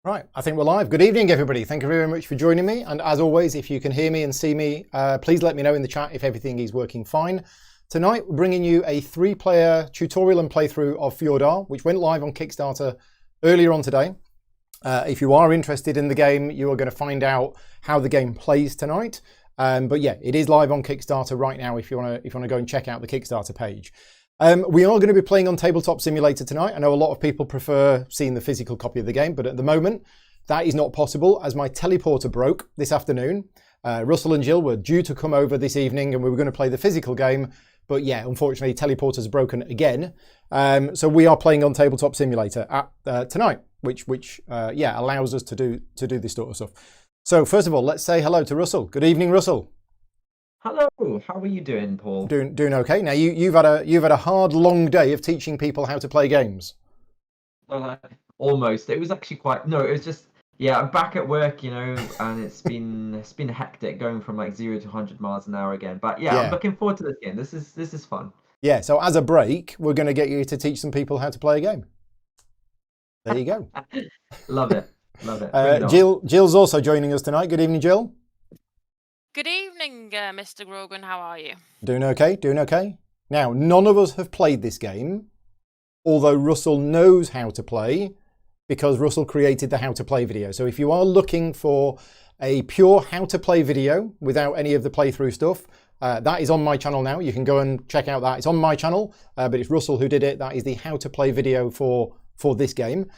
Right, I think we're live. Good evening, everybody. Thank you very much for joining me. And as always, if you can hear me and see me, please let me know in the chat if everything is working fine. Tonight, we're bringing you a 3-player tutorial and playthrough of Fjordar, which went live on Kickstarter earlier on today. If you are interested in the game, you are going to find out how the game plays tonight. But yeah, it is live on Kickstarter right now if you want to go and check out the Kickstarter page. We are going to be playing on Tabletop Simulator tonight. I know a lot of people prefer seeing the physical copy of the game, but at the moment, that is not possible as my teleporter broke this afternoon. Russell and Jill were due to come over this evening and we were going to play the physical game. But yeah, unfortunately, teleporter's broken again. So we are playing on Tabletop Simulator tonight, which allows us to do this sort of stuff. So first of all, let's say hello to Russell. Good evening, Russell. Hello, how are you doing, Paul? Doing okay. Now you've had a hard, long day of teaching people how to play games. Almost. It was actually quite. No, it was just. Yeah, I'm back at work, and it's been hectic going from like 0 to 100 miles an hour again. But yeah, I'm looking forward to this game. This is fun. Yeah. So as a break, we're going to get you to teach some people how to play a game. There you go. Love it. Love it. Jill's also joining us tonight. Good evening, Jill. Good evening, Mr. Grogan. How are you? Doing okay. Now, none of us have played this game, although Russell knows how to play because Russell created the how to play video. So if you are looking for a pure how to play video without any of the playthrough stuff, that is on my channel now. You can go and check out that. It's on my channel, but it's Russell who did it. That is the how to play video for this game.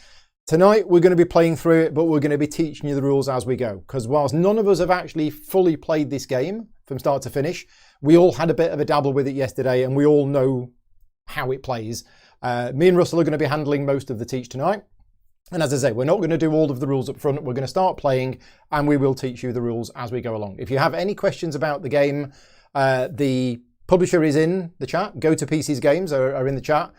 Tonight, we're going to be playing through it, but we're going to be teaching you the rules as we go. Because whilst none of us have actually fully played this game from start to finish, we all had a bit of a dabble with it yesterday and we all know how it plays. Me and Russell are going to be handling most of the teach tonight. And as I say, we're not going to do all of the rules up front. We're going to start playing and we will teach you the rules as we go along. If you have any questions about the game, the publisher is in the chat. Go to PC's Games are in the chat.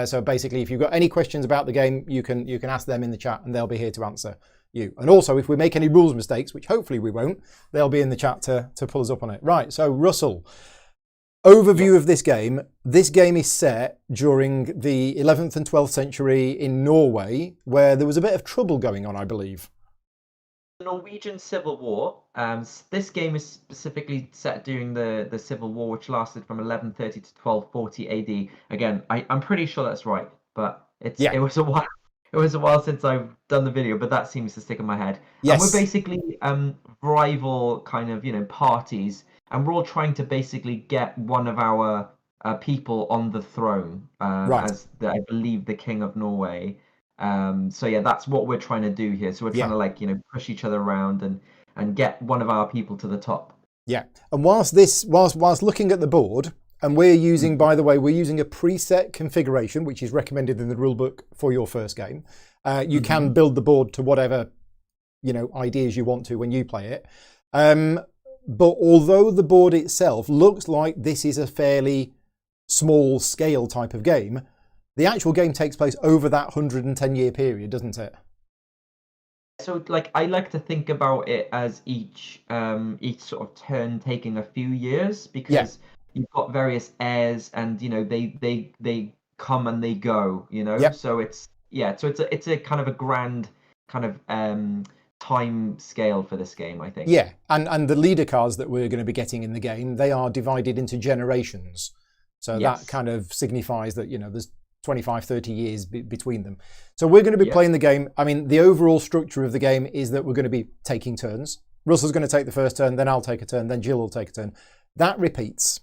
So basically, if you've got any questions about the game, you can ask them in the chat and they'll be here to answer you. And also, if we make any rules mistakes, which hopefully we won't, they'll be in the chat to pull us up on it. Right, so Russell, overview of this game. This game is set during the 11th and 12th century in Norway, where there was a bit of trouble going on, I believe. The Norwegian Civil War. This game is specifically set during the Civil War, which lasted from 1130 to 1240 AD. Again, I'm pretty sure that's right, but it was a while. It was a while since I've done the video, but that seems to stick in my head. Yes. And we're basically rival kind of parties, and we're all trying to basically get one of our people on the throne as I believe the King of Norway. So yeah, that's what we're trying to do here. So we're trying to push each other around and get one of our people to the top. Yeah. And whilst looking at the board, and we're using, by the way, we're using a preset configuration, which is recommended in the rulebook for your first game. You can build the board to whatever, ideas you want to when you play it. But although the board itself looks like this is a fairly small scale type of game, the actual game takes place over that 110-year period, doesn't it? So, I like to think about it as each sort of turn taking a few years, because you've got various heirs, and they come and they go. So it's a kind of a grand kind of time scale for this game, I think. Yeah, and the leader cards that we're going to be getting in the game, they are divided into generations. So that kind of signifies that there's 25, 30 years between them. So we're going to be playing the game. I mean, the overall structure of the game is that we're going to be taking turns. Russell's going to take the first turn, then I'll take a turn, then Jill will take a turn. That repeats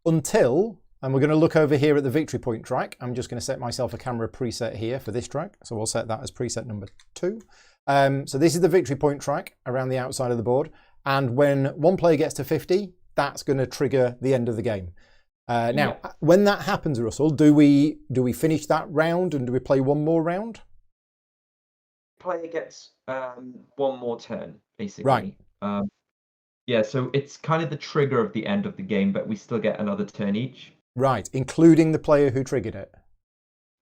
until, and we're going to look over here at the victory point track. I'm just going to set myself a camera preset here for this track. So we'll set that as preset number 2. So this is the victory point track around the outside of the board. And when one player gets to 50, that's going to trigger the end of the game. Now, when that happens, Russell, do we finish that round and do we play one more round? Player gets one more turn, basically. Right. So it's kind of the trigger of the end of the game, but we still get another turn each. Right, including the player who triggered it.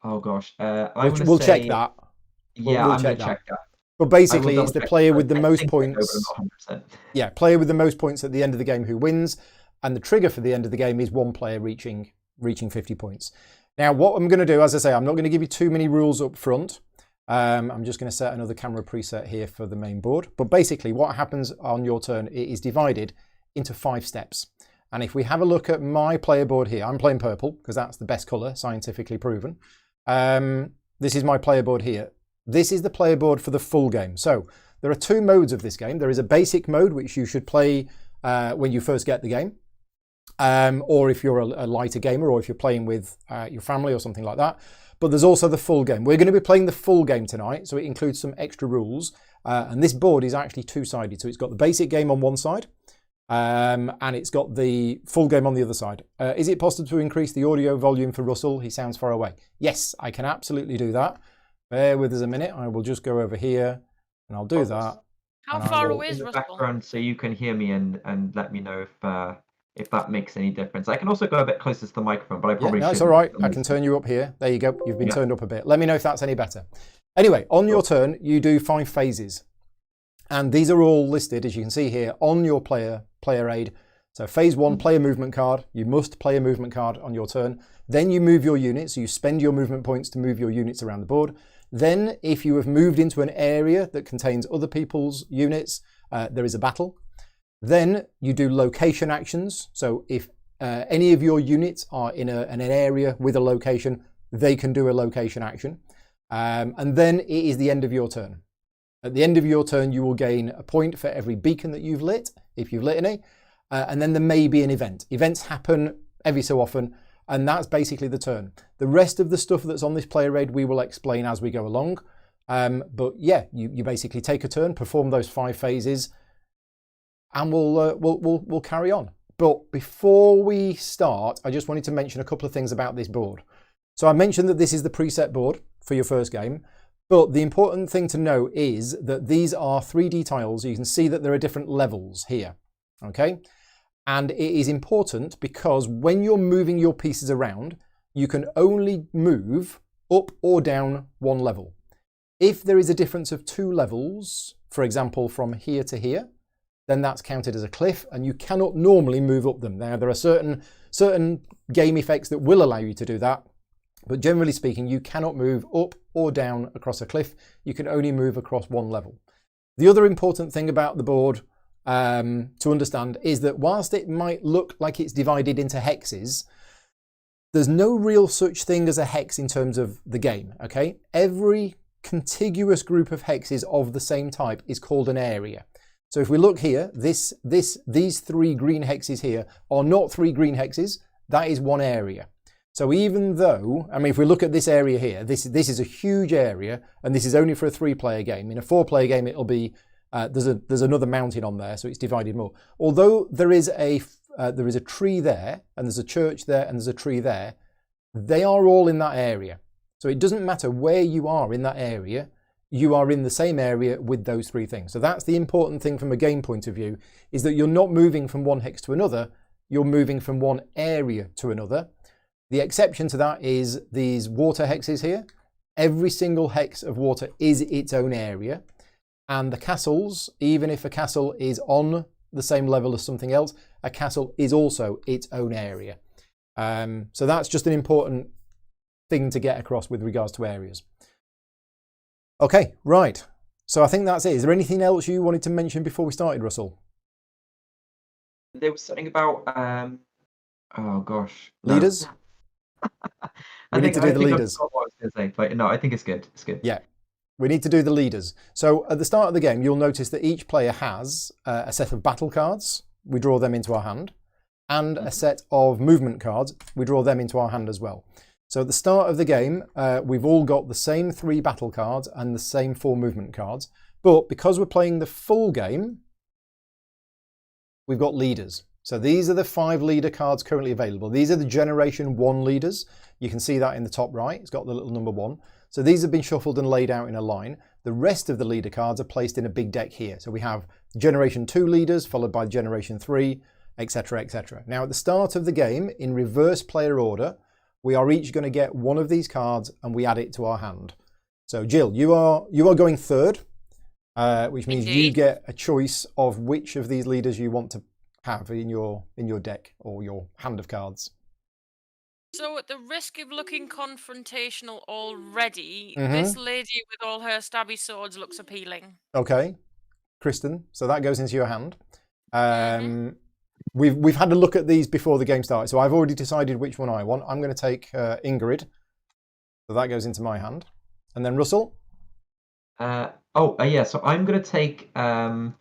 Oh gosh, we'll check that. Yeah, I'm going to check that. But basically, it's the player with the most points. Yeah, player with the most points at the end of the game who wins. And the trigger for the end of the game is one player reaching 50 points. Now, what I'm going to do, as I say, I'm not going to give you too many rules up front. I'm just going to set another camera preset here for the main board. But basically what happens on your turn, it is divided into 5 steps. And if we have a look at my player board here, I'm playing purple because that's the best colour, scientifically proven. This is my player board here. This is the player board for the full game. So there are 2 modes of this game. There is a basic mode, which you should play when you first get the game. Or if you're a lighter gamer, or if you're playing with your family or something like that. But there's also the full game. We're going to be playing the full game tonight, so it includes some extra rules. And this board is actually 2-sided. So it's got the basic game on one side, and it's got the full game on the other side. Is it possible to increase the audio volume for Russell? He sounds far away. Yes, I can absolutely do that. Bear with us a minute. I will just go over here, and I'll do that. How far away is in the Russell? background, so you can hear me and let me know if that makes any difference. I can also go a bit closer to the microphone, but I probably no, it's shouldn't. all right. I can turn you up here. There you go. You've been turned up a bit. Let me know if that's any better. Anyway, on your turn, you do 5 phases. And these are all listed, as you can see here, on your player aid. So phase 1, play a movement card. You must play a movement card on your turn. Then you move your units. So you spend your movement points to move your units around the board. Then if you have moved into an area that contains other people's units, there is a battle. Then you do location actions. So if any of your units are in an area with a location, they can do a location action. And then it is the end of your turn. At the end of your turn, you will gain a point for every beacon that you've lit, if you've lit any. And then there may be an event. Events happen every so often, and that's basically the turn. The rest of the stuff that's on this player aid, we will explain as we go along. But yeah, you basically take a turn, perform those 5 phases, and we'll carry on. But before we start, I just wanted to mention a couple of things about this board. So I mentioned that this is the preset board for your first game, but the important thing to know is that these are 3D tiles. You can see that there are different levels here, okay? And it is important because when you're moving your pieces around, you can only move up or down 1 level. If there is a difference of 2 levels, for example, from here to here, then that's counted as a cliff, and you cannot normally move up them. Now, there are certain game effects that will allow you to do that, but generally speaking, you cannot move up or down across a cliff. You can only move across 1 level. The other important thing about the board to understand is that whilst it might look like it's divided into hexes, there's no real such thing as a hex in terms of the game, okay? Every contiguous group of hexes of the same type is called an area. So if we look here, these 3 green hexes here are not 3 green hexes, that is 1 area. So even though, I mean, if we look at this area here, this is a huge area, and this is only for a 3-player game. In a 4-player game, it'll be, there's another mountain on there, so it's divided more. Although there is a tree there, and there's a church there, and there's a tree there, they are all in that area. So it doesn't matter where you are in that area, you are in the same area with those 3 things. So that's the important thing from a game point of view, is that you're not moving from one hex to another, you're moving from one area to another. The exception to that is these water hexes here. Every single hex of water is its own area. And the castles, even if a castle is on the same level as something else, a castle is also its own area. So that's just an important thing to get across with regards to areas. Okay, right. So I think that's it. Is there anything else you wanted to mention before we started, Russell? There was something about oh gosh, no. Leaders? We need to do the leaders. I forgot what I was going to say, but no, I think it's good. It's good. Yeah, we need to do the leaders. So at the start of the game, you'll notice that each player has a set of battle cards. We draw them into our hand. And a set of movement cards. We draw them into our hand as well. So at the start of the game, we've all got the same 3 battle cards and the same 4 movement cards. But because we're playing the full game, we've got leaders. So these are the 5 leader cards currently available. These are the Generation 1 leaders. You can see that in the top right. It's got the little number 1. So these have been shuffled and laid out in a line. The rest of the leader cards are placed in a big deck here. So we have Generation 2 leaders, followed by Generation 3, etc., etc. Now at the start of the game, in reverse player order, we are each going to get 1 of these cards and we add it to our hand. So Jill, you are going third, which means you get a choice of which of these leaders you want to have in your deck or your hand of cards. So, at the risk of looking confrontational already, this Mm-hmm. lady with all her stabby swords looks appealing. Okay, Kristen. So that goes into your hand. Mm-hmm. We've had a look at these before the game started, so I've already decided which one I want. I'm going to take Ingrid. So that goes into my hand. And then Russell? Yeah, so I'm going to take... oh,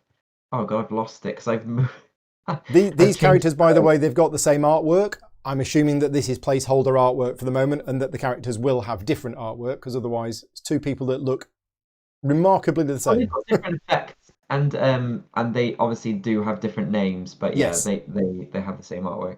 God, I've lost it because I've moved... These characters, by the way, they've got the same artwork. I'm assuming that this is placeholder artwork for the moment and that the characters will have different artwork because otherwise it's two people that look remarkably the Well, same. they've got different effects, and they obviously do have different names, but yeah, Yes. they have the same artwork.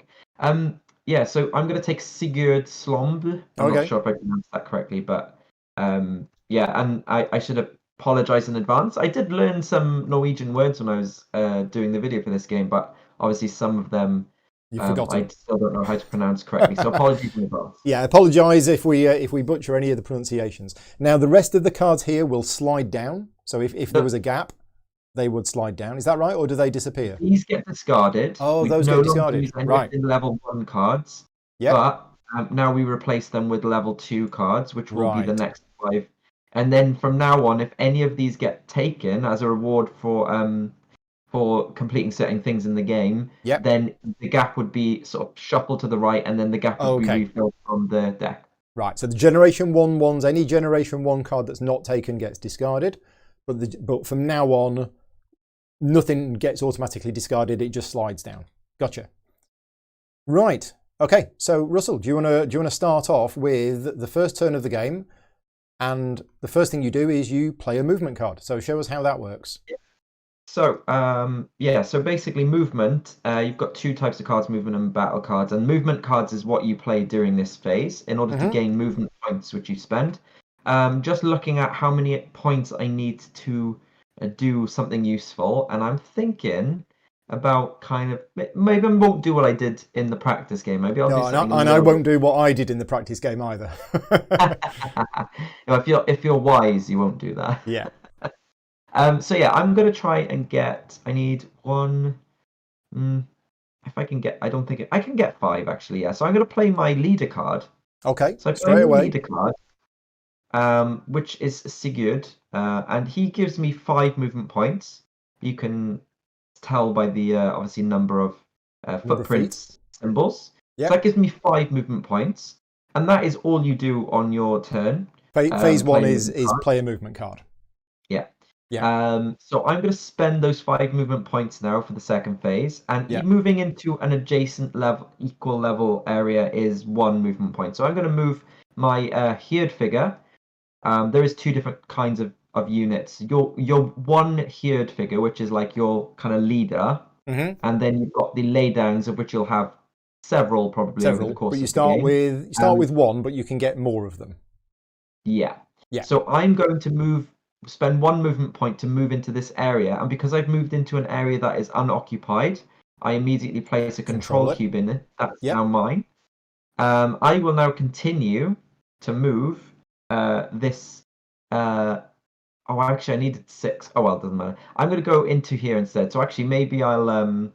Yeah, so I'm gonna take Sigurd Slomb. I'm not Okay. sure if I pronounced that correctly, but yeah, and I should apologize in advance. I did learn some Norwegian words when I was doing the video for this game, but obviously some of them You've I forgotten. still don't know how to pronounce correctly. So apologies in advance. Yeah, apologise if we butcher any of the pronunciations. Now, the rest of the cards here will slide down. So if there was a gap, they would slide down. Is that right, or do they disappear? These get discarded. Oh, We those no get longer discarded. use any Right. of the level 1 cards, Yep. but now we replace them with level 2 cards, which will be the Right. next 5. And then from now on, if any of these get taken as a reward for completing certain things in the game, Yep. then the gap would be sort of shuffled to the right, and then the gap would be Okay. refilled from the deck. Right. So the Generation 1 ones, any Generation 1 card that's not taken gets discarded. But from now on, nothing gets automatically discarded. It just slides down. Gotcha. Right. Okay. So Russell, do you want to start off with the first turn of the game? And the first thing you do is you play a movement card. So show us how that works. So, yeah, so basically movement, you've got 2 types of cards, movement and battle cards. And movement cards is what you play during this phase in order to gain movement points, which you spend. Just looking at how many points I need to do something useful. And I'm thinking about kind of, maybe I won't do what I did in the practice game. Maybe I'll do something and I won't do what I did in the practice game either. If you're wise, you won't do that. Yeah. So yeah, I'm gonna try and get. I need one. If I can get, I don't think I can get 5 actually. Yeah, so I'm gonna play my leader card. Okay. So I play straight my away. leader card, which is Sigurd, and he gives me 5 movement points. You can tell by the obviously number of footprints symbols. Yep. So that gives me 5 movement points, and that is all you do on your turn. Phase 1 is play a movement card. Yeah. Yeah. So I'm going to spend those 5 movement points now for the second phase, and Yeah. moving into an adjacent level, equal level area is 1 movement point. So I'm going to move my Hjord figure. There is 2 different kinds of units. Your one Hjord figure, which is like your kind of leader, and then you've got the laydowns, of which you'll have several probably over the course but you of start the game. with 1, but you can get more of them. Yeah. Yeah. So I'm going to spend 1 movement point to move into this area, and because I've moved into an area that is unoccupied, I immediately place a control cube in it. That's now mine. I will now continue to move this. Oh, actually, I needed 6. Oh well, it doesn't matter. I'm going to go into here instead. So actually, maybe I'll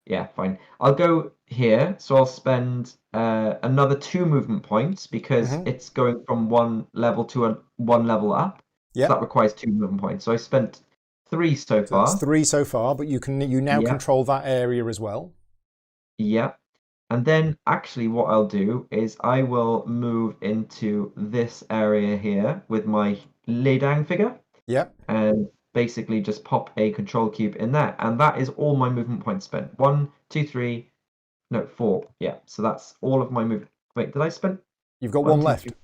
yeah, fine. I'll go here, so I'll spend another 2 movement points because it's going from 1 level to 1 level up. Yeah. So that requires 2 movement points. So I spent 3 so far. That's 3 so far, but you now control that area as well. Yeah. And then actually what I'll do is I will move into this area here with my Ledang figure. Yeah. And basically just pop a control cube in there, and that is all my movement points spent. 1, 2, 3, no, 4. Yeah, so that's all of my movement. Wait, did I spend? You've got 1 left. 2,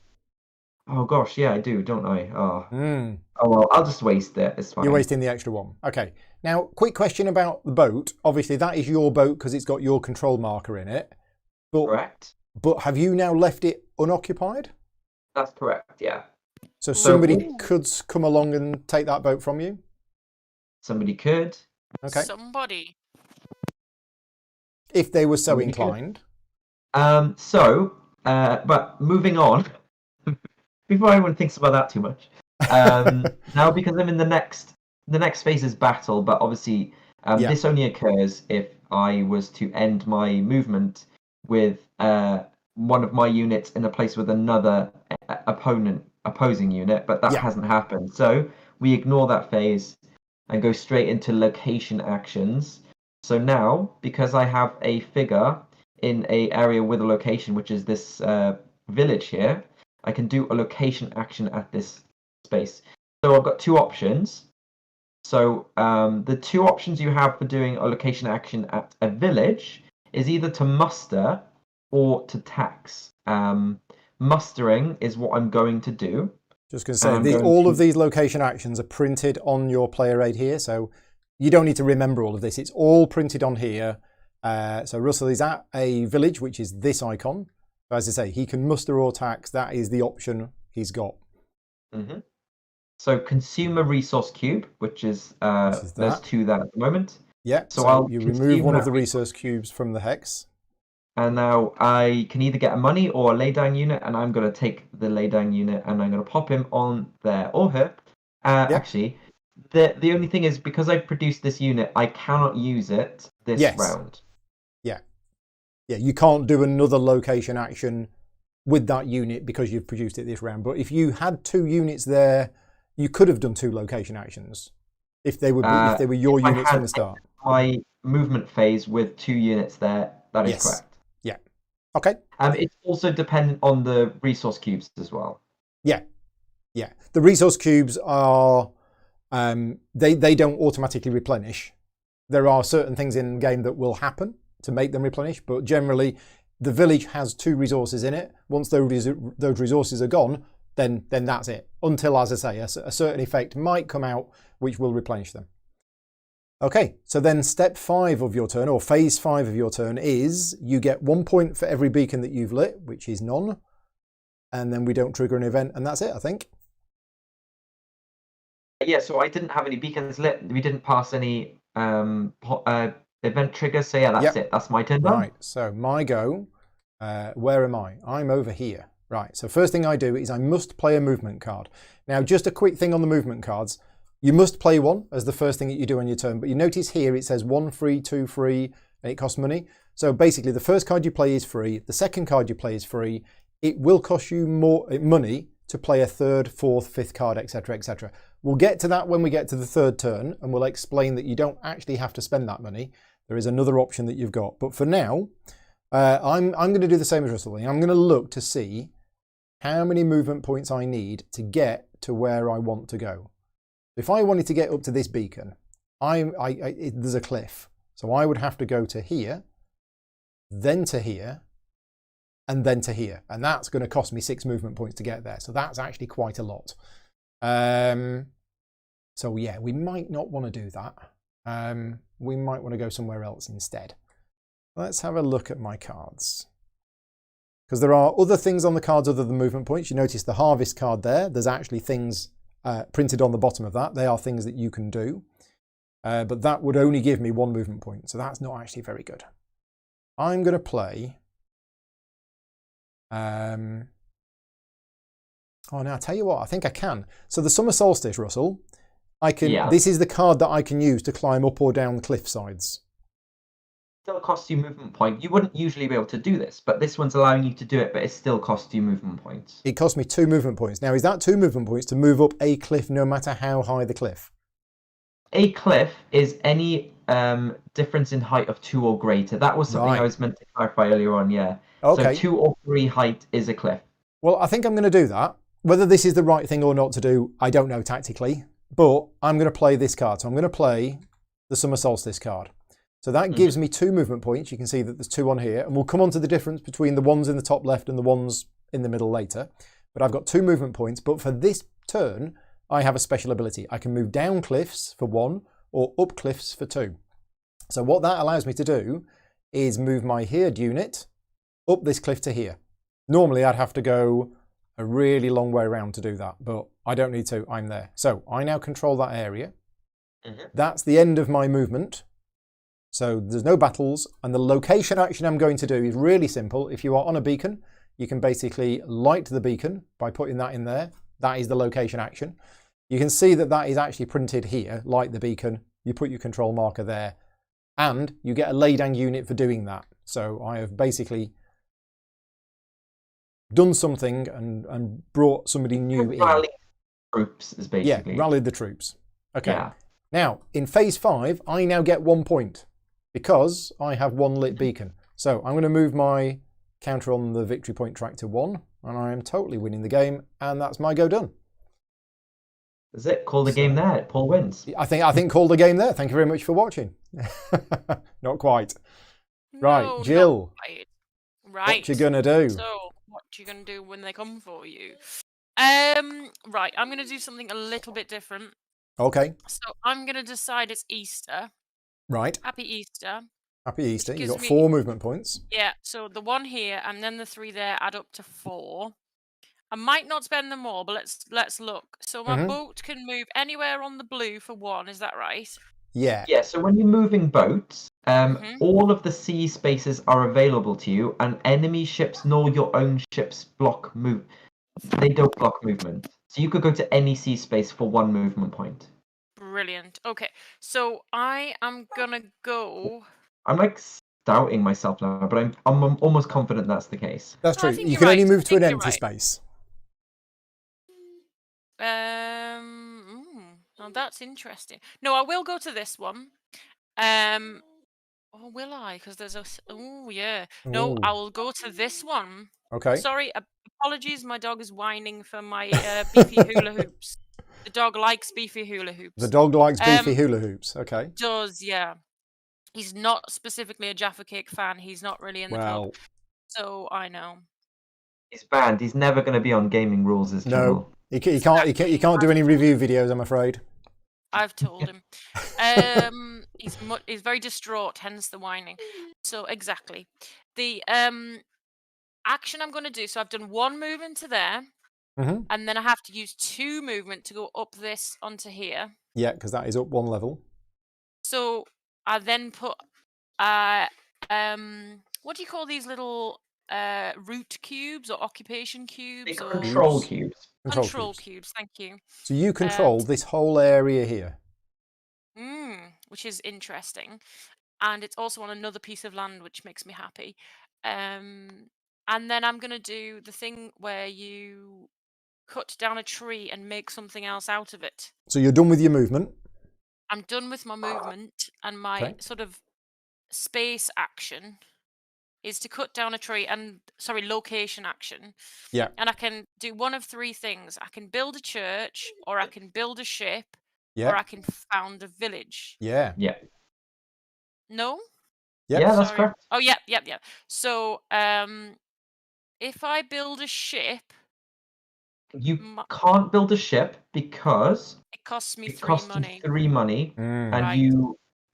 oh gosh, yeah, I do, don't I? Oh. Oh well, I'll just waste it. It's fine. You're wasting the extra 1. Okay. Now, quick question about the boat. Obviously, that is your boat because it's got your control marker in it. But, correct. But have you now left it unoccupied? That's correct. Yeah. So somebody could come along and take that boat from you? Somebody could. Okay. Somebody. If they were so inclined. But moving on, before anyone thinks about that too much, now because I'm in the next phase is battle, but obviously this only occurs if I was to end my movement with one of my units in a place with another opposing unit, but that hasn't happened. So we ignore that phase and go straight into location actions. So now, because I have a figure in a area with a location, which is this village here, I can do a location action at this space. So I've got two options. So the two options you have for doing a location action at a village is either to muster or to tax. Mustering is what I'm going to do. Just going to say, all of these location actions are printed on your player aid here, so you don't need to remember all of this. It's all printed on here. So Russell is at a village, which is this icon. As I say, he can muster or tax. That is the option he's got. Mm-hmm. So consumer resource cube, which is there's two there at the moment. Yeah, so you remove one of the resource cubes from the hex. And now I can either get a money or a laydown unit, and I'm going to take the laydown unit and I'm going to pop him on there or her. Actually, the only thing is, because I've produced this unit, I cannot use it this round. Yeah, you can't do another location action with that unit because you've produced it this round. But if you had two units there, you could have done two location actions if they were your units from the start. My movement phase with two units there, that is correct. Yeah. Okay. It's also dependent on the resource cubes as well. Yeah. The resource cubes are they don't automatically replenish. There are certain things in game that will happen to make them replenish, but generally the village has two resources in it. Once those resources are gone, then that's it. Until, as I say, a certain effect might come out which will replenish them. Okay, so then step 5 of your turn, or phase 5 of your turn, is you get 1 point for every beacon that you've lit, which is none. And then we don't trigger an event, and that's it, I think. Yeah, so I didn't have any beacons lit. We didn't pass any event triggers. So yeah, that's it. That's my turn done. Right, so my go. Where am I? I'm over here. Right, so first thing I do is I must play a movement card. Now, just a quick thing on the movement cards. You must play one as the first thing that you do on your turn, but you notice here it says 1 free, 2 free, and it costs money. So basically the first card you play is free, the second card you play is free. It will cost you more money to play a third, fourth, fifth card, etc, etc. We'll get to that when we get to the third turn, and we'll explain that you don't actually have to spend that money. There is another option that you've got. But for now, I'm going to do the same as Russell. I'm going to look to see how many movement points I need to get to where I want to go. If I wanted to get up to this beacon, there's a cliff. So I would have to go to here, then to here, and then to here. And that's going to cost me 6 movement points to get there. So that's actually quite a lot. So yeah, we might not want to do that. We might want to go somewhere else instead. Let's have a look at my cards. Because there are other things on the cards other than movement points. You notice the harvest card there. There's actually things printed on the bottom of that. They are things that you can do. But that would only give me 1 movement point. So that's not actually very good. I'm going to play... oh, now I'll tell you what, I think I can. So the summer solstice, Russell, I can. This is the card that I can use to climb up or down cliff sides. Still costs you movement point. You wouldn't usually be able to do this, but this one's allowing you to do it, but it still costs you movement points. It costs me 2 movement points. Now, is that 2 movement points to move up a cliff no matter how high the cliff? A cliff is any difference in height of 2 or greater. That was something I was meant to clarify earlier on, yeah. Okay. So 2 or 3 height is a cliff. Well, I think I'm going to do that. Whether this is the right thing or not to do, I don't know tactically, but I'm going to play this card. So I'm going to play the summer solstice card. So that gives me 2 movement points. You can see that there's 2 on here, and we'll come on to the difference between the ones in the top left and the ones in the middle later. But I've got 2 movement points, but for this turn, I have a special ability. I can move down cliffs for 1 or up cliffs for 2. So what that allows me to do is move my heard unit up this cliff to here. Normally I'd have to go a really long way around to do that, but I don't need to, I'm there. So I now control that area. That's the end of my movement. So there's no battles, and the location action I'm going to do is really simple. If you are on a beacon, you can basically light the beacon by putting that in there. That is the location action. You can see that that is actually printed here, light the beacon. You put your control marker there, and you get a laydown unit for doing that. So I have basically done something and brought somebody new in. Rally troops is basically. Yeah, rallied the troops. Okay. Yeah. Now, in phase 5, I now get 1 point because I have 1 lit beacon. So I'm going to move my counter on the victory point track to 1, and I am totally winning the game, and that's my go done. That's it. Call the game there. Paul wins. I think call the game there. Thank you very much for watching. Not quite. Right, No, Jill. not quite. Right. What you gonna do? So, what you gonna do when they come for you? Right. I'm gonna do something a little bit different. Okay. So I'm gonna decide it's Easter. Right. Happy Easter. Happy Easter. You've gives got me- 4 movement points. Yeah. So the 1 here and then the 3 there add up to 4. I might not spend them all, but let's look. So my boat can move anywhere on the blue for 1. Is that right? Yeah. Yeah, so when you're moving boats, all of the sea spaces are available to you, and enemy ships nor your own ships block move. They don't block movement. So you could go to any sea space for 1 movement point. Brilliant. Okay. So I am gonna go. I'm like doubting myself now, but I'm almost confident that's the case. That's No, I true. think You you're can only right. move to I an think empty you're space. Now that's interesting. No, I will go to this one. Or will I? Because there's a. Oh yeah. No, Ooh. I will go to this one. Okay. Sorry, apologies. My dog is whining for my beefy hula hoops. The dog likes beefy hula hoops. The dog likes beefy hula hoops. Okay. Does, yeah. He's not specifically a Jaffa Cake fan. He's not really in the club. So I know. He's banned. He's never going to be on Gaming Rules as channel. No, you can't do any review videos, I'm afraid. I've told him. He's very distraught, hence the whining. So exactly. The action I'm going to do. So I've done 1 movement to there, and then I have to use 2 movement to go up this onto here. Yeah, because that is up 1 level. So I then put what do you call these little root cubes or occupation cubes? Or... or Control cubes. Control cubes, thank you. So you control this whole area here. Which is interesting. And it's also on another piece of land, which makes me happy. And then I'm going to do the thing where you cut down a tree and make something else out of it. So you're done with your movement? I'm done with my movement, and my sort of space action is to cut down a tree and, location action. Yeah. And I can do one of 3 things. I can build a church, or I can build a ship, or I can found a village. Yeah. Yeah. No? Yep. Yeah, that's correct. Oh, yeah. So, if I build a ship... You can't build a ship because... It costs me 3 money. You 3 money, and Right.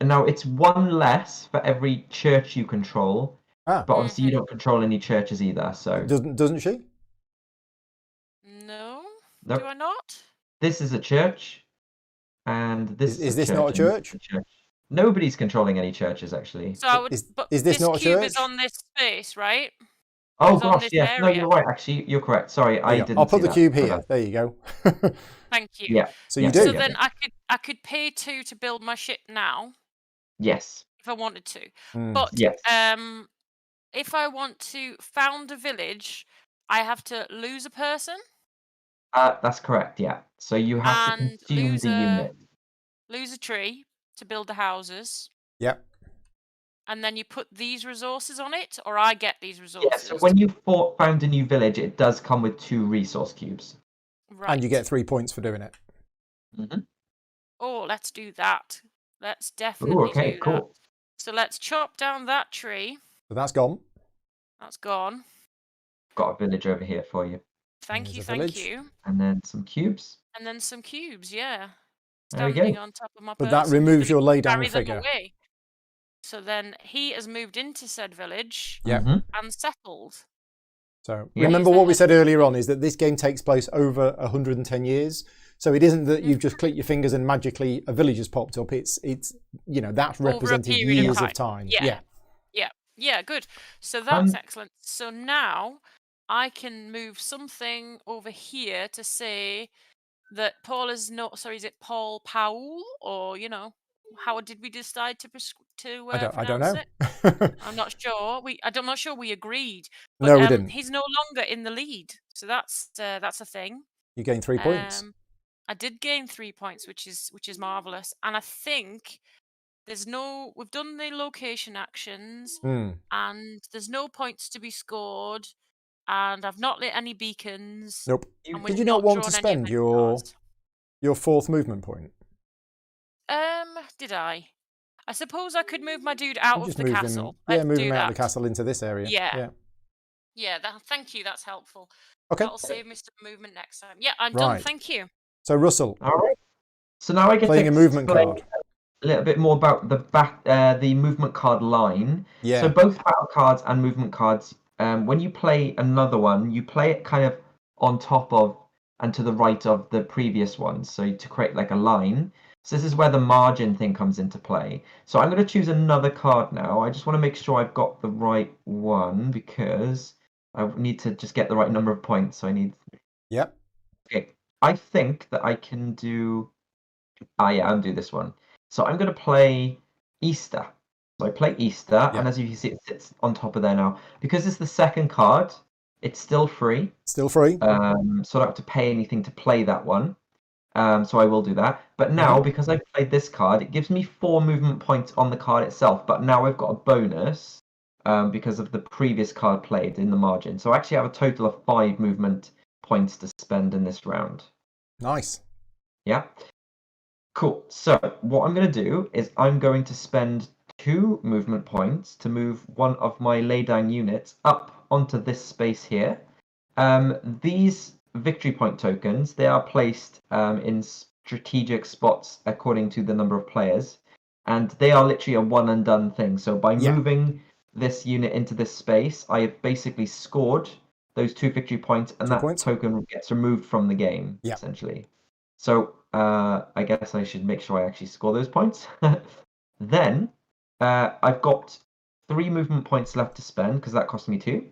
Now it's 1 less for every church you control, but obviously you don't control any churches either, so... Doesn't she? No? Nope. Do I not? This is a church, and this is this not a church? Nobody's controlling any churches, actually. So I would... Is this not a cube church? is on this space, right? Oh It's on gosh, this yes. No, area. you're right, actually. You're correct. Sorry, I didn't I'll put see the cube that. here. There you go. Thank you. Yeah. So you Yeah. do? So then I could pay 2 to build my ship now, Yes. if I wanted to. But Yes. if I want to found a village, I have to lose a person That's correct, yeah. So you have to and consume the unit. lose a tree to build the houses, Yep. and then you put these resources on it, or I get these Yeah, resources. so when you found a new village, it does come with 2 resource cubes. Right. And you get 3 points for doing it. Oh, let's do that. Let's definitely okay, do cool. that. So let's chop down that tree. So that's gone. That's gone. Got a village over here for you. Thank There's you, a thank village. you. And then some cubes. And then some cubes, yeah. There we Standing go. on top of my But person. that who's removes gonna your lay down carry them figure. away. So then he has moved into said village Yeah. and settled. So Yeah. remember what we said earlier on is that this game takes place over 110 years. So it isn't that you've just clicked your fingers and magically a village has popped up. It's that's Over a represented period of years time. of time. Yeah. Yeah, good. So that's excellent. So now I can move something over here to say that Paul is not, sorry, is it Paul Powell or, how did we decide to I don't pronounce know. it? I'm not sure. I'm not sure we agreed. But No, we didn't. he's no longer in the lead, so that's a thing. You gain 3 points. I did gain 3 points, which is marvelous, and I think we've done the location actions, and there's no points to be scored, and I've not lit any beacons. Nope. And Did you not want to spend your 4th movement point? Did I? I suppose I could move my dude out of the castle. Move him out of the castle into this area. Yeah. Thank you. That's helpful. Okay. That'll save me some movement next time. Yeah, I'm done. Thank you. So Russell. All right. So now I get playing to a movement card. A little bit more about the movement card line. Yeah. So both battle cards and movement cards, when you play another one, you play it kind of on top of and to the right of the previous one. So to create like a line. So this is where the margin thing comes into play. So I'm going to choose another card now. I just want to make sure I've got the right one because I need to just get the right number of points. So I need. Yep. Okay. I think that I can do. I'll do this one. So I'm going to play Easter. So I play Easter, and as you can see, it sits on top of there now. Because it's the second card, it's still free. Still free. So I don't have to pay anything to play that one. So I will do that. But now, because I played this card, it gives me 4 movement points on the card itself. But now I've got a bonus because of the previous card played in the margin. So I actually have a total of 5 movement points to spend in this round. Nice. Yeah. Cool. So what I'm going to do is I'm going to spend 2 movement points to move one of my laydown units up onto this space here. These victory point tokens, they are placed in strategic spots according to the number of players, and they are literally a one and done thing. So by moving this unit into this space, I have basically scored those 2 victory points, and that token gets removed from the game, essentially. So I guess I should make sure I actually score those points. Then I've got 3 movement points left to spend because that cost me 2.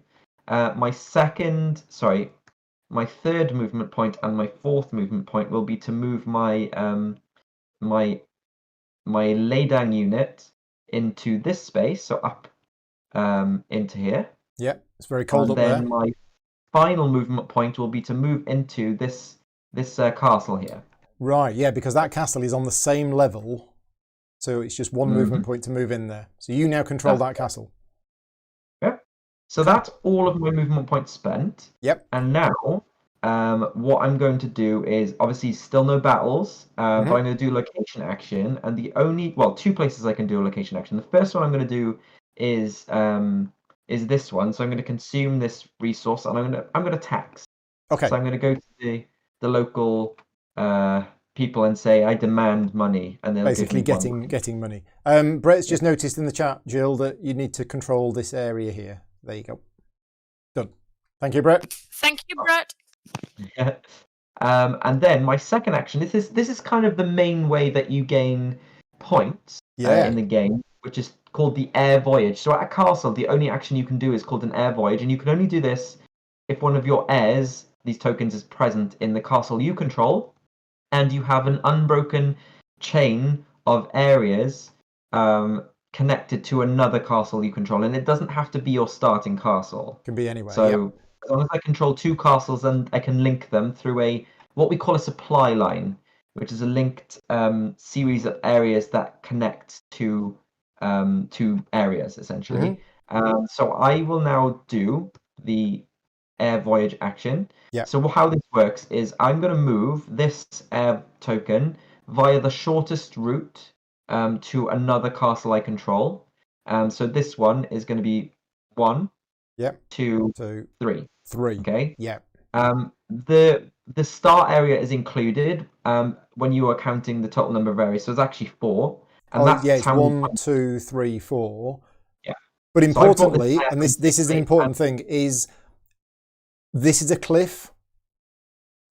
My 3rd movement point and my 4th movement point will be to move my my laydown unit into this space, so up into here. Yeah, it's very cold up there. And then my final movement point will be to move into this castle here. Right, yeah, because that castle is on the same level, so it's just 1 movement point to move in there. So you now control that castle. Yep. So that's all of my movement points spent. Yep. And now, what I'm going to do is obviously still no battles, but I'm going to do location action. And the only 2 places I can do a location action. The first one I'm going to do is this one. So I'm going to consume this resource, and I'm going to tax. Okay. So I'm going to go to the local people and say I demand money, and they'll basically give me getting money. Brett's just noticed in the chat, Jill, that you need to control this area here. There you go. Done. Thank you, Brett. Thank you, Brett. And then my second action. This is kind of the main way that you gain points in the game, which is called the air voyage. So at a castle, the only action you can do is called an air voyage, and you can only do this if one of your heirs, these tokens, is present in the castle you control, and you have an unbroken chain of areas connected to another castle you control. And it doesn't have to be your starting castle. It can be anywhere. So as long as I control 2 castles, and I can link them through what we call a supply line, which is a linked series of areas that connect to areas, essentially. So I will now do the air voyage action. So how this works is I'm going to move this air token via the shortest route to another castle I control. So this one is going to be 1, 2, 3. 3. Okay. Yeah. The start area is included when you are counting the total number of areas. So it's actually 4. And it's 1, 2, 3, 4. Yeah. But importantly, and this is an important thing, is this is a cliff,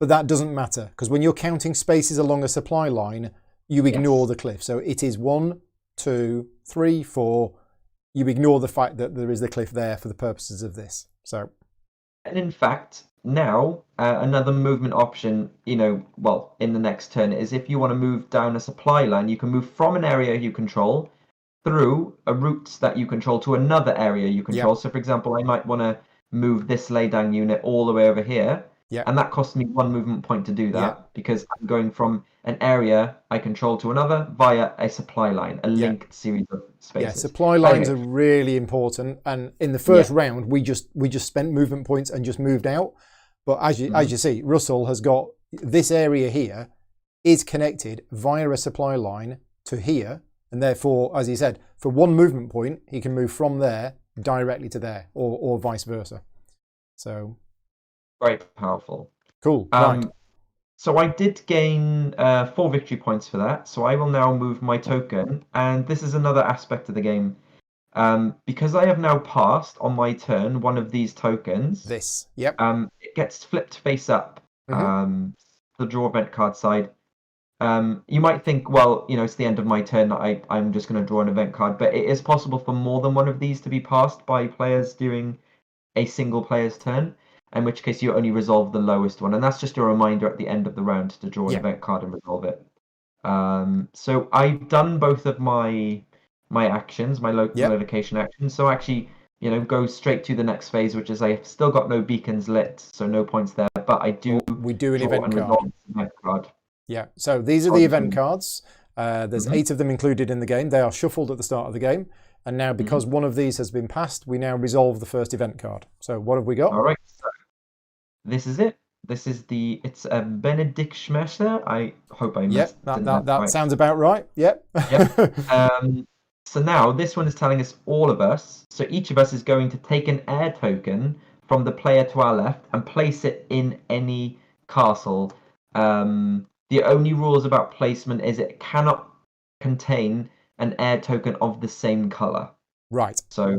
but that doesn't matter, because when you're counting spaces along a supply line, you ignore the cliff. So it is 1, 2, 3, 4. You ignore the fact that there is the cliff there for the purposes of this. So, and in fact, now, another movement option, well, in the next turn is if you want to move down a supply line, you can move from an area you control through a route that you control to another area you control. So, for example, I might want to move this laydown unit all the way over here. And that costs me 1 movement point to do that because I'm going from an area I control to another via a supply line, a linked series of spaces. Yeah, supply lines are really important. And in the first round, we just spent movement points and just moved out. But as you see, Russell has got this area here is connected via a supply line to here. And therefore, as he said, for 1 movement point, he can move from there directly to there or vice versa. So very powerful. Cool. Right. So I did gain 4 victory points for that. So I will now move my token. And this is another aspect of the game. Because I have now passed on my turn one of these tokens. It gets flipped face up. The draw event card side. You might think, well, it's the end of my turn. I'm just going to draw an event card. But it is possible for more than one of these to be passed by players during a single player's turn. In which case you only resolve the lowest one. And that's just a reminder at the end of the round to draw an event card and resolve it. So I've done both of my actions, my location actions. So actually, go straight to the next phase, which is I've still got no beacons lit, so no points there. But I do we do an event card. Yeah, so these are the event cards. There's 8 of them included in the game. They are shuffled at the start of the game. And now because one of these has been passed, we now resolve the first event card. So what have we got? All right. So this is it. This is it's a Benedict Schmerzer. I hope I missed that right. Sounds about right. Yep. So now this one is telling us all of us. So each of us is going to take an air token from the player to our left and place it in any castle. The only rules about placement is it cannot contain an air token of the same color. Right. So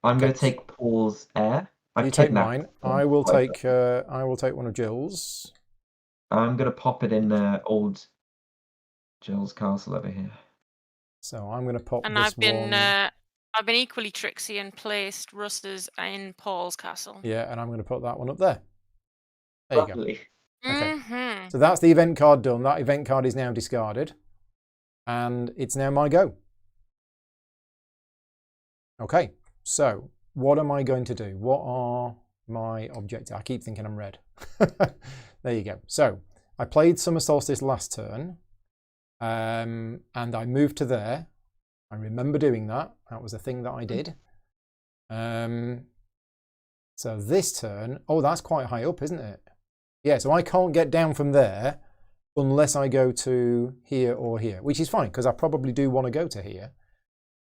I'm going to take Paul's air. You take mine. I will take one of Jill's. I'm going to pop it in old Jill's castle over here. So I'm going to pop and this one. I've been equally tricksy and placed Russ's in Paul's castle. Yeah, and I'm going to put that one up there. There Lovely. You go. Okay. So that's the event card done. That event card is now discarded. And it's now my go. Okay, so what am I going to do? What are my objectives? I keep thinking I'm red. There you go. So I played Summer Solstice last turn. And I moved to there. I remember doing that. That was a thing that I did. So this turn, that's quite high up, isn't it? Yeah, so I can't get down from there unless I go to here or here, which is fine because I probably do want to go to here.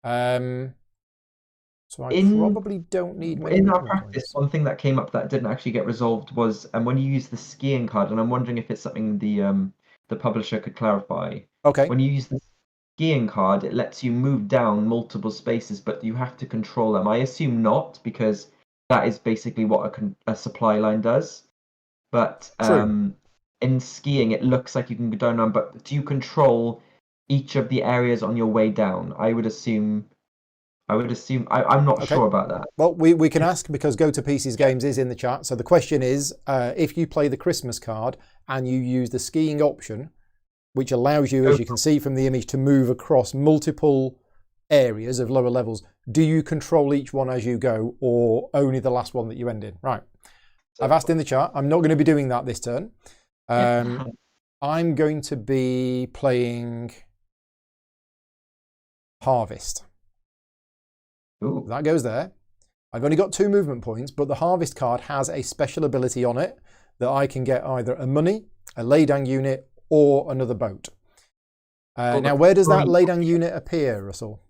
So I probably don't need many. In our practice, one thing that came up that didn't actually get resolved was when you use the skiing card, and I'm wondering if it's something the publisher could clarify. Okay. When you use the skiing card, it lets you move down multiple spaces, but you have to control them. I assume not, because that is basically what a supply line does. But in skiing, it looks like you can go down, but do you control each of the areas on your way down? I would assume. I'm not sure about that. Well, we can ask because Go to Pieces Games is in the chat. So the question is, if you play the Christmas card and you use the skiing option, which allows you, as you can see from the image, to move across multiple areas of lower levels, do you control each one as you go or only the last one that you end in? Right. I've asked in the chat. I'm not going to be doing that this turn. I'm going to be playing Harvest. Ooh. That goes there. I've only got 2 movement points, but the Harvest card has a special ability on it that I can get either a money, a laydown unit, or another boat. Now, where does that laydown unit appear, Russell?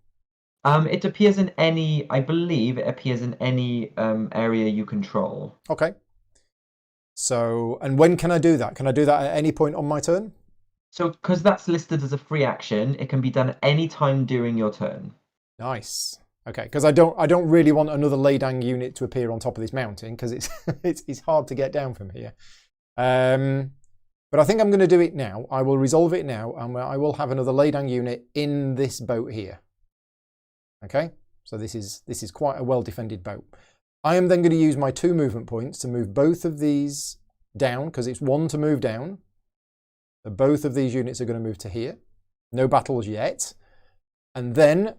It appears in any, I believe it appears in any area you control. Okay. So, and when can I do that? Can I do that at any point on my turn? So, because that's listed as a free action, it can be done at any time during your turn. Nice. Okay, because I don't really want another laydown unit to appear on top of this mountain because it's hard to get down from here. But I think I'm going to do it now. I will resolve it now, and I will have another laydown unit in this boat here. Okay, so this is quite a well defended boat. I am then going to use my 2 movement points to move both of these down, because it's 1 to move down. So both of these units are going to move to here. No battles yet. And then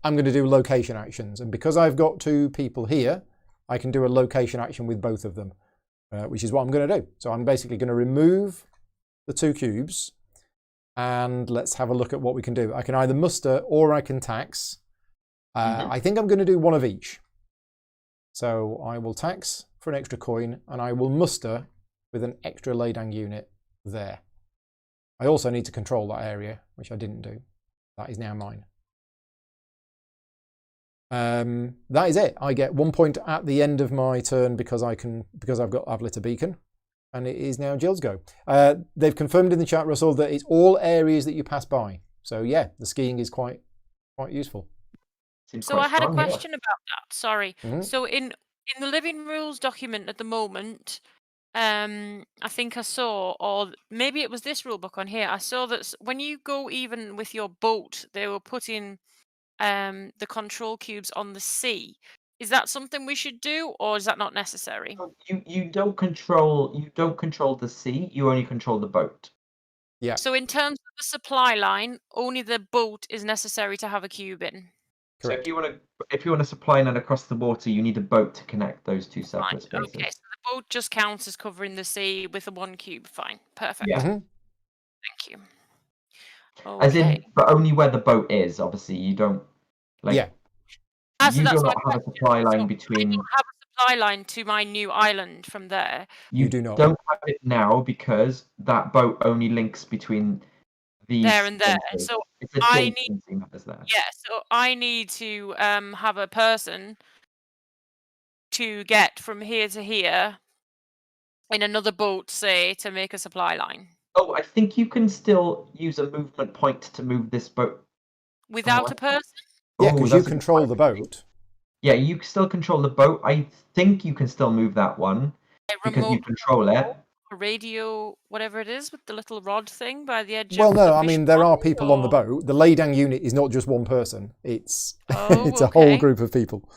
I'm going to do location actions. And because I've got 2 people here, I can do a location action with both of them, which is what I'm going to do. So I'm basically going to remove the 2 cubes. And let's have a look at what we can do. I can either muster or I can tax. I think I'm going to do one of each. So I will tax for an extra coin, and I will muster with an extra Ladang unit there. I also need to control that area, which I didn't do. That is now mine. That is it. I get 1 point at the end of my turn because I've got Avlita Beacon, and it is now Jill's go. They've confirmed in the chat, Russell, that it's all areas that you pass by. So yeah, the skiing is quite useful. So I had a question about that. Sorry. So in the living rules document at the moment, I think I saw, or maybe it was this rule book on here, I saw that when you go even with your boat, they were putting the control cubes on the sea. Is that something we should do, or is that not necessary? You don't control the sea. You only control the boat. Yeah. So in terms of the supply line, only the boat is necessary to have a cube in. Correct. So if you want to supply line across the water, you need a boat to connect those 2 separate spaces. Okay, so the boat just counts as covering the sea with the 1 cube. Fine, perfect. Yeah. Thank you. Okay. As in, but only where the boat is. Obviously, you don't like. Yeah. You do not have a supply line between. I don't have a supply line to my new island from there. You do not. Don't have it now because that boat only links between these. There and there. spaces. So it's a I need. There. Yeah, so I need to have a person to get from here to here in another boat, say, to make a supply line. Oh, I think you can still use a movement point to move this boat. Without a person? Yeah, because you control the boat. Yeah, you still control the boat. I think you can still move that one because you control it. A radio, whatever it is, with the little rod thing by the edge. Well, no, I mean there are people on the boat. The Ladang unit is not just one person; it's it's a whole group of people.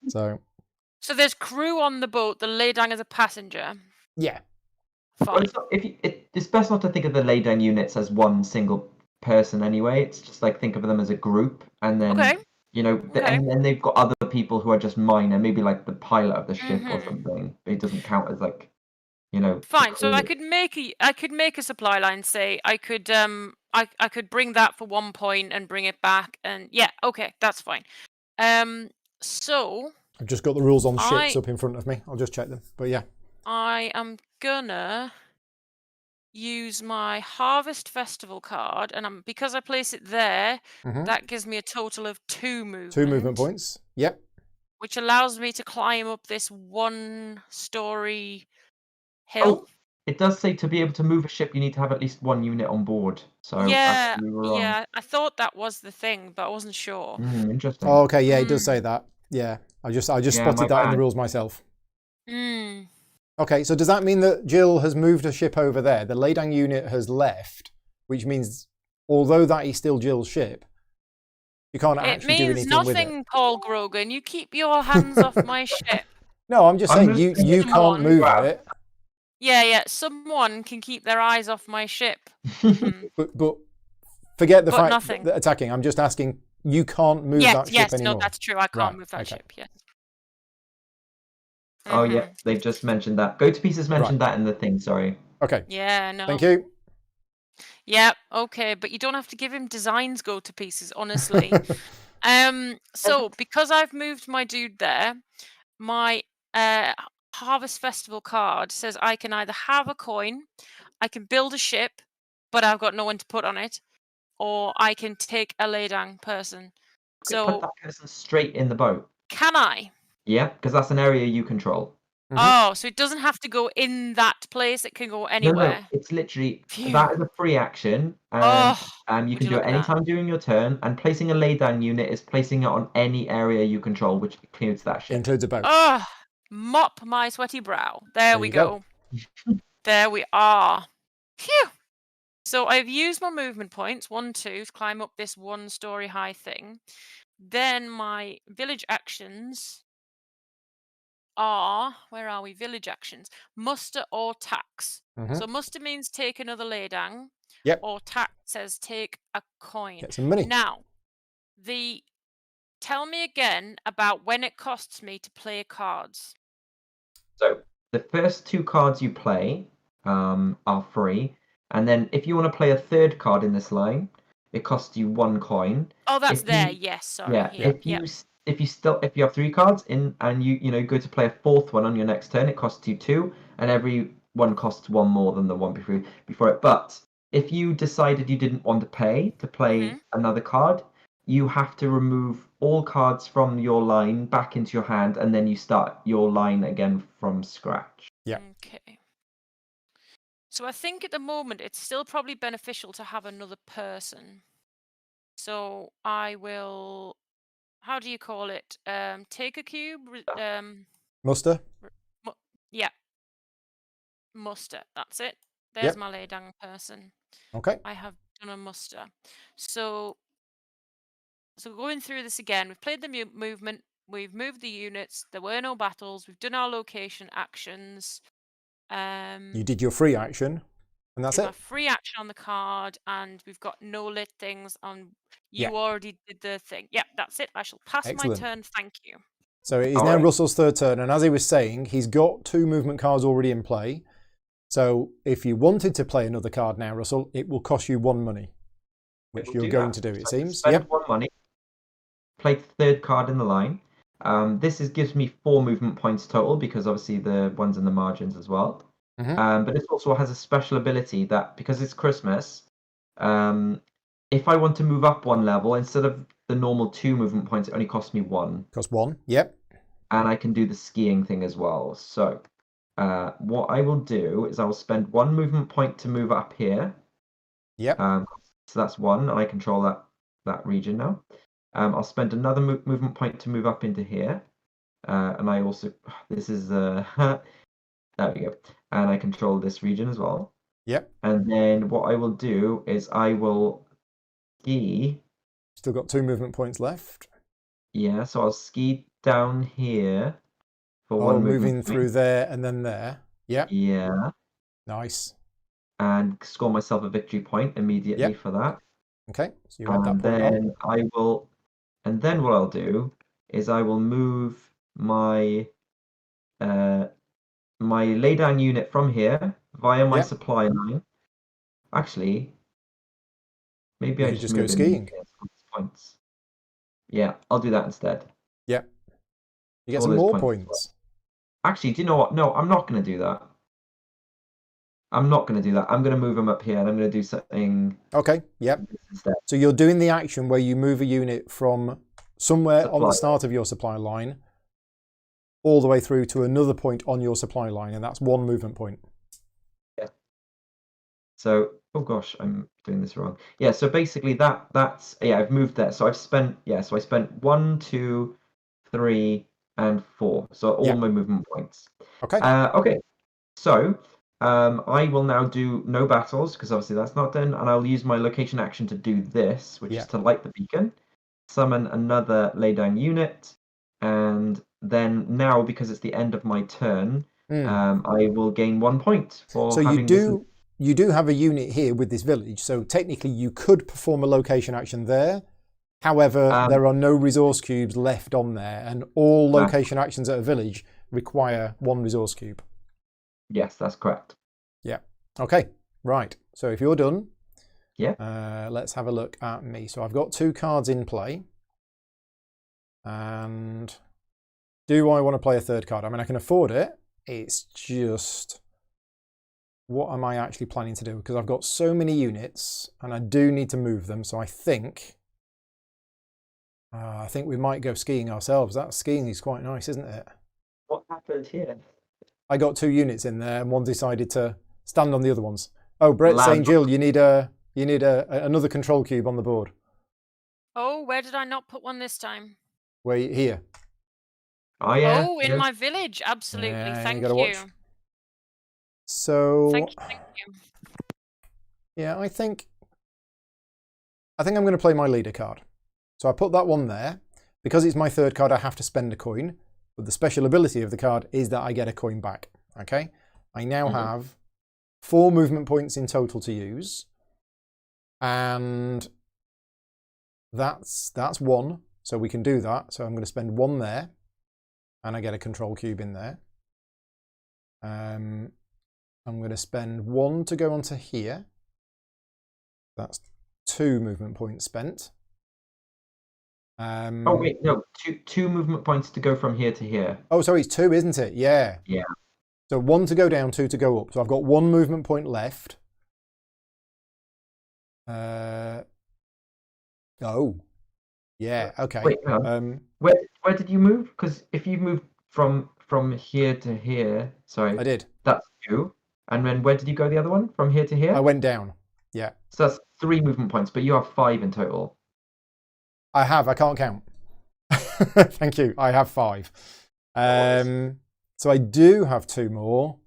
So there's crew on the boat. The Ladang is a passenger. Yeah. Fine. Well, it's best not to think of the Laydown units as one single person anyway. It's just like think of them as a group, and then and then they've got other people who are just minor, maybe like the pilot of the ship or something. But it doesn't count as like, Fine. So I could make a supply line. Say I could I could bring that for 1 point and bring it back, and yeah, okay, that's fine. So I've just got the rules on ships up in front of me. I'll just check them. But yeah. I am gonna use my Harvest Festival card, and because I place it there, that gives me a total of 2 movement. 2 movement points. Yep. Which allows me to climb up this 1-story hill. Oh, it does say to be able to move a ship, you need to have at least 1 unit on board. So yeah, I thought that was the thing, but I wasn't sure. Interesting. Oh, okay, yeah, it does say that. Yeah, I just spotted that in the rules myself. Okay, so does that mean that Jill has moved a ship over there? The Ladang unit has left, which means although that is still Jill's ship, you can't actually do anything with it. It means nothing, Paul Grogan. You keep your hands off my ship. No, I'm just saying you can't move it. Yeah, someone can keep their eyes off my ship. But forget the fact that attacking. I'm just asking, you can't move that ship anymore. No, that's true. I can't move that ship, yes. Oh, yeah, they've just mentioned that. Go to Pieces mentioned that in the thing, sorry. Okay. Yeah, no. Thank you. Yeah, okay, but you don't have to give him designs Go to Pieces, honestly. So, because I've moved my dude there, my Harvest Festival card says I can either have a coin, I can build a ship, but I've got no one to put on it, or I can take a Ladang person. So put that person straight in the boat. Can I? Yeah, because that's an area you control. Oh, so it doesn't have to go in that place. It can go anywhere. No, it's literally that is a free action. And you can do it anytime during your turn. And placing a laydown unit is placing it on any area you control, which includes that ship. Includes a boat. Mop my sweaty brow. There we go. There we are. Phew. So I've used my movement points, 1, 2, to climb up this 1-story high thing. Then my village actions are, where are we? Village actions. Muster or tax. Mhm. So muster means take another laydown, Yep. or tax says take a coin. Get some money. Now, tell me again about when it costs me to play cards. So the first 2 cards you play are free, and then if you want to play a third card in this line, it costs you 1 coin. Oh, that's If there. you, Yes, sorry. yeah, Here. Yep. if you have 3 cards in and you go to play a 4th one on your next turn, it costs you 2, and every one costs 1 more than the one before it. But if you decided you didn't want to pay to play another card, you have to remove all cards from your line back into your hand, and then you start your line again from scratch. Yeah. Okay. So I think at the moment it's still probably beneficial to have another person. So I will, how do you call it? Take a cube. Muster. Yeah. Muster. That's it. There's Yep. my lay down person. Okay. I have done a muster. So going through this again, we've played the movement, we've moved the units, there were no battles, we've done our location actions. You did your free action, and that's did it. my free action on the card, and we've got no lit things on. You Yeah. already did the thing. Yep, that's it. I shall pass Excellent. my turn. Thank you. So it is now Russell's third turn, and as he was saying, he's got 2 movement cards already in play. So if you wanted to play another card now, Russell, it will cost you 1 money, which you're going to do, it seems. Spend 1 money. Play the third card in the line. This gives me 4 movement points total, because obviously the ones in the margins as well. But it also has a special ability that, because it's Christmas, if I want to move up 1 level, instead of the normal 2 movement points, it only costs me 1. Cost 1, yep. And I can do the skiing thing as well. So what I will do is I will spend 1 movement point to move up here. Yep. So that's 1, and I control that region now. I'll spend another movement point to move up into here. And I also, this is, there we go. And I control this region as well. Yep. And then what I will do is I will ski. Still got 2 movement points left. Yeah, so I'll ski down here for 1 movement moving point. through there and then there. Yep. Yeah. Nice. And score myself a victory point immediately for that. Okay, so you had that point on. And then what I'll do is I will move my my laydown unit from here via my supply line. Actually, maybe I just go skiing. Points. Yeah, I'll do that instead. Yep. You get some more points. Actually, do you know what? No, I'm not going to do that. I'm not going to do that. I'm going to move them up here, and I'm going to do something. Okay, yep. So you're doing the action where you move a unit from somewhere on the start of your supply line all the way through to another point on your supply line, and that's 1 movement point. Yeah. So, oh gosh, I'm doing this wrong. Yeah, so basically that's I've moved there. So I've spent so I spent 1, 2, 3, and 4. So all my movement points. Okay. Okay. So I will now do no battles, because obviously that's not done, and I'll use my location action to do this, which is to light the beacon, summon another laydown unit, and then now, because it's the end of my turn, I will gain 1 point for having you do have a unit here with this village, so technically you could perform a location action there. However, there are no resource cubes left on there, and all location actions at a village require 1 resource cube. Yes, that's correct. Yeah. Okay. Right. So if you're done, let's have a look at me. So I've got 2 cards in play. And do I want to play a third card? I mean, I can afford it. It's just, what am I actually planning to do? Because I've got so many units and I do need to move them. So I think we might go skiing ourselves. That skiing is quite nice, isn't it? What happened here? I got 2 units in there and one decided to stand on the other ones. Oh, Brett's saying, Jill, you need another control cube on the board. Oh, where did I not put one this time? Where here? Oh yeah. Oh, in my village, absolutely. Thank you. Watch. So thank you. Yeah, I think I'm going to play my leader card. So I put that one there. Because it's my third card, I have to spend a coin. But the special ability of the card is that I get a coin back. Okay, I now have 4 movement points in total to use, and that's 1. So we can do that. So I'm going to spend 1 there, and I get a control cube in there. I'm going to spend 1 to go onto here. That's 2 movement points spent. Oh wait, no, two movement points to go from here to here. Oh, sorry, it's 2, isn't it? Yeah. Yeah. So 1 to go down, 2 to go up. So I've got 1 movement point left. Oh, yeah. Okay. Wait, where did you move? Because if you moved from here to here, sorry, I did. that's 2. And then where did you go the other one? From here to here? I went down. Yeah. So that's 3 movement points, but you have 5 in total. I can't count. Thank you. I have 5. So I do have 2 more.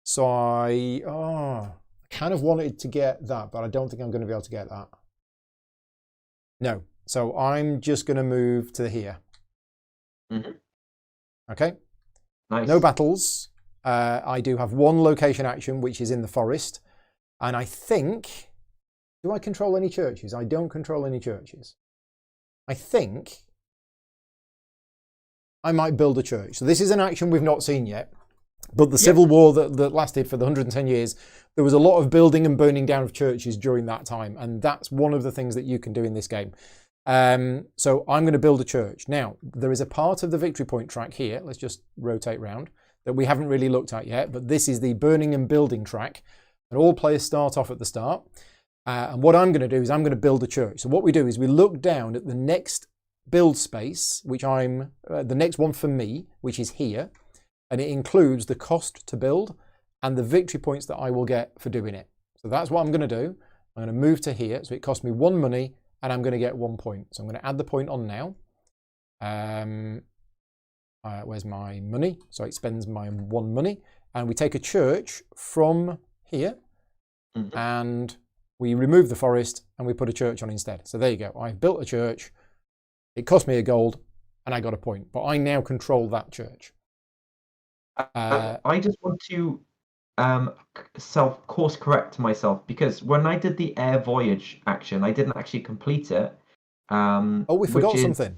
So I kind of wanted to get that, but I don't think I'm going to be able to get that. No. So I'm just going to move to here. Okay. Nice. No battles. I do have 1 location action, which is in the forest. And I think... Do I control any churches? I don't control any churches. I think I might build a church. So this is an action we've not seen yet. But the civil war that lasted for the 110 years, there was a lot of building and burning down of churches during that time. And that's one of the things that you can do in this game. So I'm going to build a church. Now, there is a part of the victory point track here. Let's just rotate round, that we haven't really looked at yet. But this is the burning and building track. And all players start off at the start. And what I'm going to do is I'm going to build a church. So what we do is we look down at the next build space, which I'm the next one for me, which is here. And it includes the cost to build and the victory points that I will get for doing it. So that's what I'm going to do. I'm going to move to here. So it costs me 1 money and I'm going to get 1 point. So I'm going to add the point on now. Where's my money? So it spends my 1 money. And we take a church from here and we remove the forest and we put a church on instead. So there you go. I've built a church. It cost me a gold and I got a point. But I now control that church. I just want to course correct myself, because when I did the air voyage action, I didn't actually complete it. We forgot something.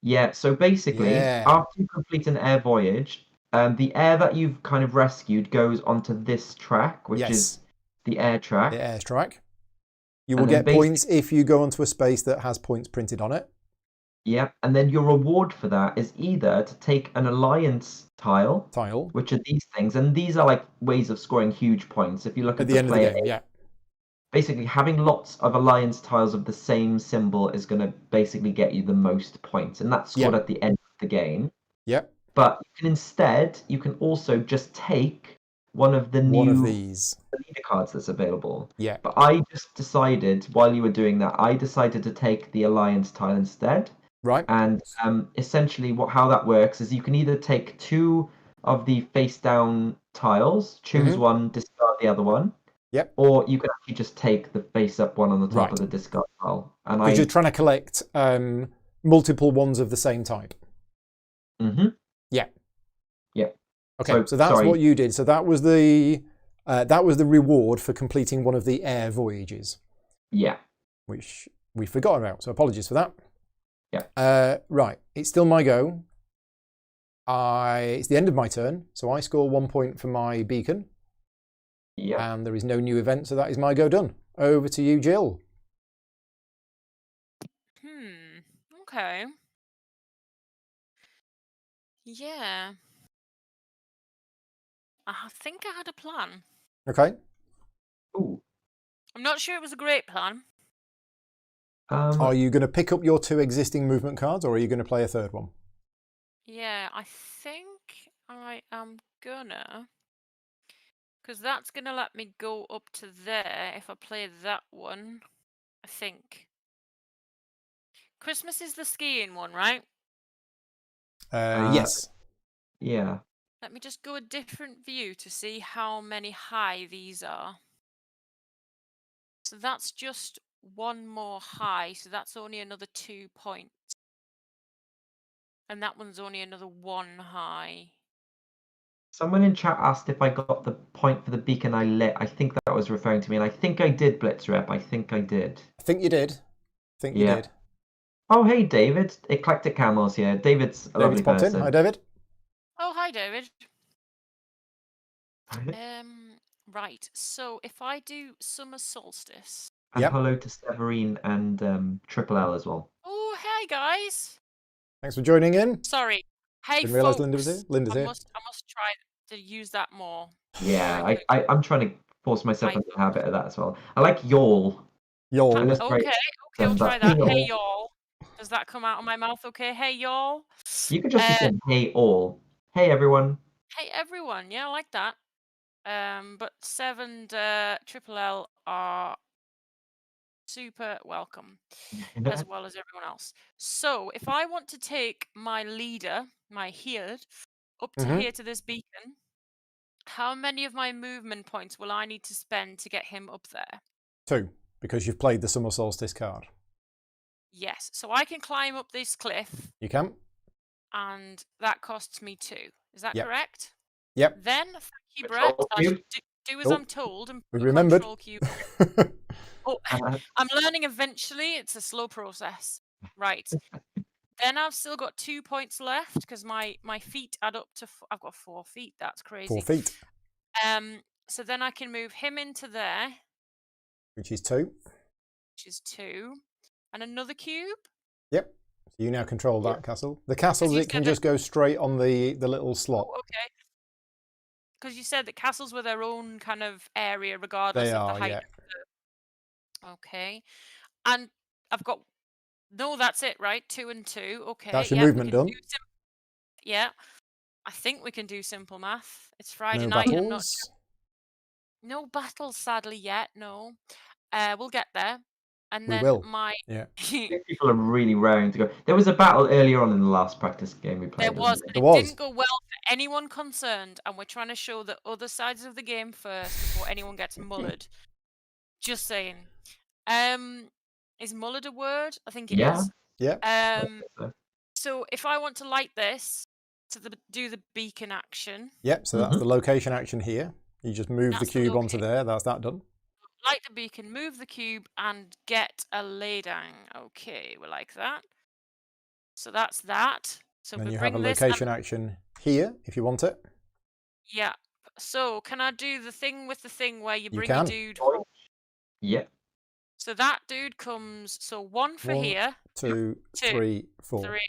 Yeah, so basically, after you complete an air voyage, the air that you've kind of rescued goes onto this track, which is the air track. The air track. You will get points if you go onto a space that has points printed on it. Yeah, and then your reward for that is either to take an alliance tile, which are these things, and these are like ways of scoring huge points. If you look at the end of the game, basically having lots of alliance tiles of the same symbol is going to basically get you the most points, and that's scored at the end of the game. Yep. But you can also just take one of the new leader cards that's available. Yeah. But I just decided, while you were doing that, I decided to take the alliance tile instead. Right. And essentially how that works is you can either take 2 of the face down tiles, choose one, discard the other one. Yep. Or you can actually just take the face up one on the top of the discard tile. Because you're trying to collect multiple ones of the same type. Yeah. Yeah. Okay, so that's what you did. So that was the reward for completing one of the air voyages. Yeah. Which we forgot about. So apologies for that. Yeah. Right, it's still my go. It's the end of my turn, so I score 1 point for my beacon. Yeah. And there is no new event, so that is my go done. Over to you, Jill. Okay. Yeah. I think I had a plan. Okay. Ooh. I'm not sure it was a great plan. Are you going to pick up your 2 existing movement cards, or are you going to play a third one? Yeah, I think I am gonna. Because that's going to let me go up to there if I play that one, I think. Christmas is the skiing one, right? Yes. Yeah. Let me just go a different view to see how many high these are. So that's just 1 more high, so that's only another 2 points. And that one's only another 1 high. Someone in chat asked if I got the point for the beacon I lit. I think that was referring to me, and I think I did, Blitz Rep. I think I did. I think you did. I think you Yeah. did. Oh, hey, David. Eclectic Camels here. David's a lovely David's popped in. person. Hi, David. Oh, hi, David. Right. So if I do summer solstice. And Yep. hello to Severine and Triple L as well. Oh, hey guys. Thanks for joining in. Sorry. Hey, Didn't realise folks. Linda was here. Linda's here. I must try to use that more. Yeah, I'm trying to force myself Hi. into the habit of that as well. I like y'all. Y'all. Okay, I'll thumbs try up. that. Hey, Hey, y'all. y'all. Does that come out of my mouth okay? Hey, y'all. You could just be saying hey all. Hey everyone. Hey, everyone. Yeah, I like that. But Sev and Triple L are super welcome, as well as everyone else. So if I want to take my leader, my Hierd, up to here to this beacon, how many of my movement points will I need to spend to get him up there? 2, because you've played the summer solstice card. Yes, so I can climb up this cliff. You can. And that costs me 2. Is that correct? Yep. Then, thank you, Brett. I should do as I'm told and we put remembered. control cube. Oh, I'm learning eventually. It's a slow process. Right. Then I've still got 2 points left because my feet add up to. I've got 4 feet. That's crazy. 4 feet. So then I can move him into there. Which is 2. Which is 2. And another cube. Yep. So you now control that castle. The castles, it can just go straight on the little slot. Oh, okay. Because you said that castles were their own kind of area, regardless of the height. Yeah. Okay. And I've got. No, that's it, right? 2 and 2. Okay. That's your movement done. Yeah. I think we can do simple math. It's Friday no night. Battles. No battles, sadly, yet. No. We'll get there. And we then will. my. Yeah. People are really raring to go. There was a battle earlier on in the last practice game we played. There was. It Didn't go well for anyone concerned, and we're trying to show the other sides of the game first before anyone gets mullered. Just saying. Is mullered a word? I think it is. Yeah. So if I want to light this to do the beacon action. Yep. So that's the location action here. You just move the cube onto there. That's that done. Light the beacon, move the cube, and get a laydang. Okay, we like that. So that's that. So then we you bring have a location action here if you want it. Yeah. So can I do the thing with the thing where you bring a dude? Yep. So that dude comes. So 1 for here. 2, 3, 4. 3.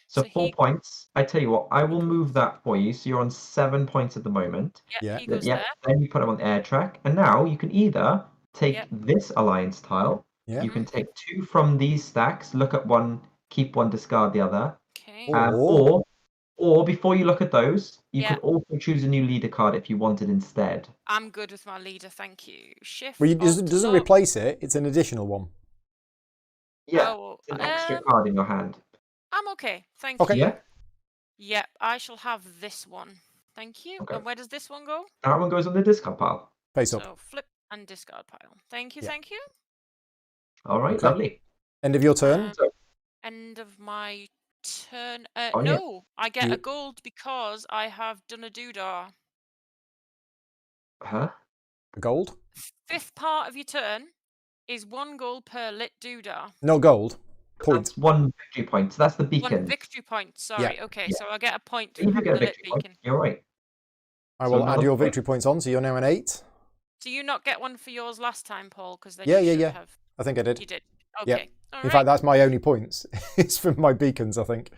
So 4 points. I tell you what, I will move that for you. So you're on 7 points at the moment. Yeah. He goes there. Then you put him on air track, and now you can either take this alliance tile. You can take 2 from these stacks. Look at one, keep one, discard the other. Okay. Or before you look at those, you could also choose a new leader card if you wanted instead. I'm good with my leader, thank you. Shift. Well, it doesn't replace it. It's an additional one. Yeah, it's an extra card in your hand. I'm okay, thank you. Yeah? Yep, I shall have this one. Thank you. Okay. And where does this one go? That one goes on the discard pile. Face up. So flip and discard pile. Thank you, thank you. All right, lovely. End of your turn? End of my turn. No, I get a gold because I have done a doodah. Huh? A gold? 5th part of your turn is 1 gold per lit doodah. No gold. Point. That's 1 victory point. So that's the beacon. 1 victory point. Sorry. Okay, so I get a point for You having get a the lit victory point. beacon. You're right. I will add your victory points on, so you're now an 8. Do you not get one for yours last time, Paul? Because then Yeah. have. I think I did. You did. Okay. All In fact, that's my only points. It's from my beacons, I think.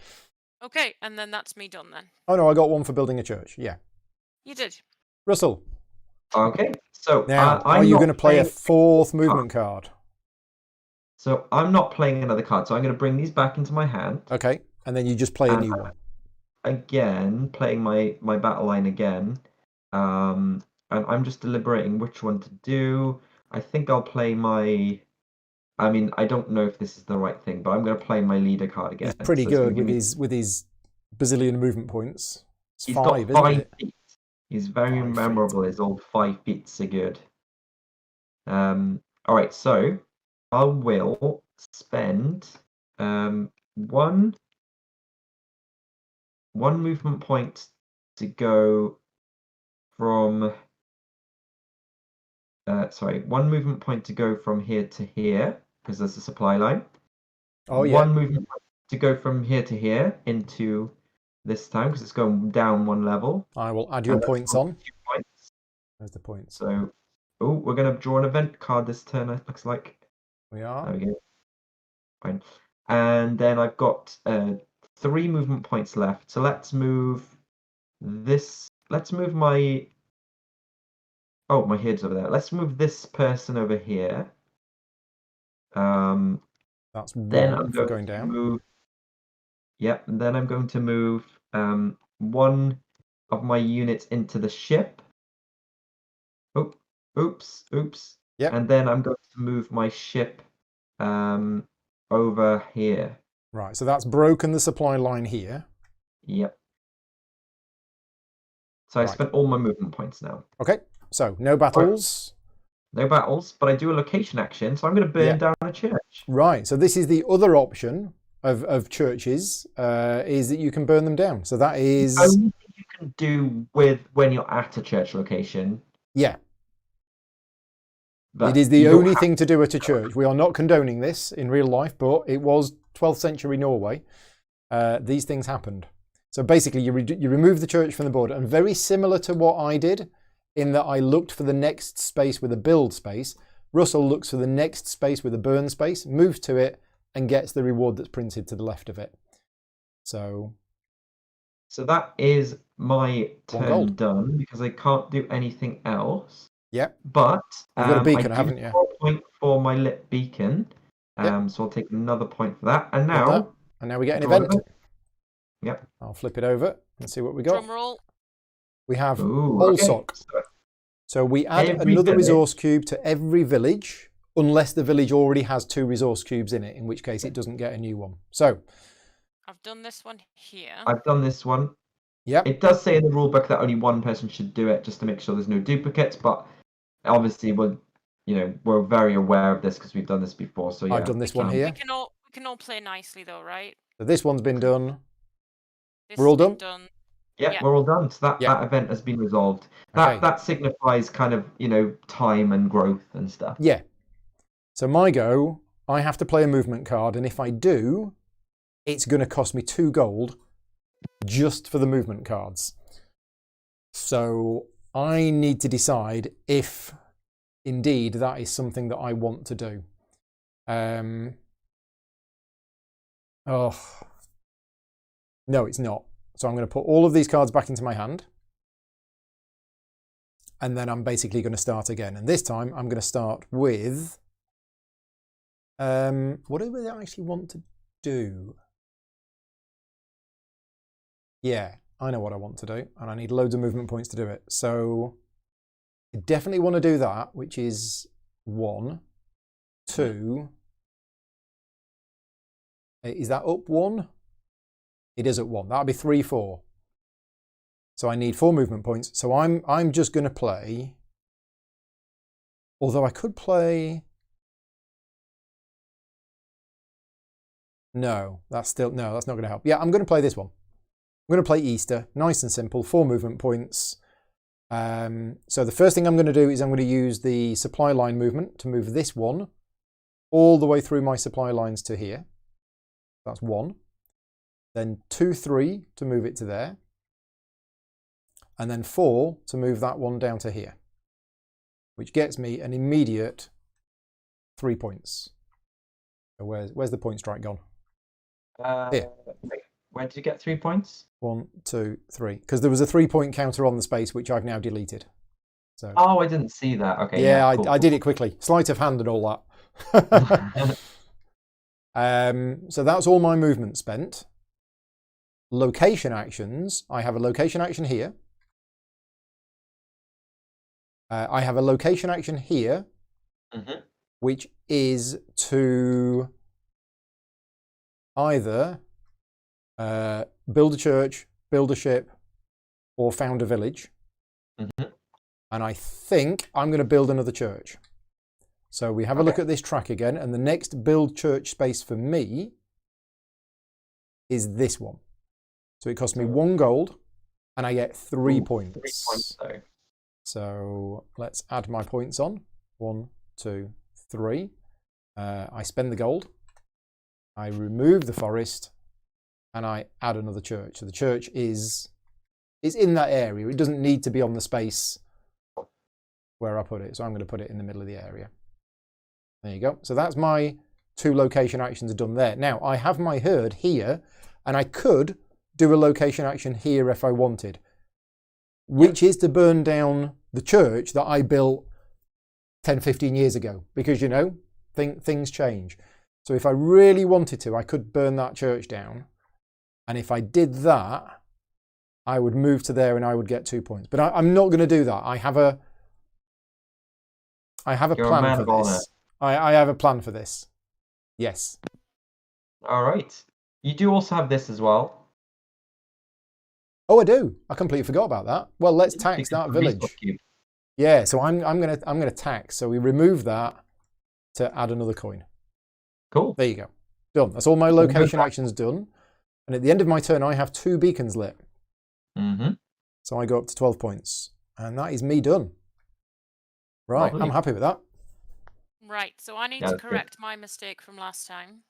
Okay, and then that's me done then. Oh no, I got one for building a church. Yeah. You did. Russell. Okay. So now, are you going to play a 4th movement card? So I'm not playing another card. So I'm going to bring these back into my hand. Okay, and then you just play a new one. Again, playing my battle line again. And I'm just deliberating which one to do. I think I'll play my. I mean, I don't know if this is the right thing, but I'm going to play my leader card again. He's pretty good with his bazillion movement points. He's 5, got 5 isn't it? feet. He's very memorable. His old 5 feet so good. All right, so I will spend 1, one movement point to go from. One movement point to go from here to here because there's a supply line. Oh, yeah. One movement point to go from here to here into this time because it's going down one level. I will add your points on. 2 points. There's the points. So, we're going to draw an event card this turn, it looks like. We are. There we go. Fine. And then I've got 3 movement points left. So let's move this. Let's move my. Oh, my head's over there. Let's move this person over here. That's Then one I'm for going going to down. move. Yep. And then I'm going to move one of my units into the ship. Oh, oops. Yep. And then I'm going to move my ship over here. Right, so that's broken the supply line here. Yep. So I Right. spent all my movement points now. Okay, so no battles. No battles, but I do a location action, so I'm going to burn down a church. Right, so this is the other option of churches, is that you can burn them down. So that is... The only thing you can do with when you're at a church location. Yeah. But It is the you don't only have- thing to do at a church. We are not condoning this in real life, but it was 12th century Norway. These things happened. So basically, you remove the church from the board, and very similar to what I did, in that I looked for the next space with a build space. Russell looks for the next space with a burn space, moves to it, and gets the reward that's printed to the left of it. So that is my One turn gold. done because I can't do anything else. Yep. But You've got a beacon, I do haven't you? score a point for my lit beacon. Yep. So I'll take another point for that. And Got that. now, And now we get an draw an event. Yep. I'll flip it over and see what we got. Drum roll. We have Ooh, Allsock. So So we add Every another village. resource cube to every village, unless the village already has 2 resource cubes in it, in which case it doesn't get a new one. So, I've done this one here. I've done this one. yep, It does say in the rule book that only one person should do it, just to make sure there's no duplicates. But obviously, we're very aware of this because we've done this before. So yeah, I've done this one um, here. We can all play nicely though, right? So this one's been done. This We're all has been done? Yeah, Yeah. we're all done. So that, Yeah. that event has been resolved. Okay. That signifies kind of time and growth and stuff. Yeah. So my go, I have to play a movement card, and if I do, it's going to cost me 2 gold just for the movement cards. So I need to decide if indeed that is something that I want to do. No, it's not. So I'm going to put all of these cards back into my hand. And then I'm basically going to start again. And this time I'm going to start with... what do I actually want to do? Yeah, I know what I want to do. And I need loads of movement points to do it. So I definitely want to do that, which is 1, 2... Is that up 1? It is at 1. That'll be 3, 4. So I need 4 movement points. So I'm just going to play. Although I could play. No, that's not going to help. Yeah, I'm going to play this one. I'm going to play Easter. Nice and simple. 4 movement points. So the first thing I'm going to do is I'm going to use the supply line movement to move this one all the way through my supply lines to here. That's 1. Then 2, 3 to move it to there. And then 4 to move that one down to here, which gets me an immediate 3 points. So where's the point strike gone? Here. Wait, where did you get 3 points? 1, 2, 3. Because there was a 3-point counter on the space, which I've now deleted. So Oh, I didn't see that. Okay. yeah, Cool, I did it quickly. Sleight of hand and all that. So that's all my movement spent. Location actions. I have a location action here. I have a location action here, which is to either build a church, build a ship, or found a village. And I think I'm going to build another church. So we have a look at this track again, and the next build church space for me is this one. So it costs me 1 gold, and I get 3 points. 3 points, though. So let's add my points on. 1, 2, 3. I spend the gold. I remove the forest, and I add another church. So the church is in that area. It doesn't need to be on the space where I put it. So I'm going to put it in the middle of the area. There you go. So that's my 2 location actions done there. Now I have my herd here, and I could do a location action here if I wanted, which is to burn down the church that I built 10, 15 years ago, because, you know, things change. So if I really wanted to, I could burn that church down. And if I did that, I would move to there and I would get 2 points. But I'm not going to do that. I have a plan for this. I have a plan for this. Yes. All right. You do also have this as well. Oh, I do. I completely forgot about that. Well, let's tax that village. Yeah, so I'm gonna tax. So we remove that to add another coin. Cool. There you go. Done. That's all my location actions done. And at the end of my turn, I have 2 beacons lit. Mm-hmm. So I go up to 12 points. And that is me done. Right, Lovely. I'm happy with that. Right, so I need to correct my mistake from last time.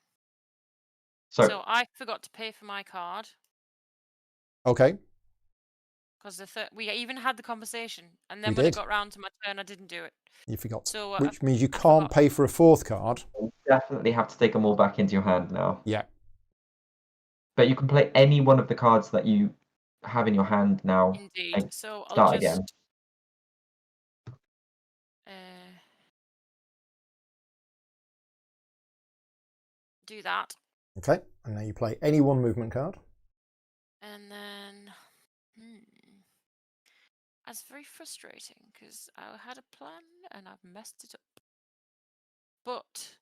So I forgot to pay for my card. Okay. Because we even had the conversation, and then when it got round to my turn, I didn't do it. You forgot. So, which means you can't pay for a 4th card. You definitely have to take them all back into your hand now. Yeah. But you can play any one of the cards that you have in your hand now. Indeed. So I'll start just again. Do that. Okay, and now you play any 1 movement card. And then, that's very frustrating because I had a plan and I've messed it up. But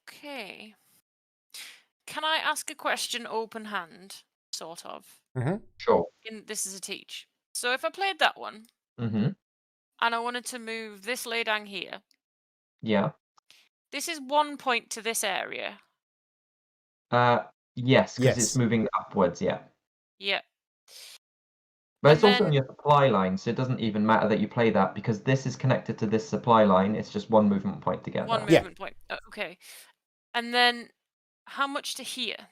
okay, can I ask a question open hand, sort of? Mm-hmm. Sure. This is a teach. So if I played that one, and I wanted to move this ladang here. Yeah. This is 1 point to this area. Yes, because it's moving upwards, yeah. Yeah. But it's also on your supply line, so it doesn't even matter that you play that, because this is connected to this supply line. It's just 1 movement point together. 1 movement point. Okay. And then, how much to here?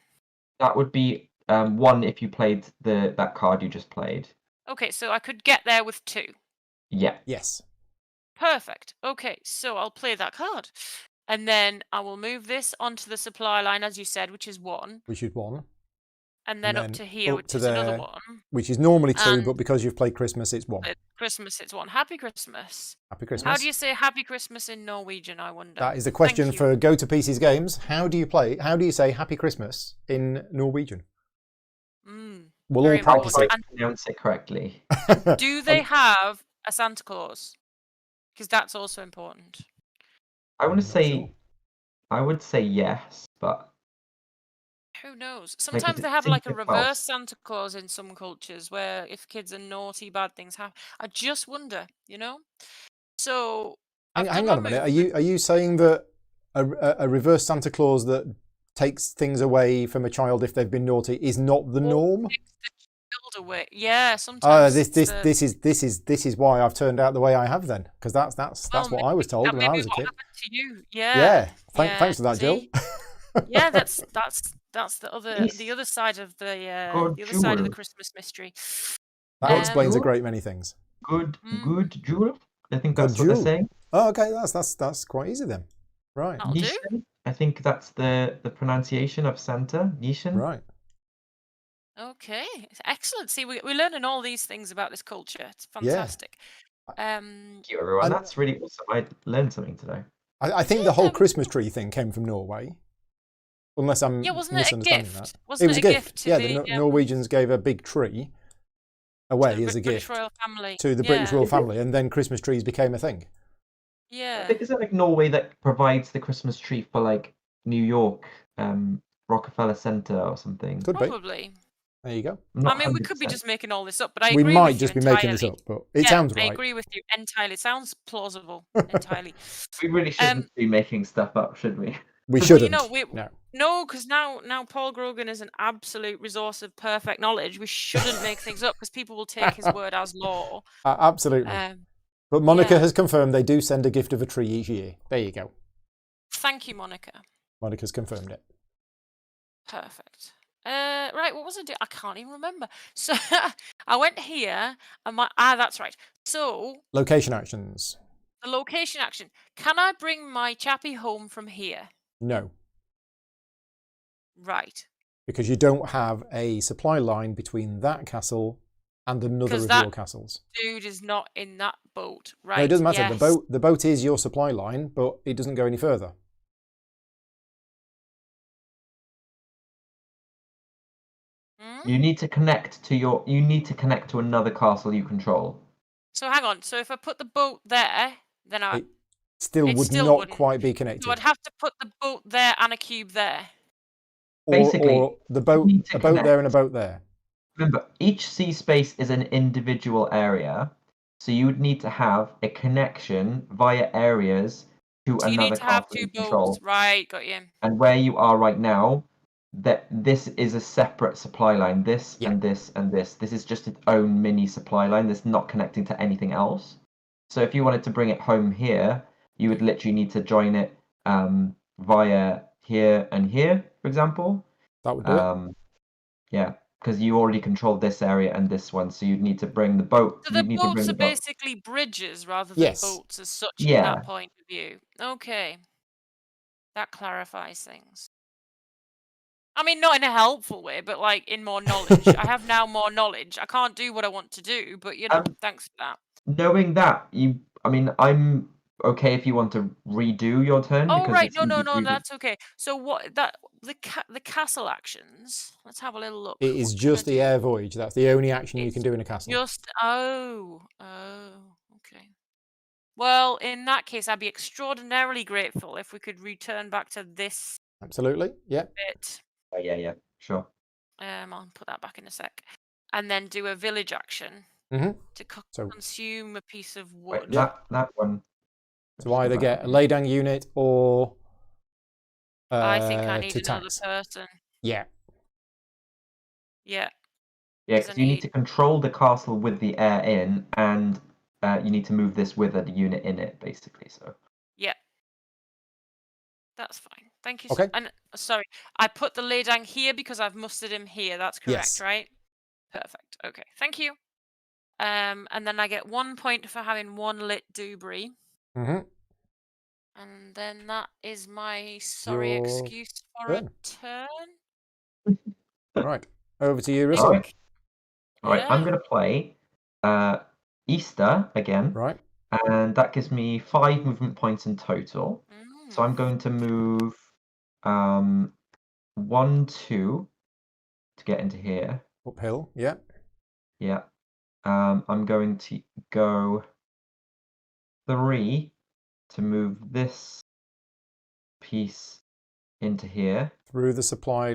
That would be 1 if you played that card you just played. Okay, so I could get there with 2. Yeah. Yes. Perfect. Okay, so I'll play that card. And then I will move this onto the supply line, as you said, which is 1. Which is 1. And then up to here, which is another 1. Which is normally 2, but because you've played Christmas, it's 1. Christmas, it's 1. Happy Christmas. Happy Christmas. How do you say Happy Christmas in Norwegian, I wonder? That is the question for Go to Pieces Games. How do you say Happy Christmas in Norwegian? We'll all practice it. Pronounce it correctly. Do they have a Santa Claus? Because that's also important. I would say yes, but who knows? Sometimes they have like a reverse Santa Claus in some cultures where if kids are naughty, bad things happen. I just wonder, you know? So hang on a minute. Are you saying that a reverse Santa Claus that takes things away from a child if they've been naughty is not the norm? Away. Yeah, sometimes. This is why I've turned out the way I have then, because that's what I was told when I was a kid. To you. Yeah. Thanks for that, Jill. Yeah, that's the other side of the Christmas mystery. That explains a great many things. Good Jule. I think that's what they're saying. Oh, okay, that's quite easy then. Right. I think that's the pronunciation of Santa. Nishan. Right. Okay, excellent. See, we're learning all these things about this culture. It's fantastic. Thank you, everyone. That's really awesome. I learned something today. I think the whole Christmas tree thing came from Norway. Unless I'm misunderstanding that. It was a gift. The Norwegians gave a big tree away as a gift to the British royal family, and then Christmas trees became a thing. Yeah. I think is it like Norway that provides the Christmas tree for like New York, Rockefeller Center or something? Could be. Probably. There you go. I mean, we could be just making all this up, but I agree we might with just you be making this up, but it sounds right. I agree with you entirely. It sounds plausible entirely. We really shouldn't be making stuff up, should we? We shouldn't. You know, no. No, because now Paul Grogan is an absolute resource of perfect knowledge. We shouldn't make things up because people will take his word as law. Absolutely. Um, But Monica yeah. has confirmed they do send a gift of a tree each year. There you go. Thank you, Monica. Monica's confirmed it. Perfect. Right, what was I doing? I can't even remember. So I went here and that's right. So Location actions. the location action. Can I bring my chappie home from here? No, Right. because you don't have a supply line between that castle and another Because of that your castles. dude is not in that boat. Right. No, it doesn't matter. Yes. The boat is your supply line, but it doesn't go any further. You need to connect to another castle you control. So hang on. So if I put the boat there, then It still it would still not wouldn't. quite be So I'd connected. have to put the boat there and a cube there. Basically, Or the boat, you need to a boat connect. there and a boat there. Remember, each sea space is an individual area, so you would need to have a connection via areas to So you another need to have castle two you boats. control. Right, got you. And where you are right now, that this is a separate supply line. This Yeah. and this and this. This is just its own mini supply line that's not connecting to anything else. So if you wanted to bring it home here, you would literally need to join it via here and here, for example. That would do it. Yeah, because you already control this area and this one, so you'd need to bring the boat. So You'd the need to bring boats the are boat. basically bridges rather than Yes. boats as such in Yeah. that point of view. Okay. That clarifies things. I mean, not in a helpful way, but like in more knowledge. I have now more knowledge. I can't do what I want to do, but you know, thanks for that. Knowing that, I'm okay if you want to redo your turn Oh because right, it's no, that's okay. So what the castle actions? Let's have a little look. It is What can I just the do? air voyage. That's the only action you It's can do in a castle. Just okay. Well, in that case, I'd be extraordinarily grateful if we could return back to this Absolutely. Yeah. bit. Oh, yeah, sure. I'll put that back in a sec, and then do a village action to consume a piece of wood. Wait, that one. So either get a laydown unit or I think I need to another tax. person. Yeah. Yeah. Yeah, because you need to control the castle with the air in, and you need to move this with a unit in it, basically. So. Yeah. That's fine. Thank you. Okay. And sorry, I put the laydown here because I've mustered him here. That's correct, Yes. right? Perfect. Okay. Thank you. And then I get 1 point for having one lit Dubry. Mm-hmm. And then that is my excuse for a turn. Right. Over to you, Russell. All right. I'm going to play Easter again. Right. And that gives me 5 movement points in total. So I'm going to move 1, 2 to get into here. Uphill. Yeah. Yeah. I'm going to go 3 to move this piece into here. Through the supply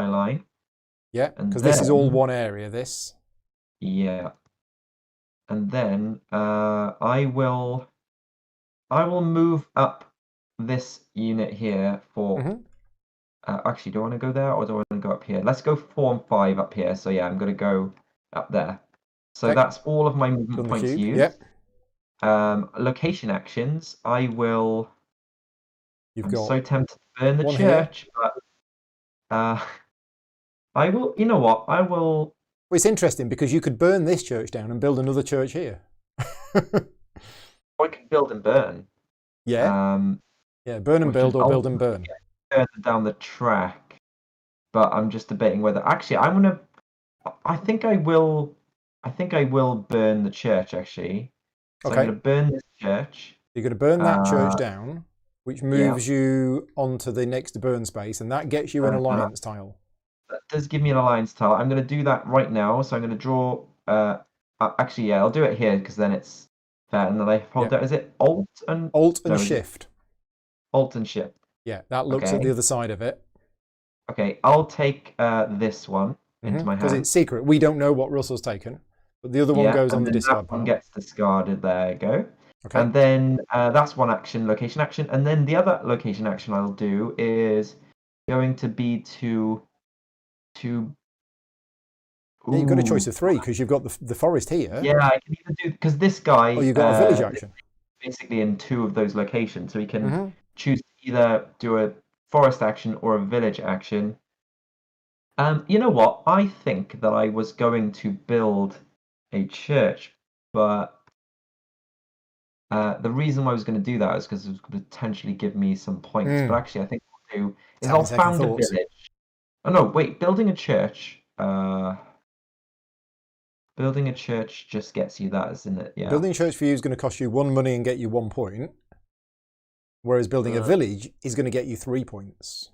line. Yeah, because this is all one area, this. Yeah. And then I will move up this unit here for... actually, do I want to go there or do I want to go up here? Let's go 4 and 5 up here. So yeah, I'm going to go up there. So that's all of my movement points used. Yep. Location actions, I will... I'm so tempted to burn the church, but I will... You know what? I will... Well, it's interesting because you could burn this church down and build another church here. I could build and burn. Yeah. Yeah, burn and build or build and burn. Further down the track, but I'm just debating whether... Actually, I think I will burn the church, actually. So I'm going to burn this church. You're going to burn that church down, which moves you onto the next burn space, and that gets you an alliance tile. That does give me an alliance tile. I'm going to do that right now. So I'm going to draw... actually, yeah, I'll do it here, because then it's fair. And then I hold down... Is it Alt and... Alt and Shift. Alt and Shift. Yeah, that looks at the other side of it. Okay, I'll take this one into my hand. Because it's secret. We don't know what Russell's taken. But the other one goes on the discard pile. That one gets discarded. There you go. Okay. And then that's one action, location action. And then the other location action I'll do is going to be to. Yeah, you've got a choice Ooh, of 3 because you've got the forest here. yeah, I can either do because this guy. Or you've got a village action. Basically in 2 of those locations, so he can Mm-hmm. choose to either do a forest action or a village action. You know what? I think that I was going to build a church, but the reason why I was going to do that is because it was going to potentially give me some points. But actually, I think what I'll do is I'll found a village. Oh no, wait, building a church. Building a church just gets you that, isn't it? Yeah. Building a church for you is going to cost you 1 money and get you 1 point, whereas building a village is going to get you 3 points.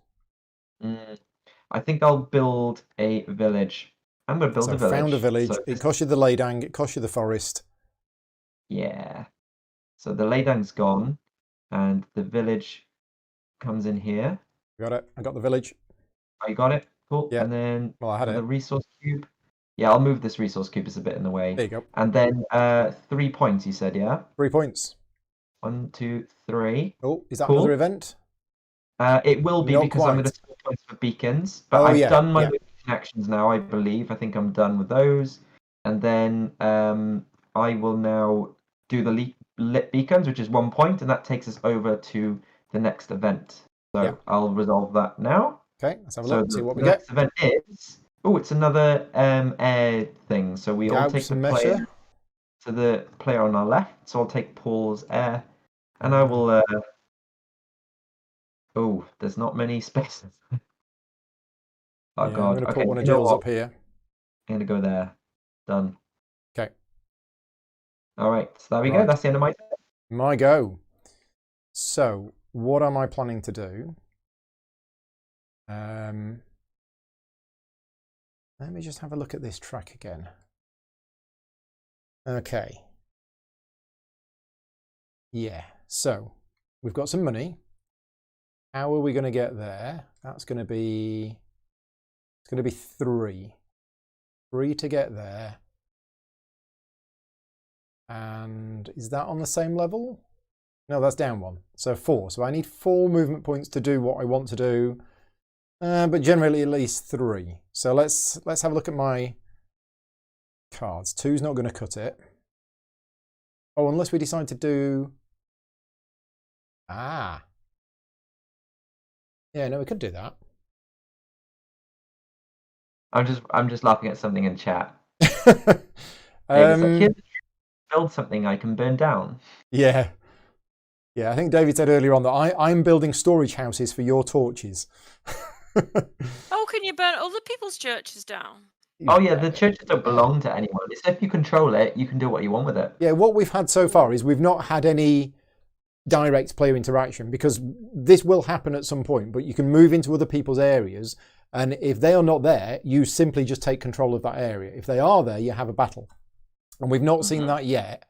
I think I'll build a village. I'm going to build a village. Found a village. So it costs you the laydang. It costs you the forest. Yeah. So the laydang's gone, and the village comes in here. Got it. I got the village. Oh, you got it? Cool. Yeah. And then I had the resource cube. Yeah, I'll move this resource cube. It's a bit in the way. There you go. And then 3 points, you said, yeah? 3 points. 1, 2, 3. Oh, is that another event? It will be because I'm going to score points for beacons. But I've done my beacon actions now, I believe. I think I'm done with those. And then I will now do the lit beacons, which is 1 point, and that takes us over to the next event. So I'll resolve that now. Okay, let's have a look. See what we get. The next event is... Oh, it's another air thing. So we all take the player to the player on our left. So I'll take Paul's air, and I will. Oh, there's not many spaces. Oh God! I'm going to put one of Jill's up here. I'm going to go there. Done. Okay. All right. So there we go. That's the end of my turn. My go. So, what am I planning to do? Let me just have a look at this track again. Okay. Yeah, so we've got some money. How are we going to get there? That's going to be, it's going to be 3. 3 to get there. And is that on the same level? No, that's down 1. So 4. So I need 4 movement points to do what I want to do. But generally at least 3. So let's have a look at my cards. 2's not going to cut it. Oh, unless we decide to do... Ah. Yeah, no, we could do that. I'm just laughing at something in chat. Like, build something I can burn down. Yeah. Yeah, I think David said earlier on that I'm building storage houses for your torches. Oh, can you burn other people's churches down? Oh yeah, the churches don't belong to anyone. It's if you control it, you can do what you want with it. Yeah, what we've had so far is we've not had any direct player interaction, because this will happen at some point, but you can move into other people's areas, and if they are not there, you simply just take control of that area. If they are there, you have a battle. And we've not seen that yet,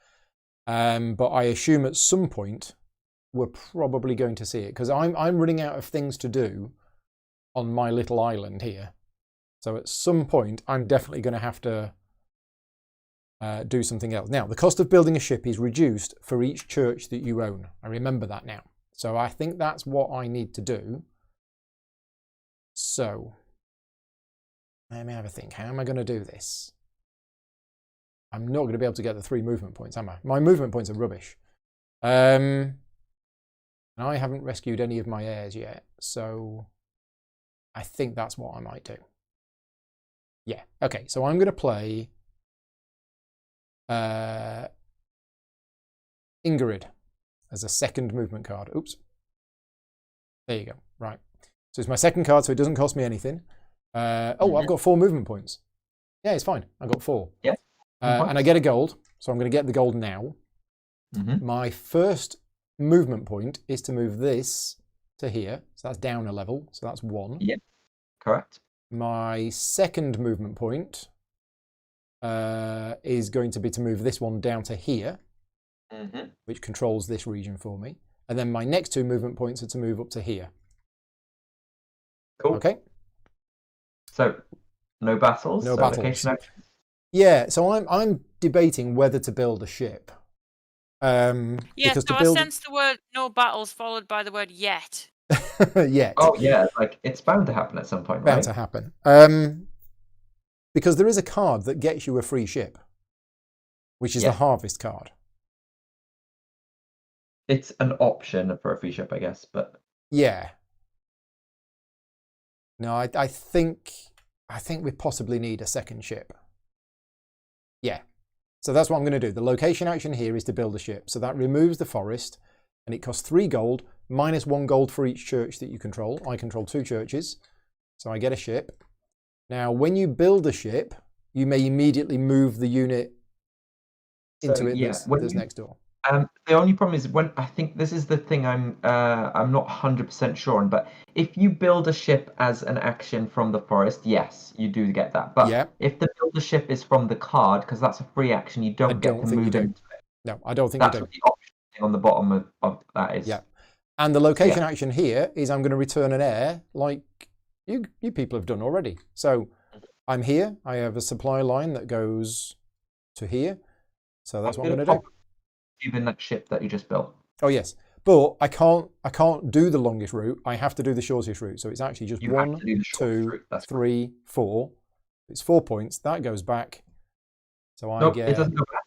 but I assume at some point we're probably going to see it, because I'm running out of things to do on my little island here. So at some point, I'm definitely going to have to do something else. Now, the cost of building a ship is reduced for each church that you own. I remember that now. So I think that's what I need to do. So let me have a think. How am I going to do this? I'm not going to be able to get the 3 movement points, am I? My movement points are rubbish. And I haven't rescued any of my heirs yet, so I think that's what I might do. Yeah, okay, so I'm going to play Ingrid as a second movement card. Oops. There you go, right. So it's my second card, so it doesn't cost me anything. Oh, I've got 4 movement points. Yeah, it's fine. I've got 4. Yeah. And I get a gold, so I'm going to get the gold now. My first movement point is to move this to here. So that's down a level, so that's 1. Yeah, correct. My second movement point is going to be to move this one down to here, which controls this region for me. And then my next 2 movement points are to move up to here. Cool. Okay. So no battles. No battles. Yeah. So I'm debating whether to build a ship. Yeah. So I sense the word "no battles" followed by the word "yet." yet. Oh yeah, like it's bound to happen at some point, Bound right? to happen. Because there is a card that gets you a free ship, which is the Yeah. harvest card. It's an option for a free ship, I guess, but Yeah. No, I think we possibly need a second ship. Yeah. So that's what I'm going to do. The location action here is to build a ship. So that removes the forest, and it costs 3 gold, minus 1 gold for each church that you control. I control 2 churches, so I get a ship. Now, when you build a ship, you may immediately move the unit into it that's next door. The only problem is when I think this is the thing I'm not 100% sure on, but if you build a ship as an action from the forest, yes, you do get that. But Yeah. if the build a ship is from the card, because that's a free action, you don't get to move into it. No, I don't think That's you do. what the option thing on the bottom of that is. Yeah. And the location action here is I'm going to return an heir like you people have done already. So I'm here. I have a supply line that goes to here. So that's what I'm going to do. In that ship that you just built. Oh yes, but I can't do the longest route. I have to do the shortest route. So it's actually just 1, 2, 3, 4. It's 4 points. That goes back. So I get. It doesn't go back.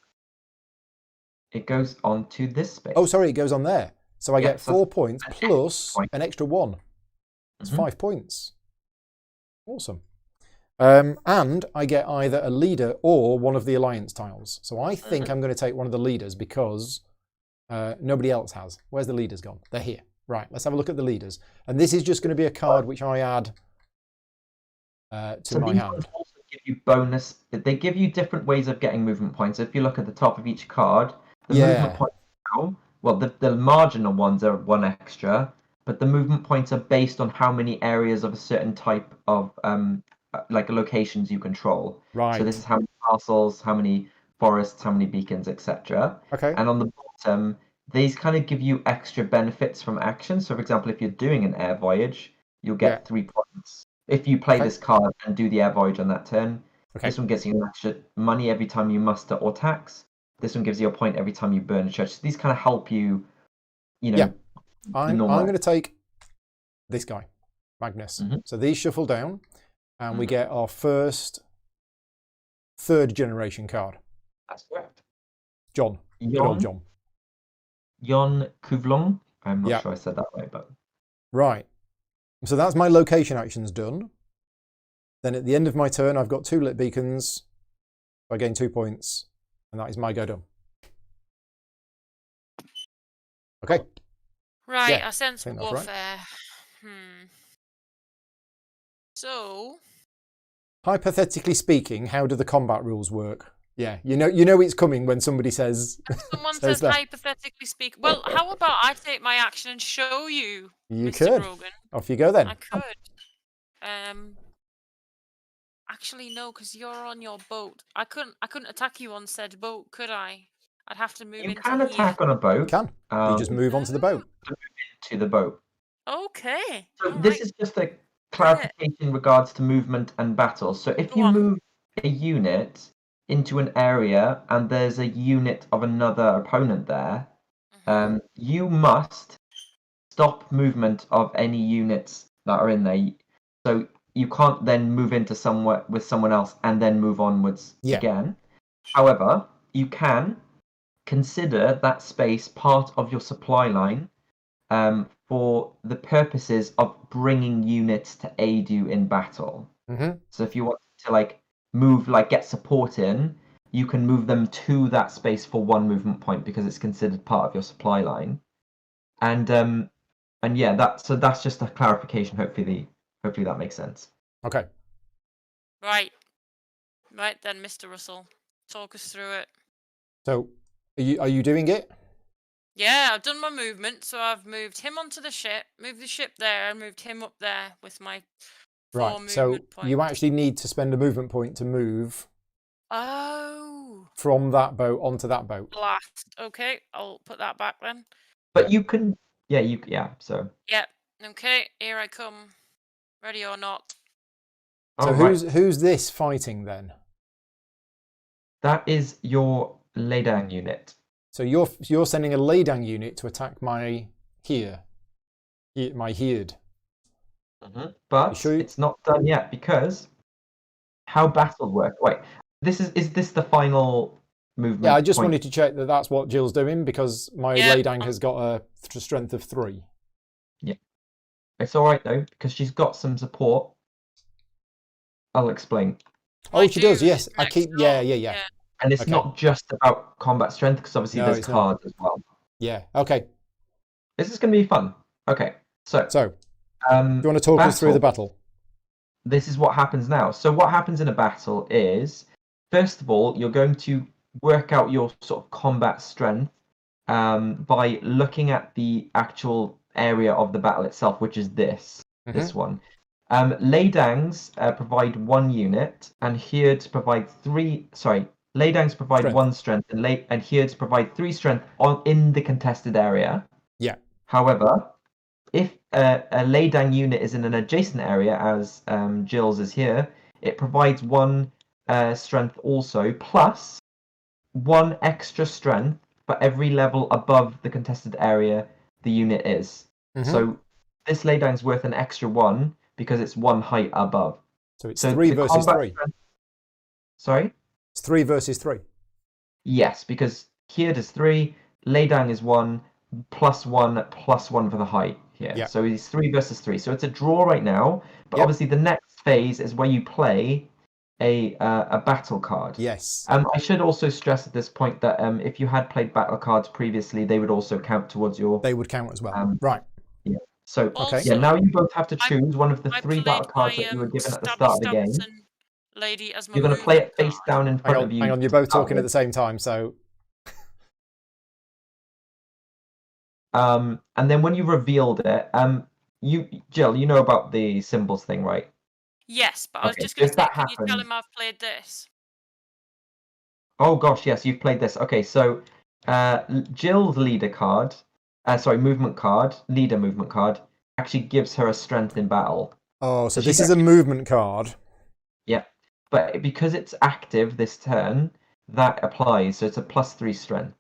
It goes on to this space. Oh, sorry, it goes on there. So I get 4 points plus an extra 1. It's 5 points. Awesome. And I get either a leader or one of the alliance tiles. So I think I'm going to take one of the leaders because nobody else has. Where's the leaders gone? They're here. Right, let's have a look at the leaders. And this is just going to be a card which I add to my hand. Also give you bonus. They give you different ways of getting movement points. If you look at the top of each card, the movement points now, well, the marginal ones are 1 extra, but the movement points are based on how many areas of a certain type of like locations you control. Right. So this is how many castles, how many forests, how many beacons, etc. Okay. And on the bottom, these kind of give you extra benefits from action. So for example, if you're doing an air voyage, you'll get 3 points. If you play this card and do the air voyage on that turn, this one gets you an extra money every time you muster or tax. This one gives you a point every time you burn a church. So these kind of help you, you know. Yeah. I'm going to take this guy, Magnus. So these shuffle down. And we get our first 3rd generation card. That's correct. John. Good old John. Jon Kuvlong. I'm not sure I said that right, but. Right. So that's my location actions done. Then at the end of my turn, I've got 2 lit beacons. I gain 2 points. And that is my go done. Okay. Right, Yeah, I sense right. warfare. So, hypothetically speaking, how do the combat rules work? Yeah, you know it's coming when somebody says. Someone says that. Hypothetically speaking. Well, how about I take my action and show you, You Mr. could. Brogan? Off you go then. I could. Actually, no, because you're on your boat. I couldn't attack you on said boat, could I? I'd have to move into You can attack on a boat. You can. You just move onto the boat. To the boat. Okay. So this is just a clarification in regards to movement and battle. So if you move a unit into an area and there's a unit of another opponent there, you must stop movement of any units that are in there. So you can't then move into somewhere with someone else and then move onwards again. However, you can consider that space part of your supply line for the purposes of bringing units to aid you in battle. So if you want to move, get support in, you can move them to that space for 1 movement point because it's considered part of your supply line. And yeah, that's just a clarification. Hopefully that makes sense. Okay. Right then, Mr. Russell, talk us through it. So, are you doing it? Yeah, I've done my movement, so I've moved him onto the ship, moved the ship there, and moved him up there with my 4 movement so points. You actually need to spend a movement point to move from that boat onto that boat. Blast. Okay, I'll put that back then. But you can, so. Yep, okay, here I come. Ready or not. So who's this fighting then? That is your laydown unit. So you're sending a laydown unit to attack my here. My Heard. But sure? it's not done yet because how battle work. Wait, is this the final movement? Yeah, I just point? wanted to check that that's what Jill's doing because my Laydang has got a strength of 3. Yeah, it's all right though because she's got some support. I'll explain. Oh, she does. Yes, I keep. Yeah. And it's not just about combat strength because obviously there's cards as well. Yeah. Okay. This is going to be fun. Okay. So, do you want to talk us through the battle? This is what happens now. So what happens in a battle is, first of all, you're going to work out your sort of combat strength by looking at the actual area of the battle itself, which is this one. Laydangs provide 1 unit, and Heards provide 3. Sorry, Laydangs provide 1 strength, and Heards provide 3 strength in the contested area. Yeah. However, if a Laydang unit is in an adjacent area, as Jill's is here, it provides 1 strength also, plus 1 extra strength for every level above the contested area the unit is. So this Laydang's worth an extra 1 because it's 1 height above. So it's 3 versus 3. Sorry? It's 3 versus 3. Yes, because here it is 3, Laydang is 1, plus 1 for the height here. Yeah. So it's 3 versus 3. So it's a draw right now, but obviously the next phase is where you play a battle card. Yes. I should also stress at this point that if you had played battle cards previously, they would also count towards your... They would count as well. Right. Yeah. So, also, now you both have to choose one of the 3 battle cards that you were given at the start of the game. Lady as my You're going to play it face down in front of you. Hang on, you're both talking at the same time, so... And then when you revealed it, Jill, you know about the symbols thing, right? Yes, but I was just going to say, can you tell him I've played this? Oh gosh, yes, you've played this. Okay, so Jill's leader card, movement card, leader movement card, actually gives her a strength in battle. Oh, so this is a movement card. Yeah, but because it's active this turn, that applies. So it's a +3 strength.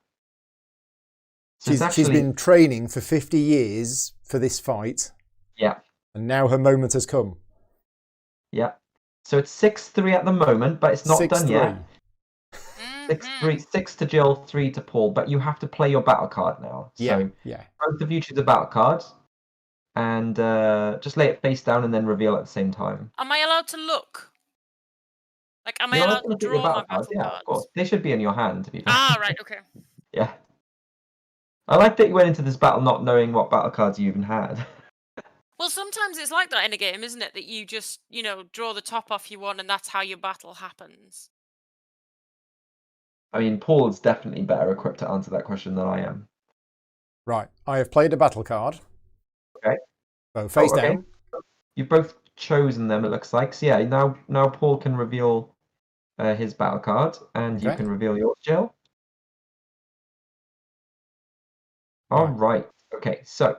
So she's been training for 50 years for this fight. Yeah. And now her moment has come. Yeah. So it's 6-3 at the moment, but it's not done yet. 6-3, 6 to Jill, 3 to Paul, but you have to play your battle card now. So both of you choose a battle card and just lay it face down and then reveal at the same time. Am I allowed to look? Like, am I allowed to draw my battle cards? Yeah, of course. They should be in your hand, to be fair. Ah, right, okay. Yeah. I like that you went into this battle not knowing what battle cards you even had. Well, sometimes it's like that in a game, isn't it? That you just, draw the top off you want and that's how your battle happens. I mean, Paul's definitely better equipped to answer that question than I am. Right. I have played a battle card. Okay. So face down. You've both chosen them, it looks like. So yeah, now Paul can reveal his battle card and you can reveal yours, Jill. All right. Okay, so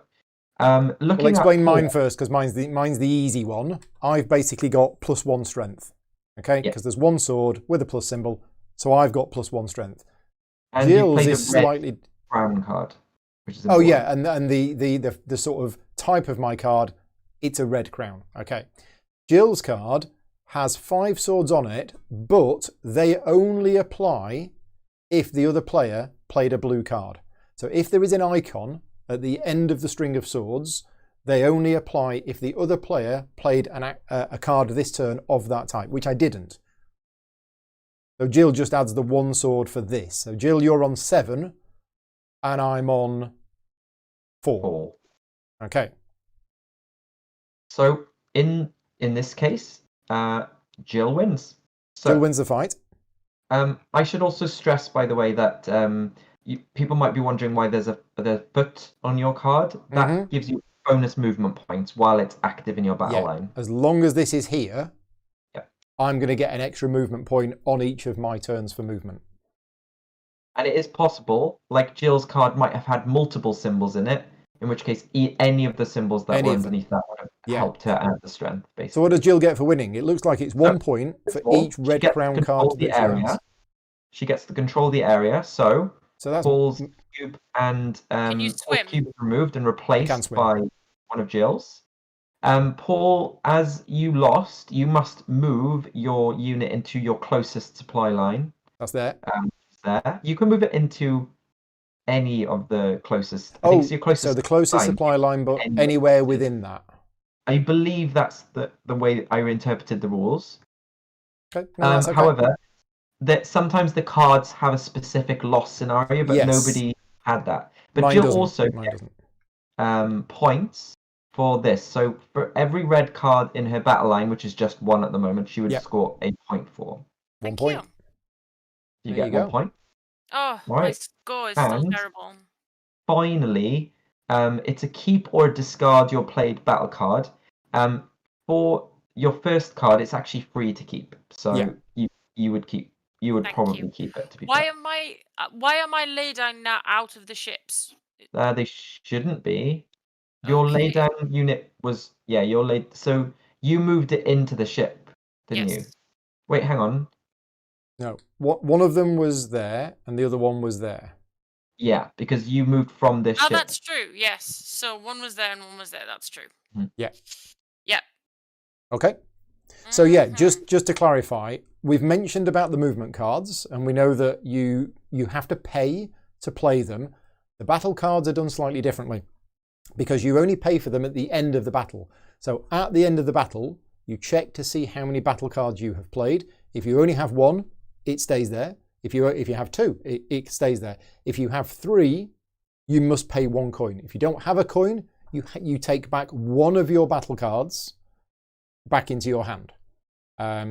I'll explain mine first because mine's the easy one. I've basically got +1 strength. Okay, because there's 1 sword with a plus symbol, so I've got +1 strength. And Jill's is slightly crown card, which is important. Oh yeah, and the sort of type of my card, it's a red crown. Okay, Jill's card has 5 swords on it, but they only apply if the other player played a blue card. So if there is an icon at the end of the string of swords, they only apply if the other player played a card this turn of that type, which I didn't. So Jill just adds the 1 sword for this. So Jill, you're on 7, and I'm on 4. Okay. So in this case, Jill wins. So, Jill wins the fight. I should also stress, by the way, that people might be wondering why there's a foot on your card. That gives you bonus movement points while it's active in your battle line. As long as this is here, I'm going to get an extra movement point on each of my turns for movement. And it is possible, like Jill's card might have had multiple symbols in it, in which case any of the symbols that were underneath that would have helped her add the strength, basically. So what does Jill get for winning? It looks like it's 1 point for each red crown card. The area. She gets to control the area, so that's Paul's cube and can you swim? cube is removed and replaced by one of Jill's. Paul, as you lost, you must move your unit into your closest supply line. That's there. There. You can move it into any of the closest. I Oh, think it's your closest so the closest supply line, but anywhere within that. I believe that's the way I interpreted the rules. Okay. No, that's okay. However, that sometimes the cards have a specific loss scenario, but Yes. nobody had that. But Mine Jill doesn't. also Mine doesn't. Points for this. So for every red card in her battle line, which is just one at the moment, she would Yep. score a point for. One point. You There get you 1 go. point. Oh, my Right. score is still terrible. Finally, it's a keep or discard your played battle card. For your first card, it's actually free to keep. So you would keep. You would probably keep it. To be why am I lay down now out of the ships? They shouldn't be. Your lay down unit was your lay. So you moved it into the ship, didn't you? Wait, hang on. No, one of them was there, and the other one was there. Yeah, because you moved from this ship. Oh, that's true. Yes. So one was there and one was there. That's true. Yeah. Yeah. Okay. So yeah, just to clarify, we've mentioned about the movement cards, and we know that you have to pay to play them. The battle cards are done slightly differently because you only pay for them at the end of the battle. So at the end of the battle, you check to see how many battle cards you have played. If you only have one, it stays there. If you have two, it stays there. If you have three, you must pay 1 coin. If you don't have a coin, you take back one of your battle cards back into your hand.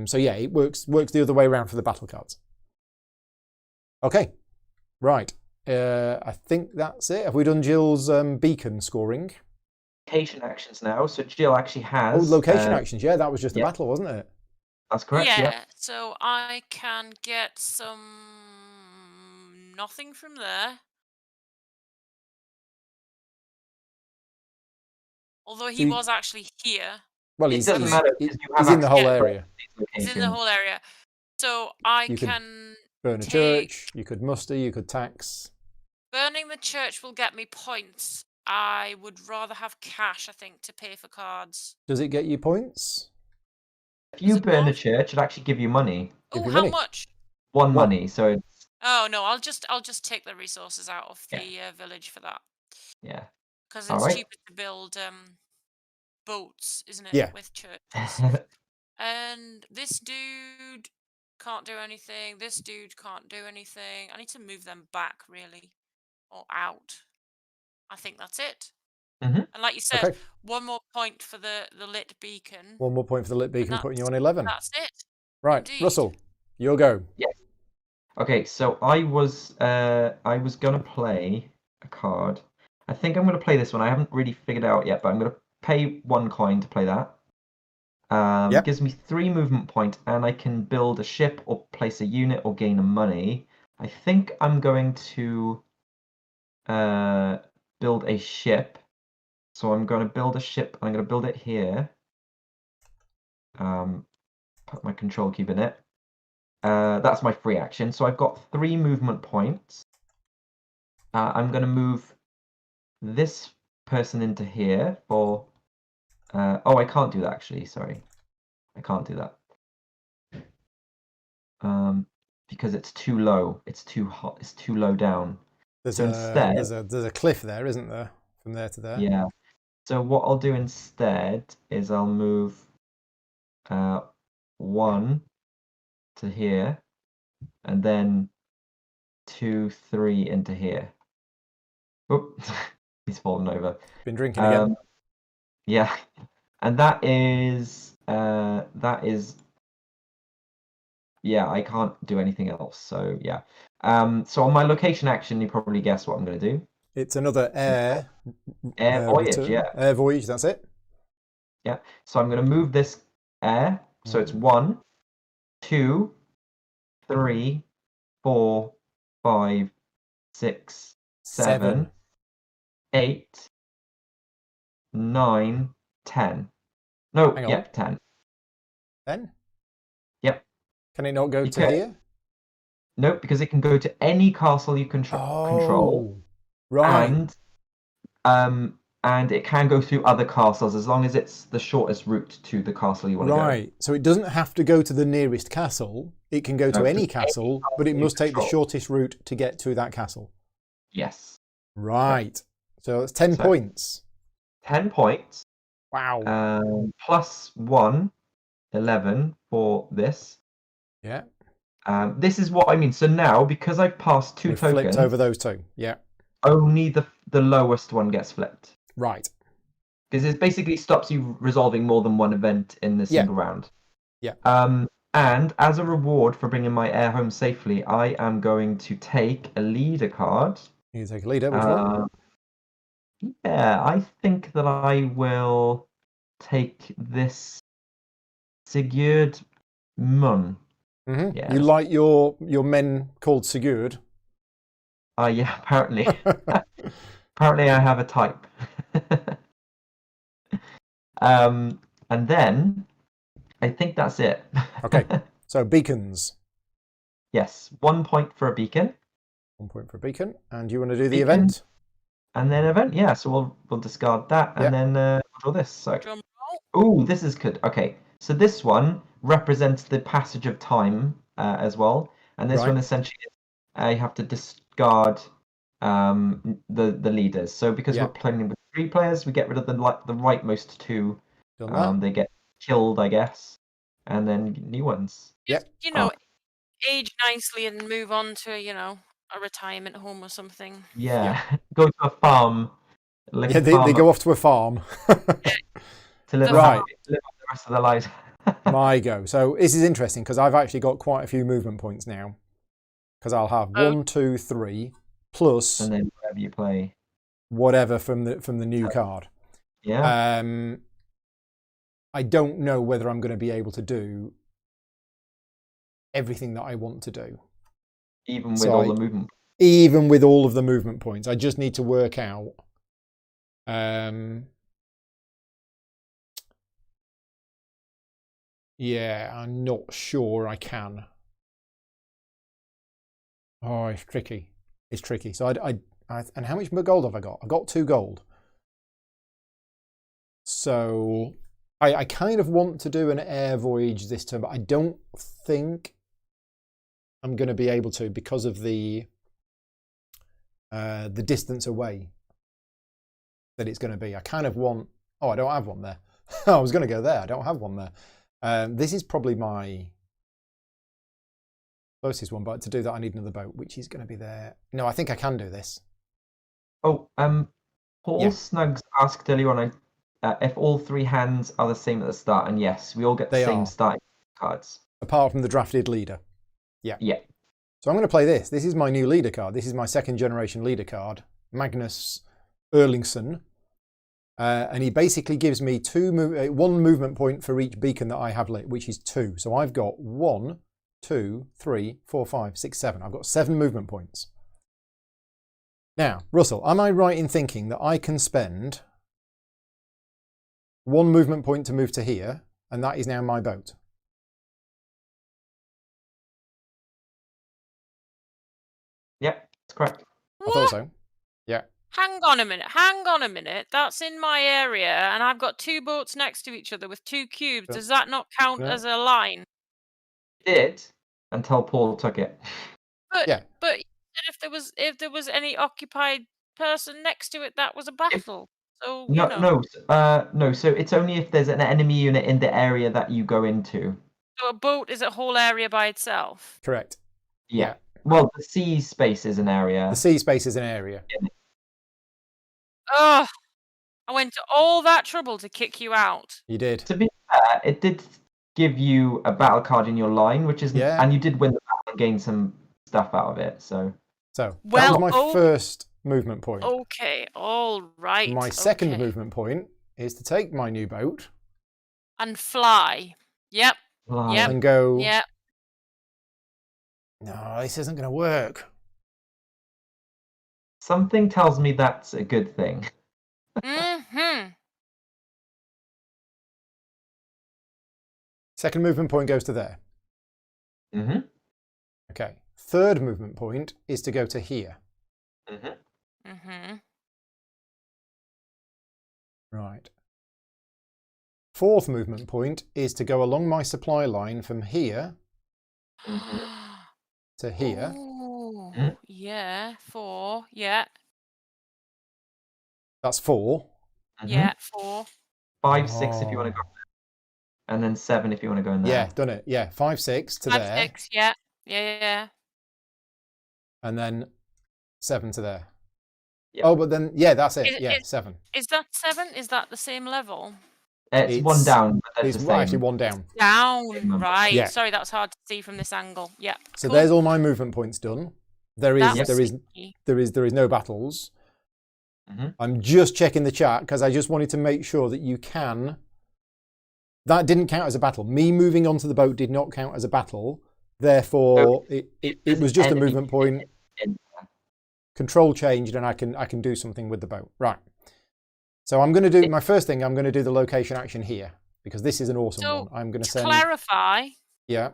So yeah, it works the other way around for the battle cards. Okay, right. I think that's it. Have we done Jill's beacon scoring? Location actions now. So Jill actually has. Location actions. Yeah, that was just a battle, wasn't it? That's correct. Yeah. So I can get nothing from there. Although he was actually here. Well, it doesn't matter because he's in the whole area. He's in the whole area. So you can burn a church. You could muster. You could tax. Burning the church will get me points. I would rather have cash, I think, to pay for cards. Does it get you points? If you burn a church, it'll actually give you money. Oh, how much? One money. So it's... Oh no, I'll just take the resources out of the village for that. Yeah. Because it's cheaper to build boats, isn't it? Yeah. With churches. And this dude can't do anything. This dude can't do anything. I need to move them back, really, or out. I think that's it. And like you said, 1 more point for the lit beacon. 1 more point for the lit beacon, putting you on 11. That's it. Right, Indeed. Russell, your go. Yes. Okay, so I was gonna play a card. I think I'm gonna play this one. I haven't really figured it out yet, but I'm gonna pay 1 coin to play that. Gives me 3 movement points, and I can build a ship or place a unit or gain a money. I think I'm going to build a ship. So I'm going to build a ship. I'm going to build it here. Put my control cube in it. That's my free action. So I've got 3 movement points. I'm going to move this person into here for... oh, I can't do that, actually. Sorry. I can't do that. Because it's too low. It's too hot. It's too low down. There's a cliff there, isn't there? From there to there. Yeah. So what I'll do instead is I'll move 1 to here, and then 2, 3 into here. Oop, he's fallen over. Been drinking again. Yeah, and that is yeah. I can't do anything else. So yeah. So on my location action, you probably guess what I'm going to do. It's another air voyage, return. yeah. Air voyage, that's it. Yeah. So I'm going to move this air. So it's 1, 2, 3, 4, 5, 6, 7, 8, 9, 10. No, Hang on. yeah, 10. 10? Yep. Can it not go to here? Nope, because it can go to any castle you control. Right. And and it can go through other castles as long as it's the shortest route to the castle you want to go. Right. So it doesn't have to go to the nearest castle. It can go to No, any just any castle, castle but it you must take the control. shortest route to get to that castle. Yes. Right. So it's 10 So- points. 10 points. Wow. Plus 1, 11 for this. Yeah. This is what I mean. So now, because I've passed 2 We've tokens, flipped over those two. Yeah. only the lowest one gets flipped. Right. Because it basically stops you resolving more than one event in a single round. Yeah. And as a reward for bringing my heir home safely, I am going to take a leader card. You can take a leader. Which one? Yeah, I think that I will take this Sigurd Munn. Mm-hmm. Yes. You like your men called Sigurd? Yeah, apparently. Apparently I have a type. And then I think that's it. Okay. So beacons. Yes, 1 point for a beacon. 1 point for a beacon. And you want to do the Beacon. event? And then event, yeah. So we'll discard that, and then we'll draw this. So, Drum roll. ooh, this is good. Okay, so this one represents the passage of time as well, and this Right. one essentially you have to discard the leaders. So because we're playing with 3 players, we get rid of the rightmost 2. Done that. They get killed, I guess, and then new ones. Just, age nicely and move on to, a retirement home or something. Yeah, go to a farm. Like Yeah, a they farm go off to a farm. to live Right. live out the rest of their lives. My go. So this is interesting because I've actually got quite a few movement points now. Because I'll have 1, 2, 3 plus And then whatever you play. whatever from the new card. Yeah. I don't know whether I'm going to be able to do everything that I want to do. Even with all the movement. Even with all of the movement points. I just need to work out yeah, I'm not sure I can. Oh, it's tricky. It's tricky. So and how much gold have I got? I've got 2 gold. So I kind of want to do an air voyage this turn, but I don't think I'm going to be able to because of the distance away that it's going to be. I kind of want. Oh, I don't have one there. I was going to go there. I don't have one there. This is probably my closest one, but to do that I need another boat, which is going to be there. No, I think I can do this. Oh, Paul Snuggs asked earlier on if all 3 hands are the same at the start, and yes, we all get the same starting cards. Apart from the drafted leader. Yeah. Yeah. So I'm going to play this. This is my new leader card. This is my 2nd generation leader card, Magnus Erlingsson. And he basically gives me 1 movement point for each beacon that I have lit, which is 2. So I've got 1, 2, 3, 4, 5, 6, 7. I've got 7 movement points. Now, Russell, am I right in thinking that I can spend 1 movement point to move to here, and that is now my boat? Yep, that's correct. I thought so. Yeah. Hang on a minute. That's in my area, and I've got 2 boats next to each other with 2 cubes. Does that not count as a line? It did until Paul took it. But if there was any occupied person next to it, that was a battle. So No. So it's only if there's an enemy unit in the area that you go into. So a boat is a whole area by itself. Correct. Yeah. Well, the sea space is an area. The sea space is an area. Ugh. I went to all that trouble to kick you out. You did. To be fair, it did give you a battle card in your line, which is and you did win the battle and gain some stuff out of it. So that was my first movement point. Okay, all right. My second movement point is to take my new boat and fly. Yep. Yep. And go. Yep. No, this isn't going to work. Something tells me that's a good thing. Mm-hmm. Second movement point goes to there. Mm-hmm. Okay. Third movement point is to go to here. Mm-hmm. Mm-hmm. Right. Fourth movement point is to go along my supply line from here to here. Oh, Mhm. yeah, 4. Yeah, That's 4. yeah, 4. 5, 6 if you want to go, Oh. and then 7 if you want to go in there. Yeah, done it. Yeah, 5, 6 to 5, there, 6. Yeah, yeah. and then 7 to there. Yep. Oh, but then, yeah, that's it. Is, Yeah, is, 7. is that 7? Is that the same level? It's one down, but they're It's the same. actually 1 down. Down, number. right. Yeah. Sorry, that's hard to see from this angle. Yeah. So cool. there's all my movement points done. There That is was sneaky. no battles. Mhm. I'm just checking the chat because I just wanted to make sure that you can. That didn't count as a battle. Me moving onto the boat did not count as a battle. Therefore, it was just a movement point. Control changed, and I can do something with the boat. Right. So I'm going to do my first thing. I'm going to do the location action here because this is an awesome one. I'm going to send. Clarify. Yeah.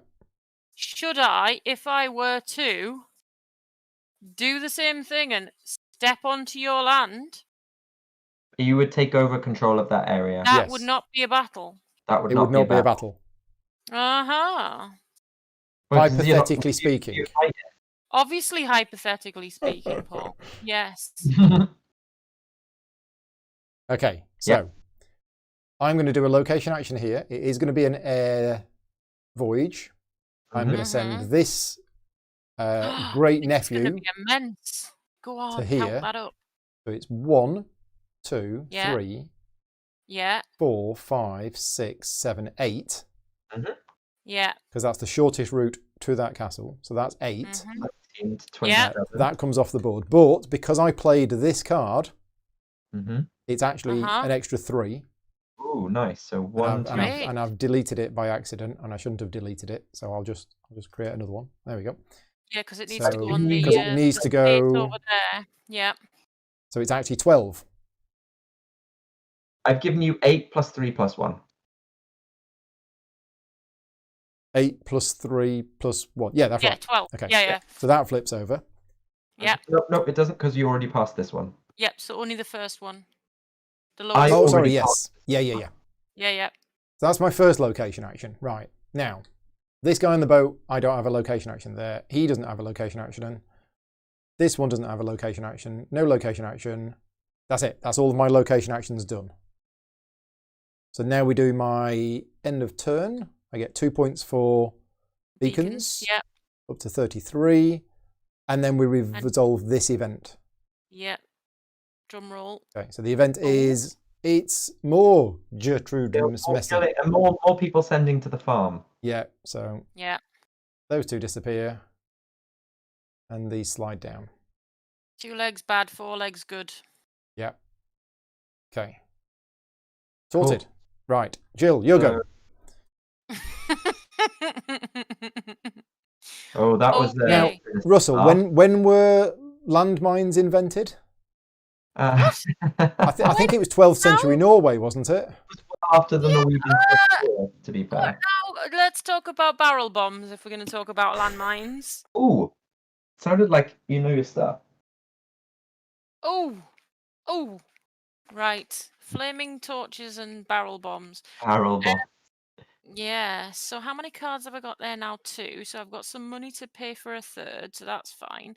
Should I, if I were to do the same thing and step onto your land, You would take over control of that area. that Yes. would not be a battle. That would It not would not be a battle. Uh-huh. Because you're not- Hypothetically speaking. you fight Obviously, hypothetically speaking, Paul. Yes. it. Okay, so I'm going to do a location action here. It is going to be an air voyage. I'm going to send this great It's going to nephew be immense. Go on, here. count that up. So it's 1, 2, Yeah. 3, Yeah, 4, 5, 6, 7, 8. yeah. Because that's the shortest route to that castle. So that's 8. 19 to 27. Yeah. That comes off the board. But because I played this card, it's actually an extra 3. Oh, nice. So 1, 2, and I've deleted it by accident, and I shouldn't have deleted it. So I'll just create another one. There we go. Yeah, because it needs to So- go on the. because it needs to go- space over there. Yeah. So it's actually 12. I've given you 8 plus 3 plus 1. 8 plus 3 plus 1. Yeah, that's Yeah, right. 12. Okay. Yeah. So that flips over. Yeah. Nope, it doesn't because you already passed this one. Yep, so only the first one. The I lowest. Oh, sorry, already yes. Yeah. Yeah. So that's my first location action. Right. Now, this guy on the boat, I don't have a location action there. He doesn't have a location action. This one doesn't have a location action. No location action. That's it. That's all of my location actions done. So now we do my end of turn. I get 2 points for beacons. Yeah. Up to 33. And then we resolve this event. Yeah. Drum roll. Okay, so the event is, it's more Gertrude More Messing. and more people sending to the farm. Yeah, so Yeah. those two disappear. And these slide down. 2 legs bad, 4 legs good. Yeah. Okay. Sorted. Right. Jill, your go. Oh, that was the. Okay. Now, Russell, when were landmines invented? I I think it was 12th century Norway, wasn't it? after the Norwegian War, to be fair. Now, let's talk about barrel bombs if we're going to talk about landmines. Ooh, sounded like you know your stuff. Oh. Right. Flaming torches and barrel bombs. Barrel bomb. Yeah, so how many cards have I got there now? 2. So I've got some money to pay for a third, so that's fine.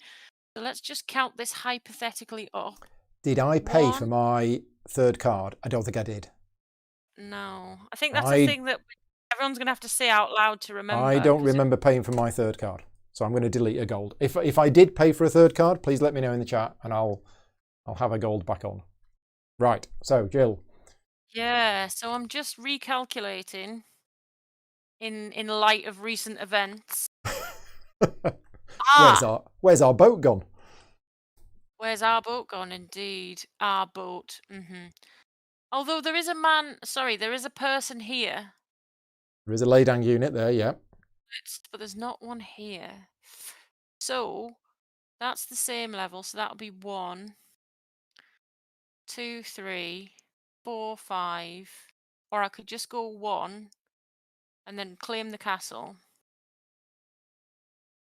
So let's just count this hypothetically up. Did I pay for 1. my third card? I don't think I did. No. I think that's the thing that everyone's going to have to say out loud to remember. I don't 'cause remember paying for my third card. So I'm going to delete a gold. If I did pay for a third card, please let me know in the chat and I'll have a gold back on. Right. So, Jill. Yeah, so I'm just recalculating in light of recent events. Where's our boat gone? Where's our boat gone? Indeed, our boat. Although there is a person here. There is a laydown unit there, yeah. But there's not one here. So that's the same level. So that'll be 1, 2, 3, 4, 5. Or I could just go 1 and then claim the castle.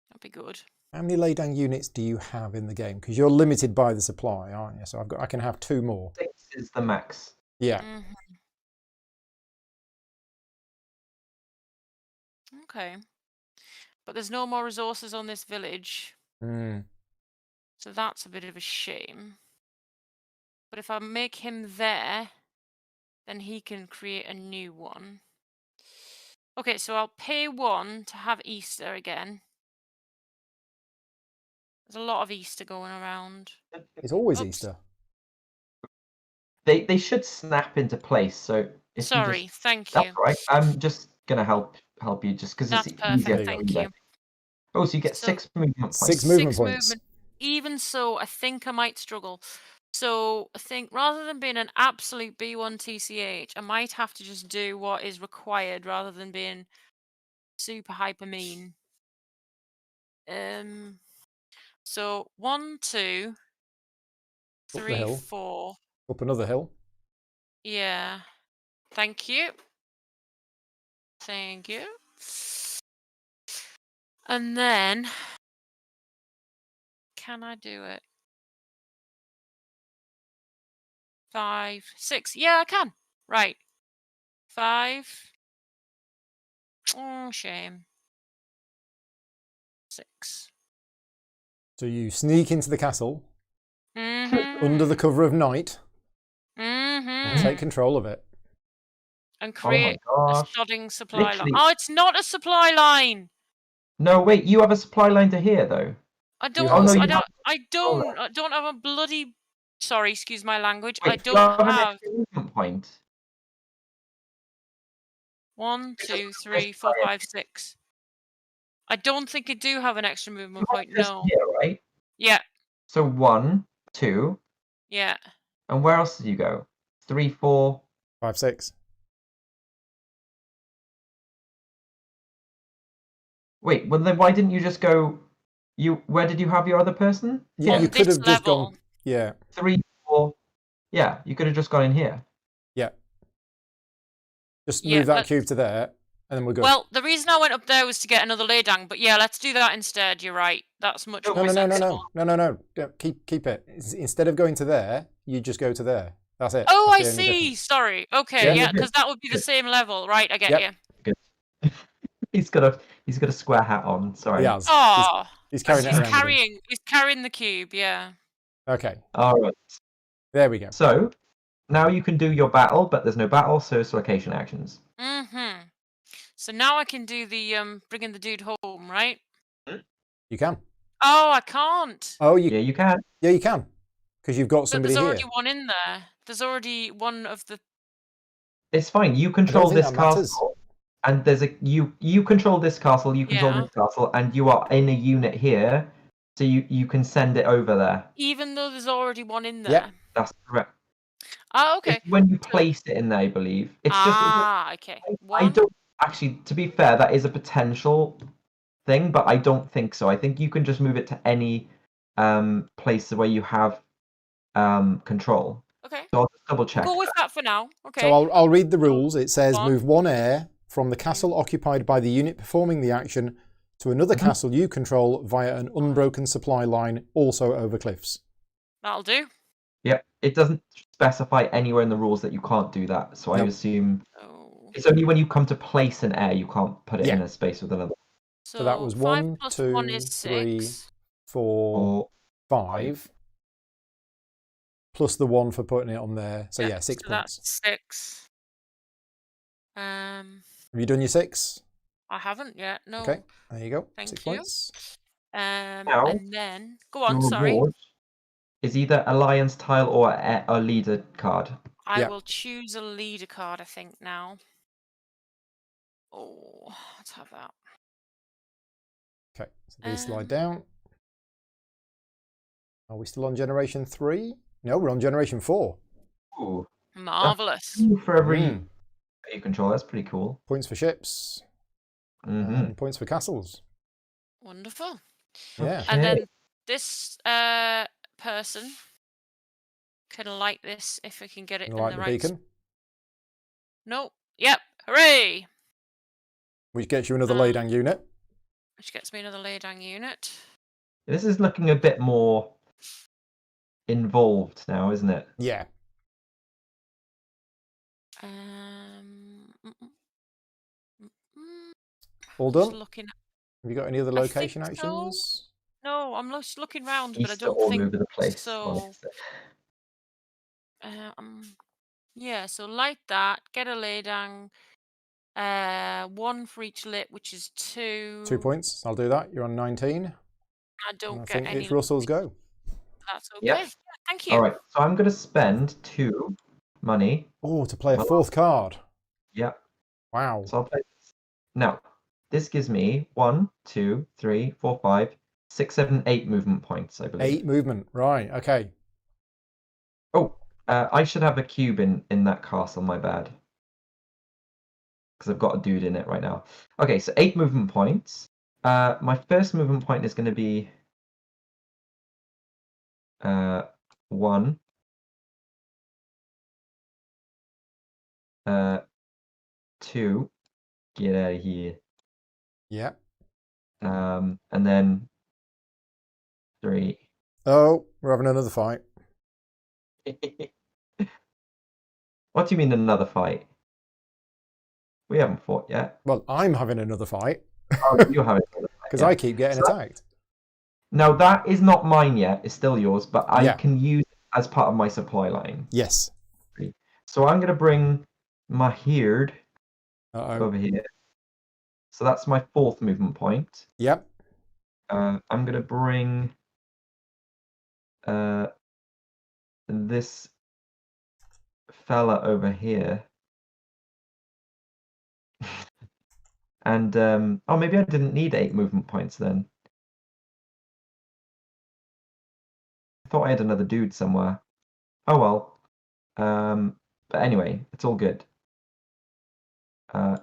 That'd be good. How many laydown units do you have in the game? Because you're limited by the supply, aren't you? So I can have 2 more. 6 is the max. Yeah. Okay. But there's no more resources on this village. Mm. So that's a bit of a shame. But if I make him there, then he can create a new one. Okay, so I'll pay 1 to have Easter again. There's a lot of Easter going around. It's always Oops. Easter. They should snap into place. So if Sorry, you just, thank that's you. all right. I'm just gonna help you just because it's That's easier. perfect, thank you. Oh, so you get So 6 movement points. 6 movement 6 points. movement. Even so, I think I might struggle. So I think rather than being an absolute B1 TCH, I might have to just do what is required rather than being super hyper mean. So 1, 2, Up the 3, hill. 4. Up another hill. Yeah. Thank you. Thank you. And then can I do it? 5, 6. Yeah, I can. Right. 5. Oh, shame. 6. So you sneak into the castle Mm-hmm. under the cover of night Mm-hmm. and take control of it. And Oh my create a gosh. sodding supply line. Literally. Oh, it's not a supply line. No, wait. You have a supply line to here though. I You don't. have a no, supply- you have- I don't have a bloody. Sorry, excuse my language. Wait, I you don't have an have extra movement point. 1, This is 2, a 3, 4, 5, 6. I don't think I do have an extra movement point. Just No. here, right? Yeah. So 1, 2, Yeah. and where else did you go? 3, 4. 5, 6. Wait, well then why didn't you just go? Where did you have your other person? You, On you could this have just level. gone. Yeah. 3, 4. Yeah, you could have just gone in here. Yeah. Just Yeah, move that cube to there, and then we're good. Well, the reason I went up there was to get another laydang, but yeah, let's do that instead. You're right. That's much more sensible. No. Yeah, keep it. Instead of going to there, you just go to there. That's it. Oh, I That's the only see. difference. Sorry. Okay, Yeah. yeah, because that would be the same level, right? I get Yep. you. Good. He's got a square hat on. Sorry. He has. Oh, He's carrying it around with him. he's carrying the cube. Yeah. Okay. All right. There we go. So now you can do your battle, but there's no battle, so it's location actions. Mm-hmm. So now I can do the bringing the dude home, right? You can. Oh, I can't. Oh, Yeah, you can. Yeah, you can. Because you've got But somebody there's here. already one in there. There's already one of the. It's fine. You control think this that matters. castle, and there's a you control this castle. You control Yeah. this castle, and you are in a unit here, so you can send it over there. Even though there's already one in there. Yep. That's correct. Oh, okay. It's when you place it in there, I believe. It's just. Okay. I One. don't actually. To be fair, that is a potential thing, but I don't think so. I think you can just move it to any place where you have control. Okay. So I'll just double check. We'll go with that for now. Okay. So I'll read the rules. It says One. move 1 air from the castle occupied by the unit performing the action to another castle you control via an unbroken supply line, also over cliffs. That'll do. Yep. It doesn't specify anywhere in the rules that you can't do that. So I Nope. assume Oh. it's only when you come to place an air you can't put it in a space with another. So that was 5 1, plus 2, 1 is 3, 6. 4, 5. Plus the 1 for putting it on there. So yeah, 6 So points. that's 6. Have you done your 6? I haven't yet. No. Okay, there you go. Thank 6 you. points. And then go Your on. Sorry. reward is either alliance tile or a leader card. I will choose a leader card. I think now. Oh, let's have that. Okay, so these slide down. Are we still on generation 3? No, we're on generation 4. Ooh. Marvelous. For every you control, that's pretty cool. Points for ships. And points for castles. Wonderful. Yeah. And then this person can light this if we can get it in Light the the right. beacon, Nope. Yep. Hooray! which gets you another laydang unit. Which gets me another laydang unit. This is looking a bit more involved now, isn't it? Yeah. All Just done? looking. Have you got any other I think location so. actions? No, I'm just looking round, but I East are don't all think over the place. so. Yeah, so light that, get a lay down, 1 for each lit, which is 2. 2 points. I'll do that. You're on 19. I don't And I get think any. it's Russell's go. That's okay. Yep. Yeah, thank you. All right, so I'm going to spend 2 money. Oh, to play a 4th card. Yep. Wow. So I'll play this. Now, this gives me 1, 2, 3, 4, 5, 6, 7, 8 movement points, I believe. 8 movement. Right. Okay. Oh, I should have a cube in that castle, my bad. Because I've got a dude in it right now. Okay, so 8 movement points. My first movement point is going to be 1. 2. Get out of here. Yeah. And then 3. Oh, we're having another fight. What do you mean another fight? We haven't fought yet. Well, I'm having another fight. Oh, you're having another fight. Because Yeah. I keep getting attacked. Now, that is not mine yet. It's still yours, but I Yeah. can use it as part of my supply line. Yes. So I'm going to bring my Heard Uh-oh. over here. So that's my 4th movement point. Yep. I'm going to bring this fella over here. And, oh, maybe I didn't need 8 movement points then. I thought I had another dude somewhere. Oh, well. But anyway, it's all good.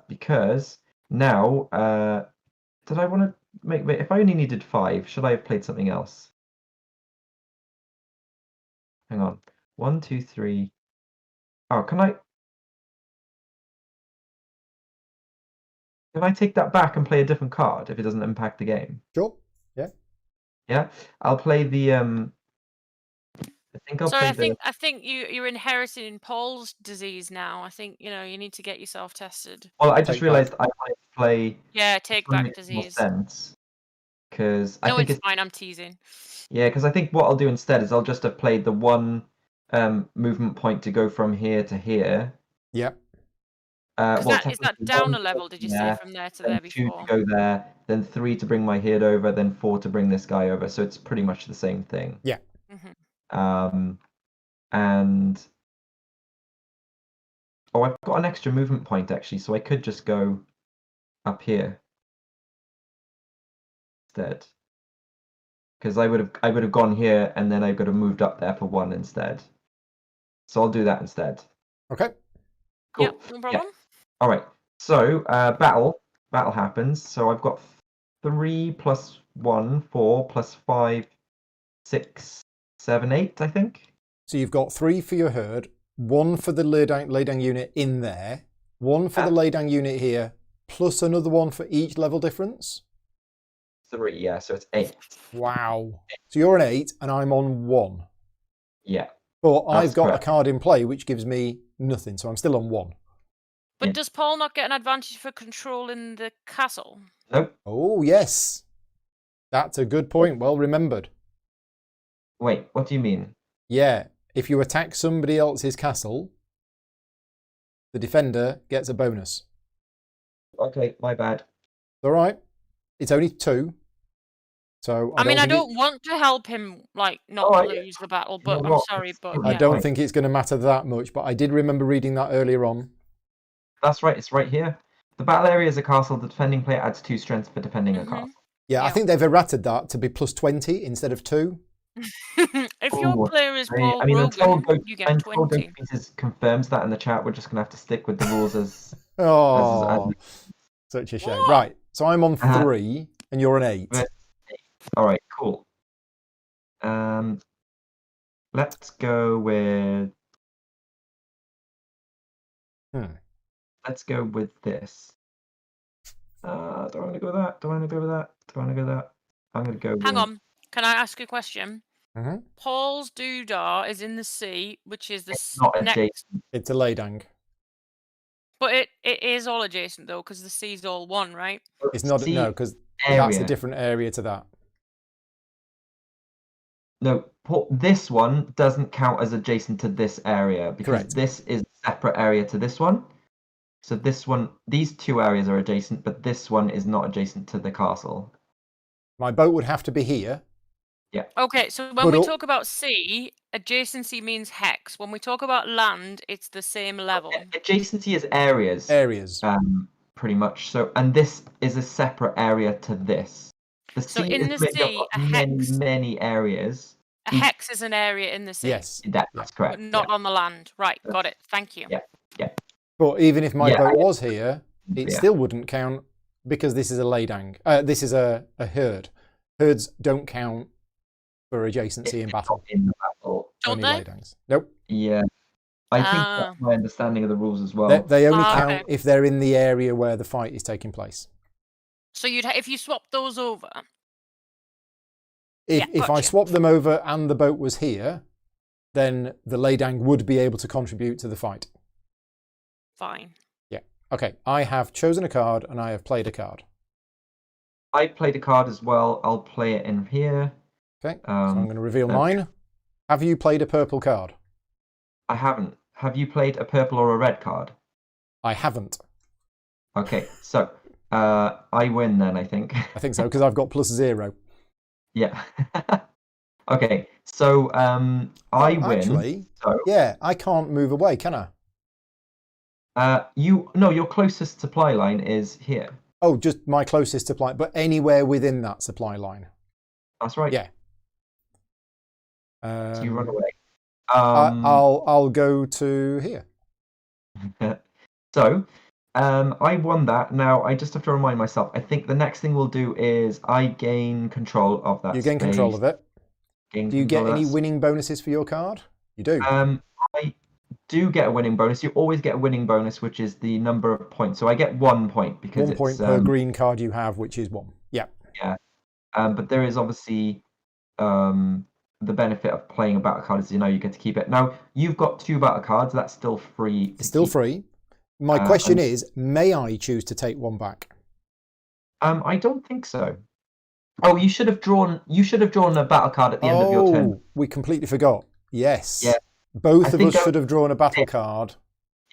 Because now, did I want to make... If I only needed 5, should I have played something else? Hang on. 1, 2, 3. Oh, can I take that back and play a different card if it doesn't impact the game? Sure. Yeah. Yeah. I'll play the I think you're inheriting Paul's disease now. I think you need to get yourself tested. Well, I just Take realised I wanted to play. Yeah, take back Makes more disease. sense. Because I No, think it's fine. I'm teasing. Yeah, because I think what I'll do instead is I'll just have played the 1 movement point to go from here to here. Yep. Is that down a level? Did you say from there to there before? 2 before? to go there, then 3 to bring my Heard over, then 4 to bring this guy over. So it's pretty much the same thing. Yeah. Mm-hmm. And I've got an extra movement point actually, so I could just go up here instead. Because I would have gone here and then I could have moved up there for 1 instead. So I'll do that instead. Okay. Cool. Yep, no problem. Yeah. All right. So battle happens. So I've got 3 plus 1, 4 plus 5, 6, 7, 8. I think. So you've got 3 for your Heard, 1 for the lay down unit in there, 1 for the lay down unit here, plus another 1 for each level difference. 3, yeah. So it's 8. Wow. So you're an 8 and I'm on 1. Yeah. But I've got correct. a card in play which gives me nothing, so I'm still on 1. But does Paul not get an advantage for controlling the castle? Nope. Oh, yes. That's a good point. Well remembered. Wait, what do you mean? Yeah. If you attack somebody else's castle, the defender gets a bonus. Okay, my bad. All right. It's only 2. So I don't want to help him not lose the battle, but I'm sorry, but I don't think it's going to matter that much, but I did remember reading that earlier on. That's right, it's right here. The battle area is a castle. The defending player adds 2 strength for defending a castle. Yeah, I think they've errated that to be plus 20 instead of 2. If your player is Paul until you get 20. Pieces confirms that in the chat, we're just going to have to stick with the rules as... Oh, such a shame. What? Right, so I'm on 3 and you're an 8. All right, cool. Let's go with... Let's go with this. Do I want to go with that? Do I want to go with that? Do I want to go with that? I'm going to go Hang on. Can I ask you a question? Mm-hmm. Paul's Fjordar is in the sea, which is the It's not next... adjacent. It's a laydang. But it is all adjacent though, because the sea's all one, right? It's not, See, no, because area. that's a different area to that. No, this one doesn't count as adjacent to this area because Correct. this is a separate area to this one. So this one, these two areas are adjacent, but this one is not adjacent to the castle. My boat would have to be here. Yeah. Okay, so when But we al- talk about sea, adjacency means hex. When we talk about land, it's the same level. Adjacency is areas. Areas. Pretty much. So, and this is a separate area to this. The So sea in is the made up sea, of many areas. A hex is an area in the sea. Yes. That's correct. But not on the land. Right, got it. Thank you. Yeah. But even if my Yeah, boat was here, it Yeah. still wouldn't count because this is a laydang. This is a herd. Herds don't count for adjacency in battle. In the battle. Don't Only they? laydangs. Nope. Yeah. I think that's my understanding of the rules as well. They only Ah, count okay. if they're in the area where the fight is taking place. So if you swap those over. If I gotcha. swap them over and the boat was here, then the laydang would be able to contribute to the fight. Fine. Yeah. Okay. I have chosen a card and I have played a card. I played a card as well. I'll play it in here. Okay. So I'm going to reveal okay. mine. Have you played a purple card? I haven't. Have you played a purple or a red card? I haven't. Okay, so I win then, I think. I think so, because I've got +0. Yeah. Okay, so I win. Actually, so, yeah, I can't move away, can I? your closest supply line is here. Oh, just my closest supply, but anywhere within that supply line. That's right. Yeah. So you run away. I'll go to here. So, I won that. Now I just have to remind myself. I think the next thing we'll do is I gain control of that. You gain control of it. Gain Do you get control of any that. winning bonuses for your card? You do. I do get a winning bonus. You always get a winning bonus, which is the number of points. So I get 1 point because 1 point it's, per green card you have, which is 1. Yeah. Yeah. But there is obviously the benefit of playing a battle card is you get to keep it. Now you've got 2 battle cards. That's still free. It's still free. My question is, may I choose to take 1 back? I don't think so. Oh, you should have drawn a battle card at the end of your turn. We completely forgot. Yes. Yeah. Both of us should have drawn a battle card.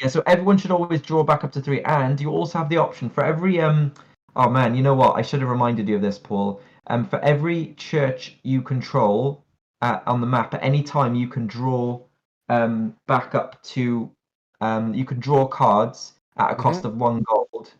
Yeah, so everyone should always draw back up to 3, and you also have the option for every oh man, you know what? I should have reminded you of this, Paul. For every church you control on the map at any time, you can draw back up to you can draw cards at a cost of 1 gold.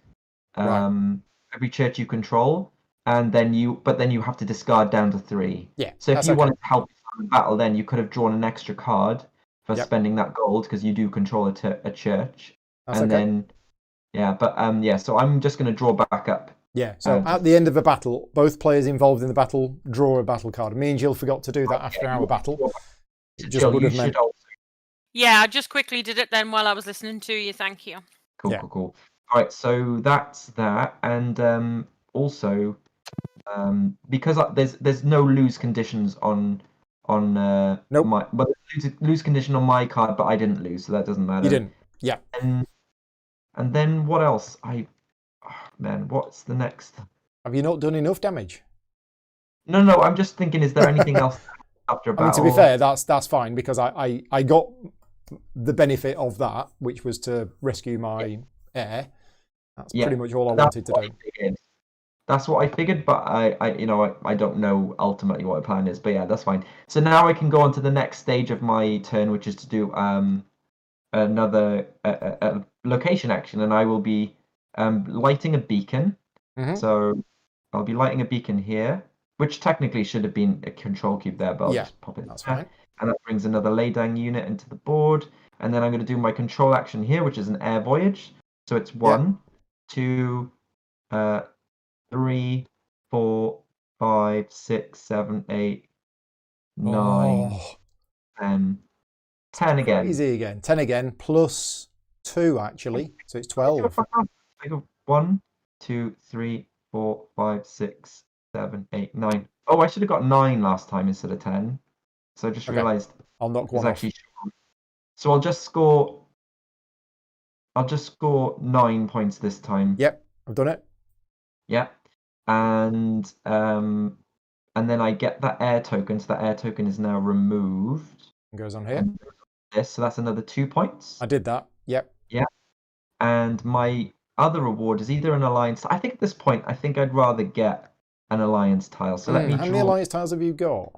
Right. Every church you control, and then you have to discard down to 3. Yeah. So if you wanted to help in battle, then you could have drawn an extra card for spending that gold because you do control a church. That's and okay. then so I'm just going to draw back up. Yeah, so at the end of a battle, both players involved in the battle draw a battle card. Me and Jill forgot to do that after our battle. It just would have meant... Yeah, I just quickly did it then while I was listening to you. Thank you. Cool. All right, so that's that, and also because there's no lose conditions on nope. my, but lose condition on my card, but I didn't lose, so that doesn't matter. You didn't. Yeah. And then what else? What's the next? Have you not done enough damage? No, I'm just thinking, is there anything else after a battle? I mean, to be fair, that's fine because I got the benefit of that, which was to rescue my heir. That's pretty much all I wanted to do. That's what I figured, but I don't know ultimately what my plan is. But yeah, that's fine. So now I can go on to the next stage of my turn, which is to do another location action, and I will be lighting a beacon. So I'll be lighting a beacon here, which technically should have been a control cube there, but I'll just pop it. That's fine. And that brings another laydown unit into the board. And then I'm going to do my control action here, which is an air voyage. So it's 1, 2, 3, 4, 5, 6, 7, 8, 9, 10 again. Easy again. 10 again, plus 2 actually. So it's 12. I go 1, 2, 3, 4, 5, 6, 7, 8, 9. Oh, I should have got 9 last time instead of 10. So I just realised I'll knock one off. So I'll just score. I'll just score 9 points this time. Yep, I've done it. Yeah. And then I get that air token, so that air token is now removed. It goes on here. And this, so that's another 2 points. I did that. Yep. Yeah. And my other reward is either an alliance. I think at this point, I think I'd rather get an alliance tile. So let me How many alliance tiles have you got?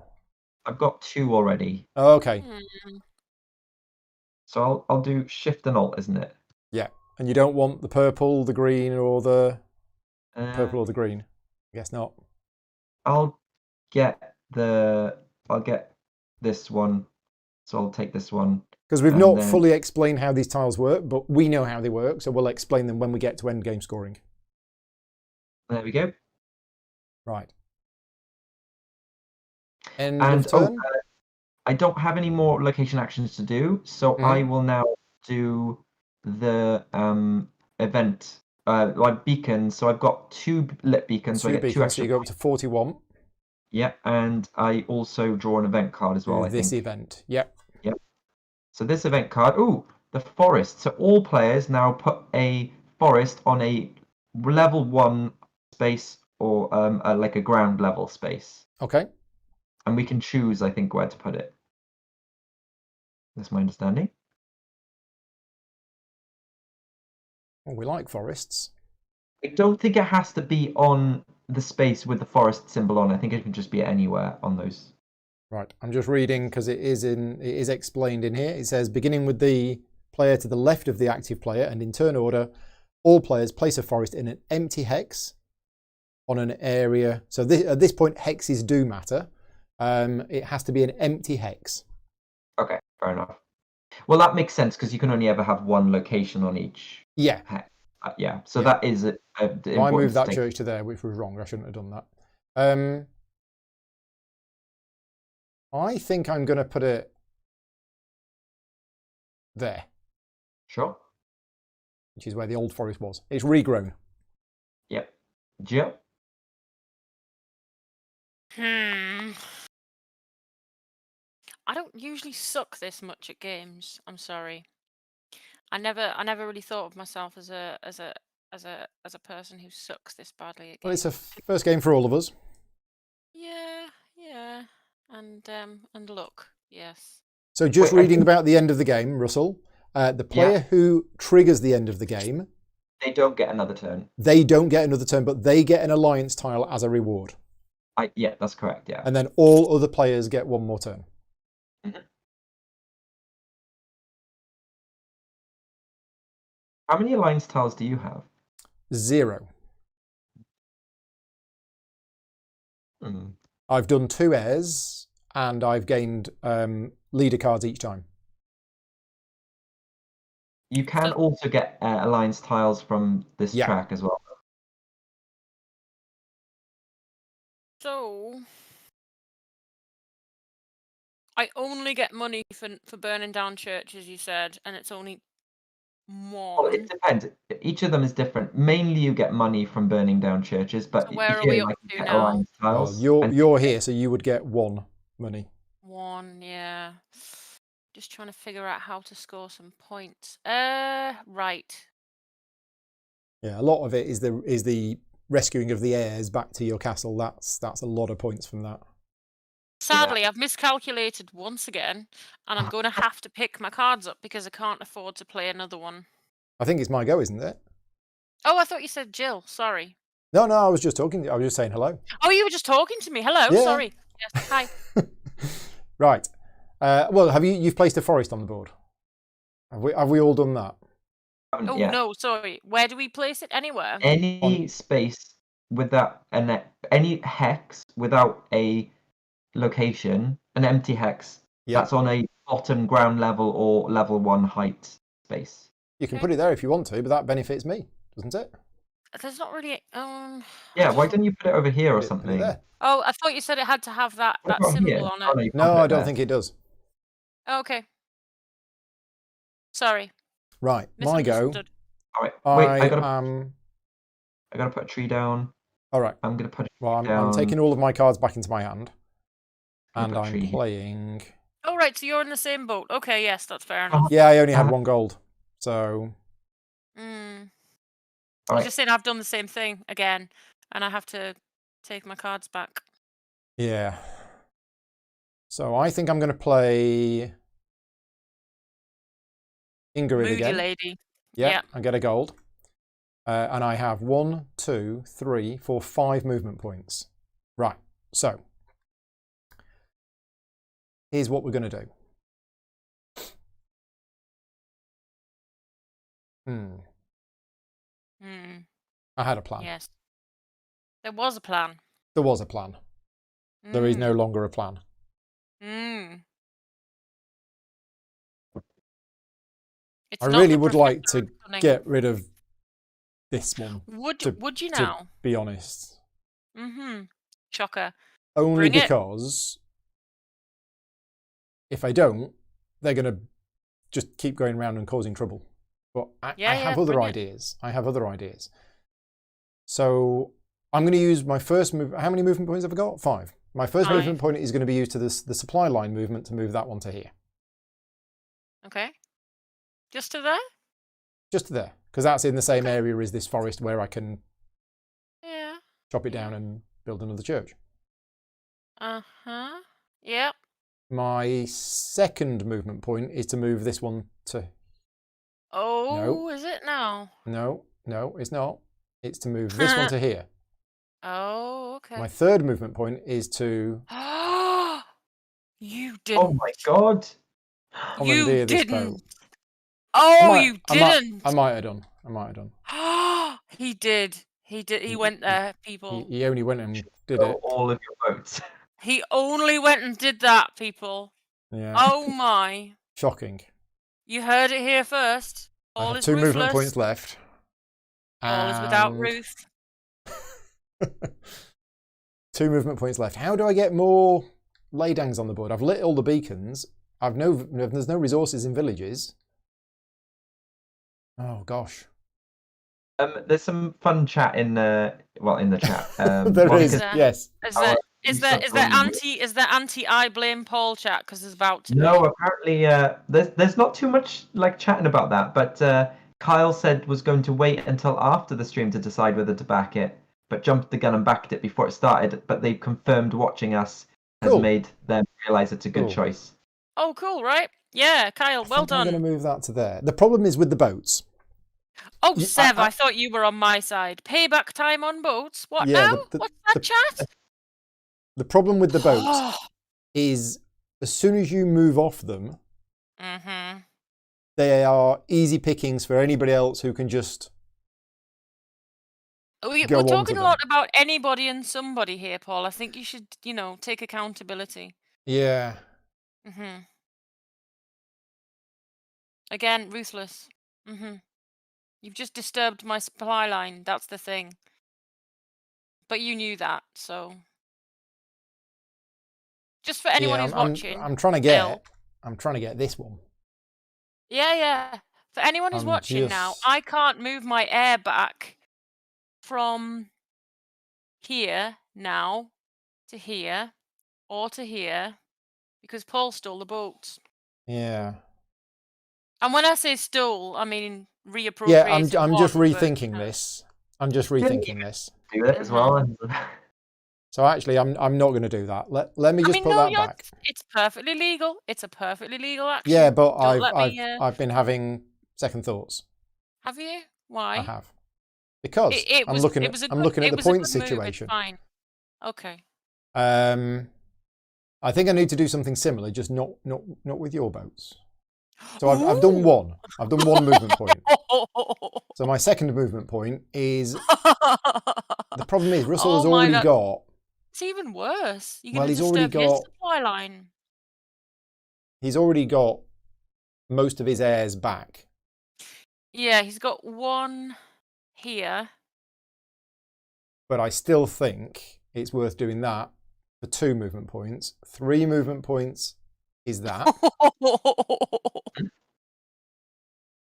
I've got 2 already. Oh, okay. So I'll do Shift and Alt, isn't it? Yeah. And you don't want the purple, the green, or the purple or the green? I guess not. I'll get this one. So I'll take this one. Because we've not fully explained how these tiles work, but we know how they work, so we'll explain them when we get to end game scoring. There we go. Right. End of turn. I don't have any more location actions to do, so I will now do the event. Like beacons. So I've got 2 lit beacons. So I get 2 extra. So you go up to 41. Yeah, and I also draw an event card as well. This event. Yep. Yep. So this event card. Ooh, the forest. So all players now put a forest on a level 1 space or like a ground level space. Okay. And we can choose, I think, where to put it. That's my understanding. Well, we like forests. I don't think it has to be on the space with the forest symbol on. I think it can just be anywhere on those. Right. I'm just reading because it is explained in here. It says, beginning with the player to the left of the active player and in turn order, all players place a forest in an empty hex on an area. So at this point, hexes do matter. It has to be an empty hex. Okay, fair enough. Well, that makes sense because you can only ever have one location on each. Yeah. Hex. Yeah. So that is a I moved that church to there, which was wrong. I shouldn't have done that. I think I'm going to put it there. Sure. Which is where the old forest was. It's regrown. Yep. Jill? I don't usually suck this much at games. I'm sorry. I never really thought of myself as a person who sucks this badly at games. Well, it's a first game for all of us. Yeah. And look, yes. So just reading about the end of the game, Russell, the player who triggers the end of the game, they don't get another turn. They don't get another turn, but they get an alliance tile as a reward. Yeah, that's correct, yeah. And then all other players get one more turn. How many alliance tiles do you have? 0. I've done 2 heirs, and I've gained leader cards each time. You can also get alliance tiles from this track as well. So I only get money for burning down churches, you said, and it's only one. Well, it depends. Each of them is different. Mainly you get money from burning down churches, but so where are we up to now? Alliance tiles. Well, you're here, so you would get 1 money. 1, yeah. Just trying to figure out how to score some points. Right. Yeah, a lot of it is the rescuing of the heirs back to your castle. That's a lot of points from that. Sadly, I've miscalculated once again, and I'm going to have to pick my cards up because I can't afford to play another one. I think it's my go, isn't it? Oh, I thought you said Jill. Sorry. No, I was just talking. I was just saying hello. Oh, you were just talking to me. Hello. Yeah. Sorry. Yes. Hi. Right. Well, you've placed a forest on the board? Have we all done that? Oh no, sorry. Where do we place it? Anywhere? Any space without any hex without a location, an empty hex that's on a bottom ground level or level 1 height space. You can put it there if you want to, but that benefits me, doesn't it? There's not really. Yeah, why don't you put it over here or something? Oh, I thought you said it had to have that symbol on it. No, I don't think it does. Okay. Sorry. Right, my go. All right, wait, I gotta put a tree down. All right. I'm gonna put. I'm taking all of my cards back into my hand, and I'm playing. Oh right, so you're in the same boat. Okay, yes, that's fair enough. Yeah, I only had 1 gold, so Mm. All I'm right. just saying I've done the same thing again, and I have to take my cards back. Yeah. So I think I'm going to play Ingrid Moody again. lady. Yep, Yeah. I get a gold. And I have 1, 2, 3, 4, 5 movement points. Right, so here's what we're going to do. I had a plan. Yes. There was a plan. There was a plan. There is no longer a plan. It's I not really the would like Professor to of Cunning. get rid of this one. Would you To now? be honest. Shocker. Only Bring it. because if I don't, they're going to just keep going around and causing trouble. But I have other bring it. ideas. I have other ideas. So I'm going to use my first move. How many movement points have I got? 5. My first 5. movement point is going to be used to the supply line movement to move that one to here. Okay. Just to there? Just to there. Because that's in the same area as this forest where I can chop it down and build another church. Yep. My second movement point is to move this one to... Oh, is it now? No, it's not. It's to move this one to here. Oh, okay. My third movement point is to... You didn't. Oh my god. Commandeer this boat. Oh, you didn't. I might have done. He did. He went there, people. He only went and did it. All of your votes. He only went and did that, people. Yeah. Oh my. Shocking. You heard it here first. All I have is 2 ruthless. movement points left. All is without Ruth. 2 movement points left. How do I get more laydangs on the board? I've lit all the beacons. There's no resources in villages. Oh gosh. There's some fun chat in the chat. There is, yes. Is there anti I blame Paul chat because there's about to No, be. apparently there's not too much like chatting about that, but Kyle said was going to wait until after the stream to decide whether to back it, but jumped the gun and backed it before it started. But they confirmed watching us has made them realise it's a good choice. Oh, cool, right? Yeah, Kyle, well done. I'm going to move that to there. The problem is with the boats. Oh, Sev, I thought you were on my side. Payback time on boats? What now? What's that chat? The problem with the boats is as soon as you move off them, they are easy pickings for anybody else who can just We're talking a lot about anybody and somebody here, Paul. I think you should, take accountability. Yeah. Again, ruthless. You've just disturbed my supply line. That's the thing. But you knew that, so. Just for anyone who's watching. I'm trying to get this one. Yeah. For anyone who's watching now, I can't move my air back from here now to here or to here because Paul stole the boats. Yeah. And when I say stole, I mean reappropriated. Yeah, I'm just rethinking this. I'm just rethinking this. Do it as well. So actually, I'm not going to do that. Let me just put that back. It's perfectly legal. It's a perfectly legal action. Yeah, but I've been having second thoughts. Have you? Why? I have. Because I'm looking at the point situation. Fine. Okay. I think I need to do something similar, just not with your boats. So I've done one. I've done one movement point. So my second movement point is the problem is Russell has already got. It's even worse. You're going to disturb his supply line. He's already got most of his heirs back. Yeah, he's got one here. But I still think it's worth doing that for 2 movement points. 3 movement points is that.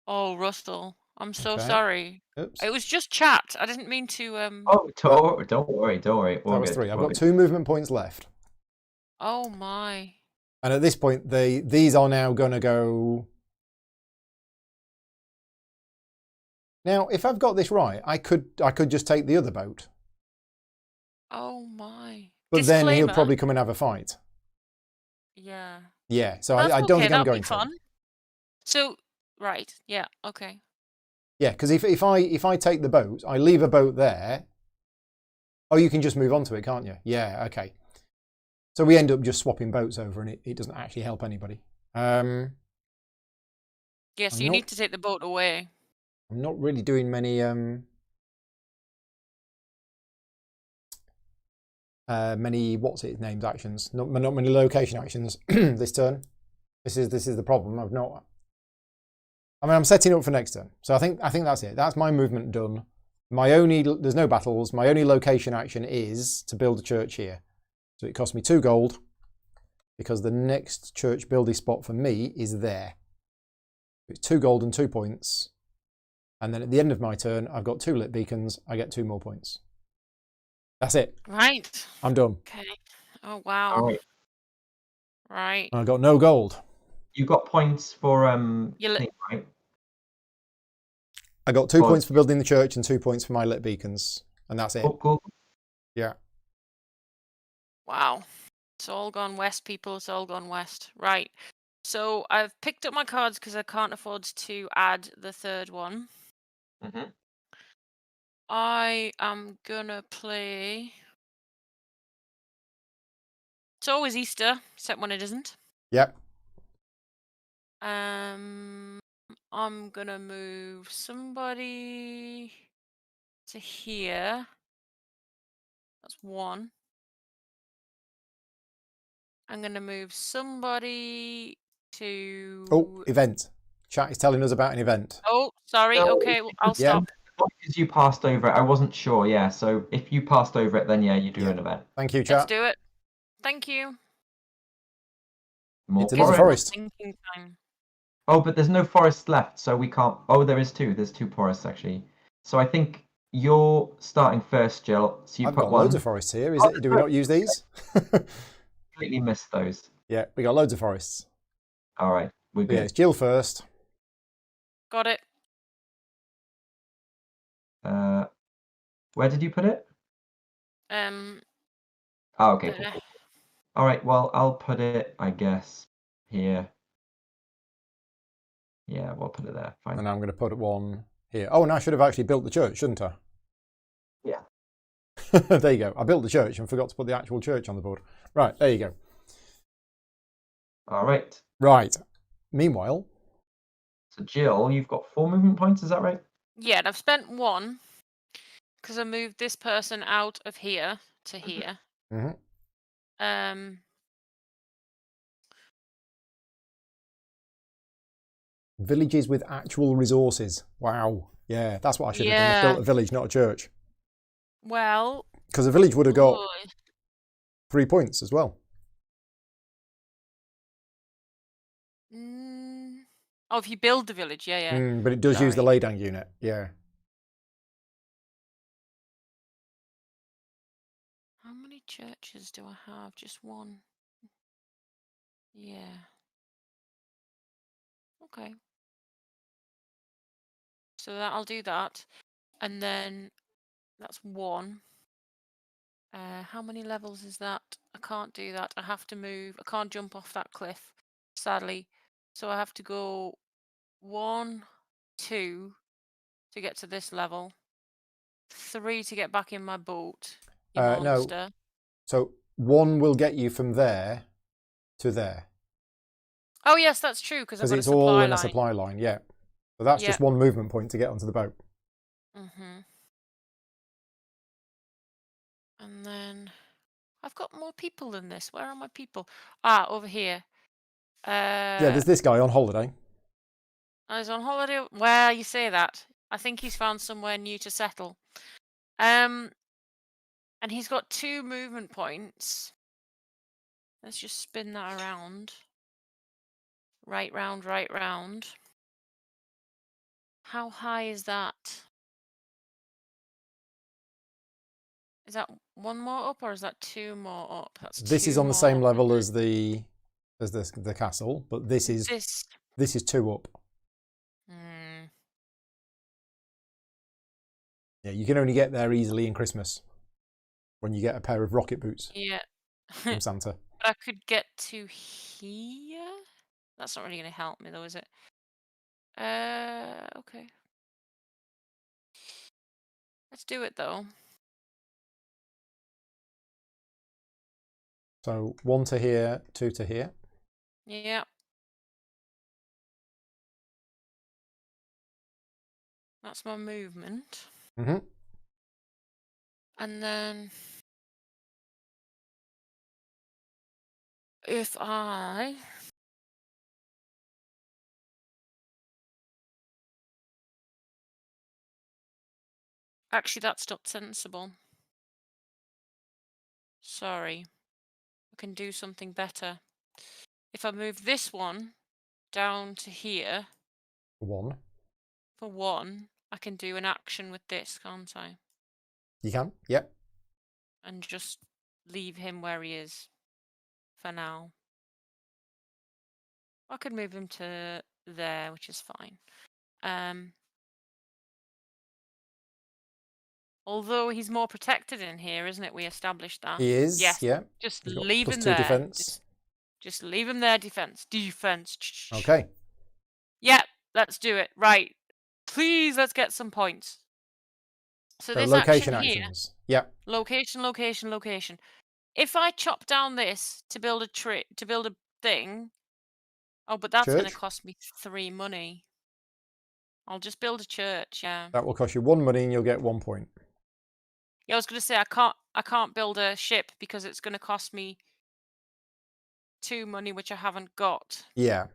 Oh, Russell, I'm so sorry. Oops. It was just chat. I didn't mean to. Oh, don't worry. That was 3. I've got 2 movement points left. Oh my! And at this point, these are now going to go Now, if I've got this right, I could just take the other boat. Oh my. But then he'll Disclaimer. probably come and have a fight. Yeah. Yeah, so That's I don't okay, think I'm that'll going be fun. to. So, right, yeah, okay. Yeah, because if I take the boat, I leave a boat there. Oh, you can just move on to it, can't you? Yeah, okay. So we end up just swapping boats over, and it doesn't actually help anybody. Yeah, so I'm you not- need to take the boat away. I'm not really doing many many what's its names actions. Not many location actions this turn. This is the problem. I've not. I mean, I'm setting up for next turn, so I think that's it. That's my movement done. There's no battles. My only location action is to build a church here. So it cost me 2 gold because the next church building spot for me is there. It's 2 gold and 2 points. And then at the end of my turn, I've got 2 lit beacons. I get 2 more points. That's it. Right. I'm done. Okay. Oh wow. All right. Right. I got no gold. You got points for You thing, right? I got 2 Oh. points for building the church and 2 points for my lit beacons. And that's it. Oh, cool. Yeah. Wow. It's all gone west, people. It's all gone west. Right. So I've picked up my cards because I can't afford to add the third one. Mhm. I am gonna play. It's always Easter, except when it isn't. Yep. I'm gonna move somebody to here. That's 1. I'm gonna move somebody to. Oh, event. Chat is telling us about an event. Oh, sorry. No, Okay, well, I'll Yeah. stop. Because you passed over it, I wasn't sure. Yeah, so if you passed over it, then yeah, you do Yeah. an event. Thank you, Let's chat. do it. Thank you. More It's another forest. forest. Thinking time. Oh, but there's no forests left, so we can't. Oh, there is 2. There's 2 forests actually. So I think you're starting first, Jill. So you I've put got 1. loads of forests here. Oh, Do we not use these? Completely missed those. Yeah, we got loads of forests. All right, we're So yeah, good. it's Jill first. Got it. Where did you put it? Oh, okay. Cool, There. cool. All right. Well, I'll put it, I guess, here. Yeah, we'll put it there. Fine. And I'm going to put 1 here. Oh, and I should have actually built the church, shouldn't I? Yeah. There you go. I built the church and forgot to put the actual church on the board. Right, there you go. All right. Right. Meanwhile, So Jill, you've got 4 movement points. Is that right? Yeah, and I've spent 1 because I moved this person out of here to here. mhm. Villages with actual resources. Wow. Yeah, that's what I should have done. I built a village, not a church. Well, Because a village would have got ooh, 3 points as well. oh, if you build the village, yeah. But it does use the Sorry. laydown unit. Yeah. How many churches do I have? Just 1. Yeah. Okay. So I'll do that, and then that's 1. How many levels is that? I can't do that. I have to move. I can't jump off that cliff, sadly. So I have to go 1, 2 to get to this level. 3 to get back in my boat. You No. monster. So 1 will get you from there to there. Oh yes, that's true because I've Because got a it's all supply in a line. supply line, yeah. So that's just Yeah. 1 movement point to get onto the boat. And then I've got more people than this. Where are my people? Ah, over here. Yeah, there's this guy on holiday. He's on holiday. Well, you say that. I think he's found somewhere new to settle. And he's got 2 movement points. Let's just spin that around. Right round, right round. How high is that? Is that 1 more up or is that 2 more up? That's This 2 is on the more same up, level isn't it? as the castle, but this is 2 up. Yeah, you can only get there easily in Christmas when you get a pair of rocket boots Yeah. from Santa. But I could get to here. That's not really going to help me, though, is it? Okay. Let's do it, though. So 1 to here, 2 to here. Yeah. That's my movement. Mm-hmm. And then if I actually, that's not sensible. Sorry. I can do something better. If I move this one down to here 1. for 1, I can do an action with this, can't I? You can, yep. And just leave him where he is for now. I could move him to there, which is fine. Although he's more protected in here, isn't it? We established that. He is, Yes. yeah. Just He's got leave him +2 there. defense. Just leave him there. Defense. Defense. Okay. Yeah, let's do it. Right. Please, let's get some points. So this location action here. actions. Yep. Location, location, location. If I chop down this to build a thing. Oh, but that's going to Church. cost me 3 money. I'll just build a church, yeah. That will cost you 1 money and you'll get 1 point. Yeah, I was going to say I can't build a ship because it's going to cost me 2 money, which I haven't got. Yeah.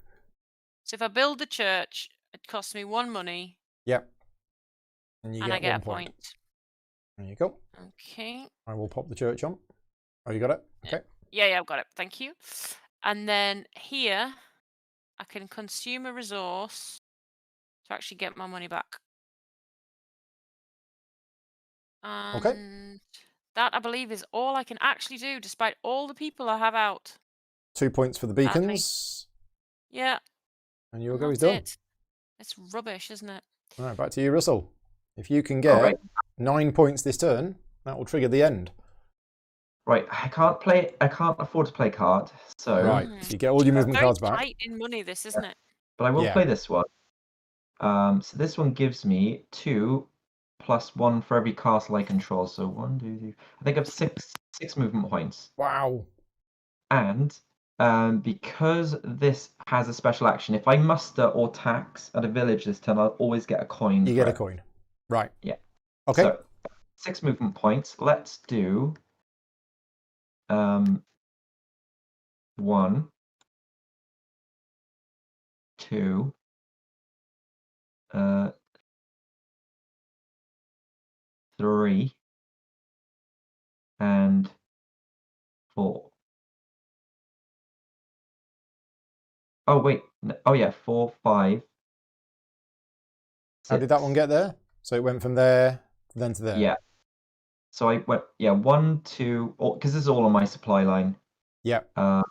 So if I build the church, it costs me 1 money. Yep. And I get a point. There you go. Okay. I will pop the church on. Oh, you got it? Okay. Yeah, I've got it. Thank you. And then here, I can consume a resource to actually get my money back. And Okay. that, I believe, is all I can actually do, despite all the people I have out. 2 points for the beacons. Yeah. And your go is done. It's rubbish, isn't it? All right, back to you, Russell. If you can get 9 points this turn, that will trigger the end. Right, I can't afford to play card, so right. So you get all your movement cards back. Tight in money, this, isn't it? But I will play this one. So this one gives me 2 + 1 for every castle I control. So 1, 2, 3. I think I have six movement points. Wow. And because this has a special action, if I muster or tax at a village this turn, I'll always get a coin. You get a coin. Right. Yeah. Okay. So 6 movement points. Let's do 1, 2, 3, and 4. Oh wait. Oh yeah, 4, 5. 6. How did that one get there? So it went from there then to there. Yeah. So I went 1, 2, because this is all on my supply line. Yeah. I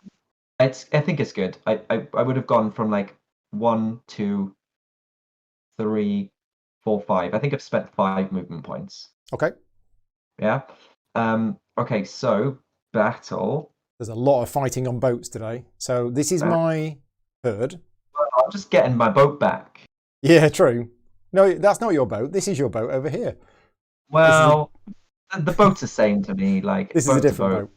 think it's good. I would have gone from like 1, 2, 3, 4, 5. I think I've spent 5 movement points. Okay. Yeah. Okay. So battle. There's a lot of fighting on boats today. So this is my herd. I'm just getting my boat back. Yeah, true. No, that's not your boat. This is your boat over here. Well, the boats are saying to me like this is a different boat.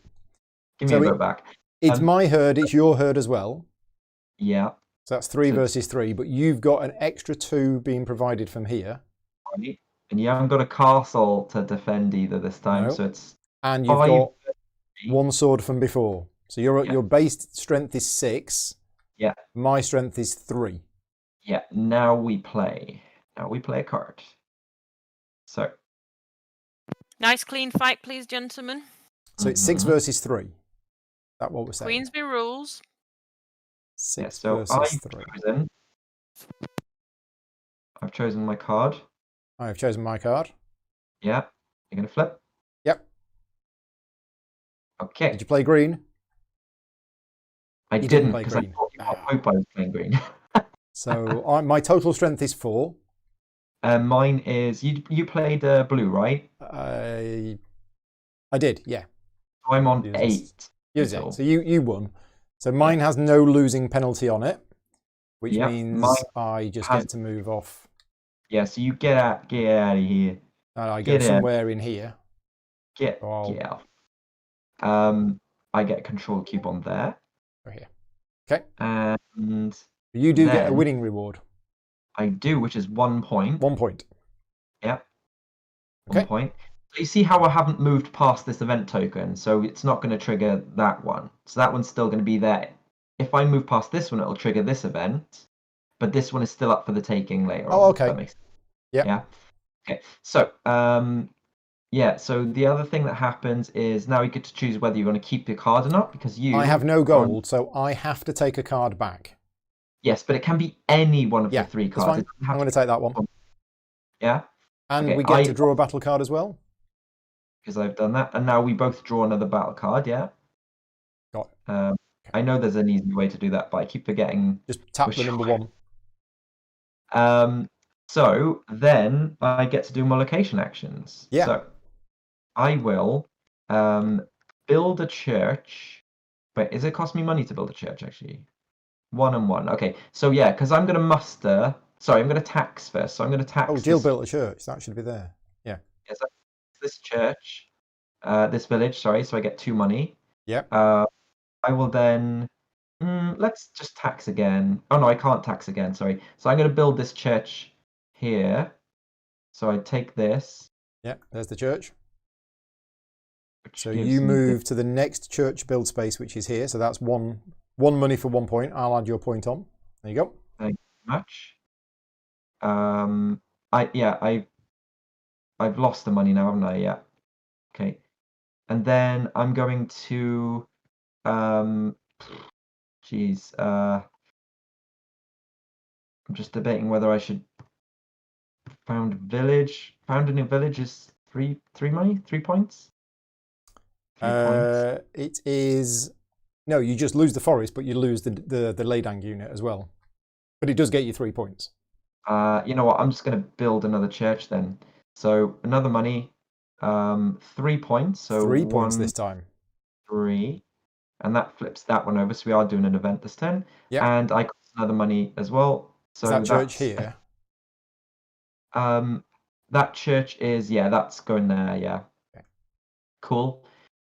Give me a boat back. It's my herd. It's your herd as well. Yeah. So that's 3 versus 3, but you've got an extra 2 being provided from here. Right. And you haven't got a castle to defend either this time, No. so it's. And you've got 1 sword from before. So your base strength is 6. Yeah. My strength is 3. Yeah. Now we play a card. So. Nice clean fight, please, gentlemen. So it's 6 versus 3. That's what we're saying. Queensby rules. 6 so versus 3. I've chosen my card. I have chosen my card. Yeah. You're going to flip? Yep. Okay. Did you play green? I didn't because I thought I was playing green. So my total strength is 4. Mine is you played blue, right? I did, yeah. I'm on Yours 8. Yours is 8. total. So you won. So mine has no losing penalty on it, which Yep, means mine I just has- get to move off. Yeah, so you get out of here. And I go Get out. somewhere in here. Get So out. I get control cube on there. go here. Okay. And You do get a then winning reward. I do, which is 1 point. 1 point. Yep. Okay. 1 point. So you see how I haven't moved past this event token, so it's not going to trigger that one. So that one's still going to be there. If I move past this one, it'll trigger this event, but this one is still up for the taking later on. Okay. If that makes sense. Yep. Yeah. Okay. So yeah. So the other thing that happens is now you get to choose whether you want to keep your card or not, because you. I have no gold, so I have to take a card back. Yes, but it can be any one of Yeah, the 3 that's cards. fine. It doesn't have I'm going to to take that one. Yeah. And Okay, we get to draw a battle card as well. Because I've done that, and now we both draw another battle card. Yeah. Got it. Okay. I know there's an easy way to do that, but I keep forgetting. Just tap the number 1. So then I get to do my location actions. Yeah. So I will build a church. Wait, is it cost me money to build a church actually? 1 and 1. Okay. So yeah, because I'm gonna muster. Sorry, I'm gonna tax first. So I'm gonna tax. Oh, Jill built a church. That should be there. Yeah. Yes, this church, this village. Sorry, so I get 2 money. Yep. I will then. Let's just tax again. Oh no, I can't tax again. Sorry. So I'm going to build this church here. So I take this. Yep. There's the church. Which So gives you me move to the next church build space, which is here. So that's one money for 1 point. I'll add your point on. There you go. Thank you very much. I've lost the money now, haven't I? Yeah. Okay. And then I'm going to Geez, I'm just debating whether I should found village. Founding a village is 3 money, 3 points. 3 points. It is no, you just lose the forest, but you lose the Ladang unit as well. But it does get you 3 points. You know what? I'm just going to build another church then. So another money, 3 points. So 3 points 1, this time. 3, and that flips that one over. So we are doing an event this turn. Yeah. And I cost another money as well. So Is that church that's, here? That church is that's going there. Yeah. Okay. Cool.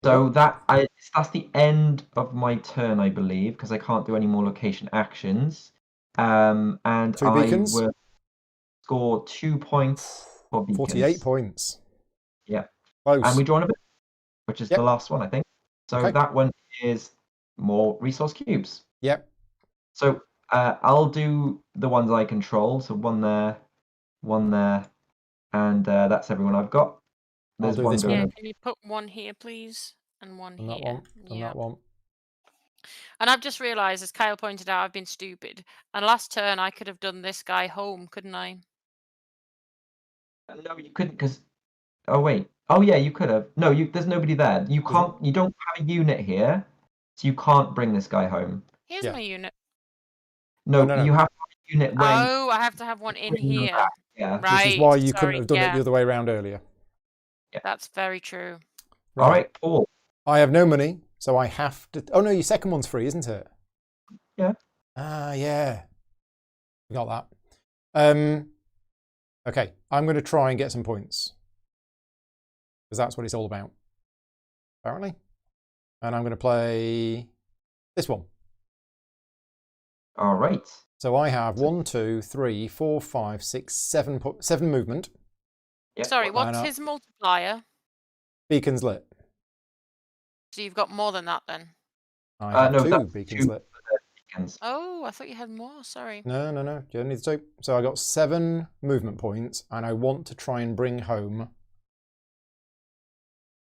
So that's the end of my turn, I believe, because I can't do any more location actions. And 2 beacons? I will score 2 points for beacons. 48 points. Yeah. Close. And we draw a bit, which is the last one, I think. So that one is more resource cubes. Yep. So I'll do the ones I control. So 1 there, 1 there, and that's everyone I've got. There's I'll do one this going. one. Yeah, can you put 1 here, please? And 1 And here. that one. And Yeah. that one. And I've just realised, as Kyle pointed out, I've been stupid. And last turn, I could have done this guy home, couldn't I? No, you couldn't, because. Oh wait. Oh yeah, you could have. No, there's nobody there. You can't. You don't have a unit here, so you can't bring this guy home. Here's my unit. No, No. you have to have a unit where. Oh, I have to have one in bring them here. back, yeah. Right. Which is why you sorry, couldn't have done it the other way around earlier. Yeah. That's very true. All right, Paul. I have no money, so I have to. Oh no, your second one's free, isn't it? Yeah. Ah, yeah. Got that. Okay, I'm going to try and get some points because that's what it's all about, apparently. And I'm going to play this one. All right. So I have 1, 2, 3, 4, 5, 6, 7 movement. Yep. Sorry, what's his multiplier? Beacons lit. So you've got more than that then? I have no, 2 that's beacons 2 lit. beacons. Oh, I thought you had more. Sorry. No. You only need 2. So I got 7 movement points, and I want to try and bring home.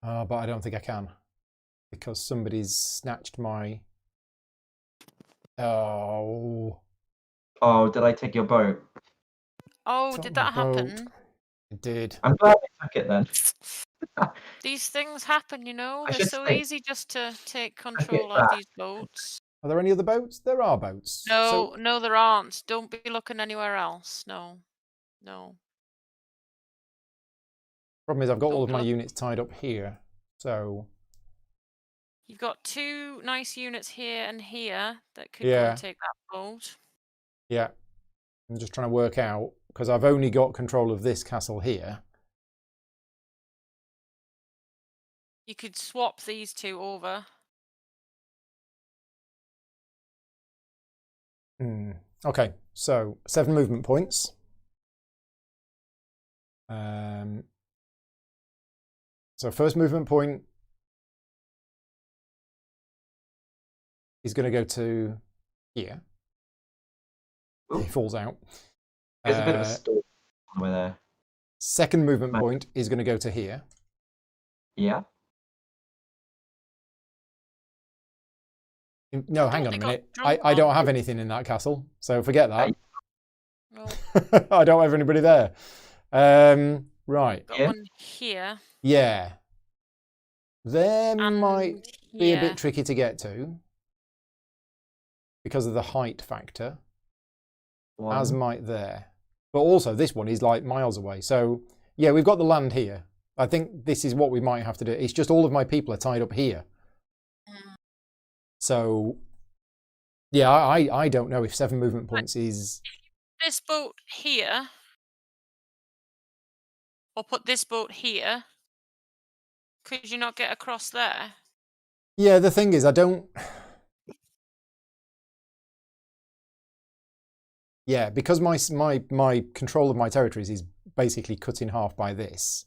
But I don't think I can because somebody's snatched my. Oh. Oh, did I take your boat? Oh, Took did my that boat. happen? It did. I'm glad I took it then. These things happen, you know. I They're should so say- easy just to take control back. of these boats. Are there any other boats? There are boats. No, So no, there aren't. Don't be looking anywhere else. No. Problem is, I've got all of my Don't units tied up here. So You've got 2 nice units here and here that could go yeah, and take that boat. yeah. I'm just trying to work out because I've only got control of this castle here. You could swap these 2 over. Okay, so 7 movement points. So first movement point is going to go to here. Ooh. He falls out. There's a bit of a storm over there. Second movement point is going to go to here. Yeah. No, hang on a minute. I don't have anything in that castle, so forget that. No. I don't have anybody there. Right. Got one here. Yeah. There And might be a here. bit tricky to get to because of the height factor, as might there. But also this one is like miles away. So yeah, we've got the land here. I think this is what we might have to do. It's just all of my people are tied up here. So yeah, I don't know if 7 movement points is... This boat here, or put this boat here, could you not get across there? Yeah, the thing is, I don't... Yeah, because my control of my territories is basically cut in half by this.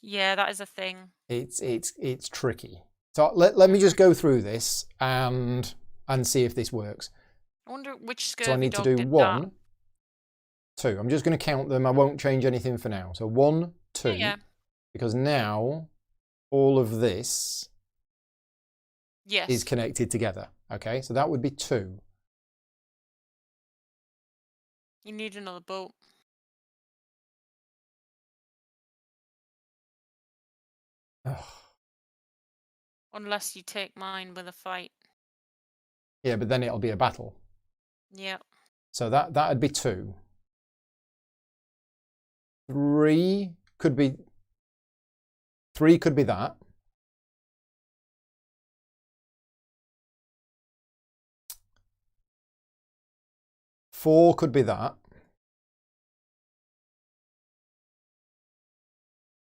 Yeah, that is a thing. It's tricky. So let me just go through this and see if this works. I wonder which scurvy So I need to dog do did 1, that. 2. I'm just going to count them. I won't change anything for now. So 1, 2. Yeah. Because now all of this Yes. is connected together. Okay, so that would be 2. You need another boat. Ugh. Unless you take mine with a fight. Yeah, but then it'll be a battle. Yeah. So that'd be 2. 3 could be... 3 could be that. Four could be that.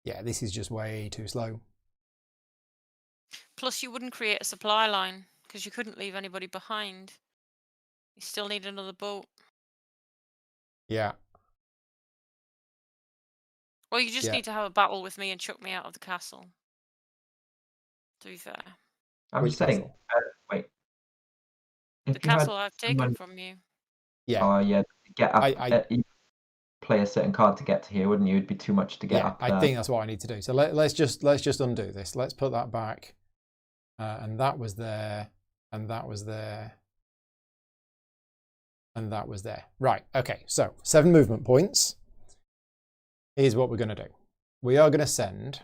Yeah, this is just way too slow. Plus, you wouldn't create a supply line because you couldn't leave anybody behind. You still need another boat. Yeah. Well, you just need to have a battle with me and chuck me out of the castle. To be fair. I'm Which saying, castle? wait. The castle I've taken from you. Yeah. Oh, yeah. Get up. I You play a certain card to get to here, wouldn't you? It'd be too much to get up there. I think that's what I need to do. So let's just undo this. Let's put that back. And that was there. And that was there. And that was there. Right. Okay. So 7 movement points. Here's what we're going to do. We are going to send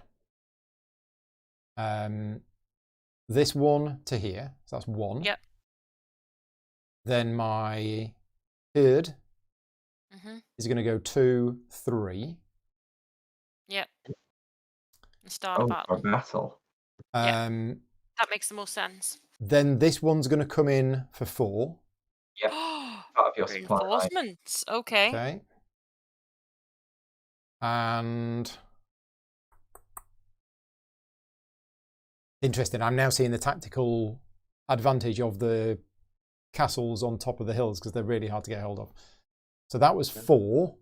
this one to here. So that's 1. Yep. Then my third is going to go 2, 3. Yep. And start a battle. A battle. That makes the most sense. Then this one's going to come in for 4. Yep. Part of your supply line. Reinforcements. Okay. Okay. And interesting. I'm now seeing the tactical advantage of the castles on top of the hills because they're really hard to get hold of. So that was 4.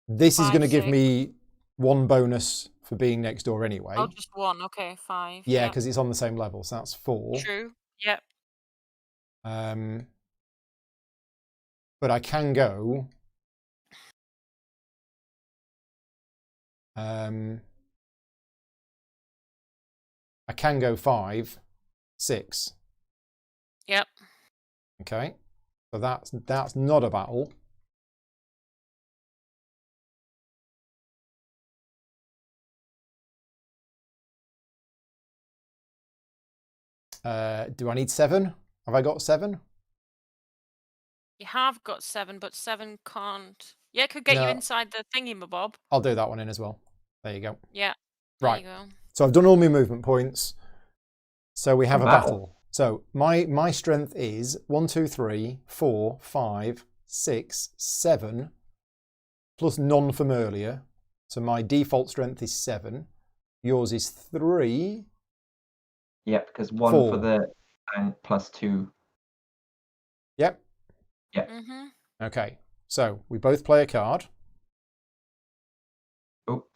This is going to give me 1 bonus for being next door anyway. Oh, just 1. Okay, 5. Yeah, because it's on the same level. So that's 4. True. Yep. But I can go. I can go 5, 6. Yep. Okay, so that's not a battle. Do I need 7? Have I got 7? You have got 7, but 7 can't Yeah, it could get you No. inside the thingy-mabob. I'll do that one in as well. There you go. Yeah. There Right. you go. So I've done all my movement points. So we have a Battle. battle. So my strength is 1, 2, 3, 4, 5, 6, 7, plus none from earlier. So my default strength is 7. Yours is 3. Yep, because 1 for 4. the tank plus 2. Yep. Yep. Mm-hmm. Okay. So we both play a card. Oh,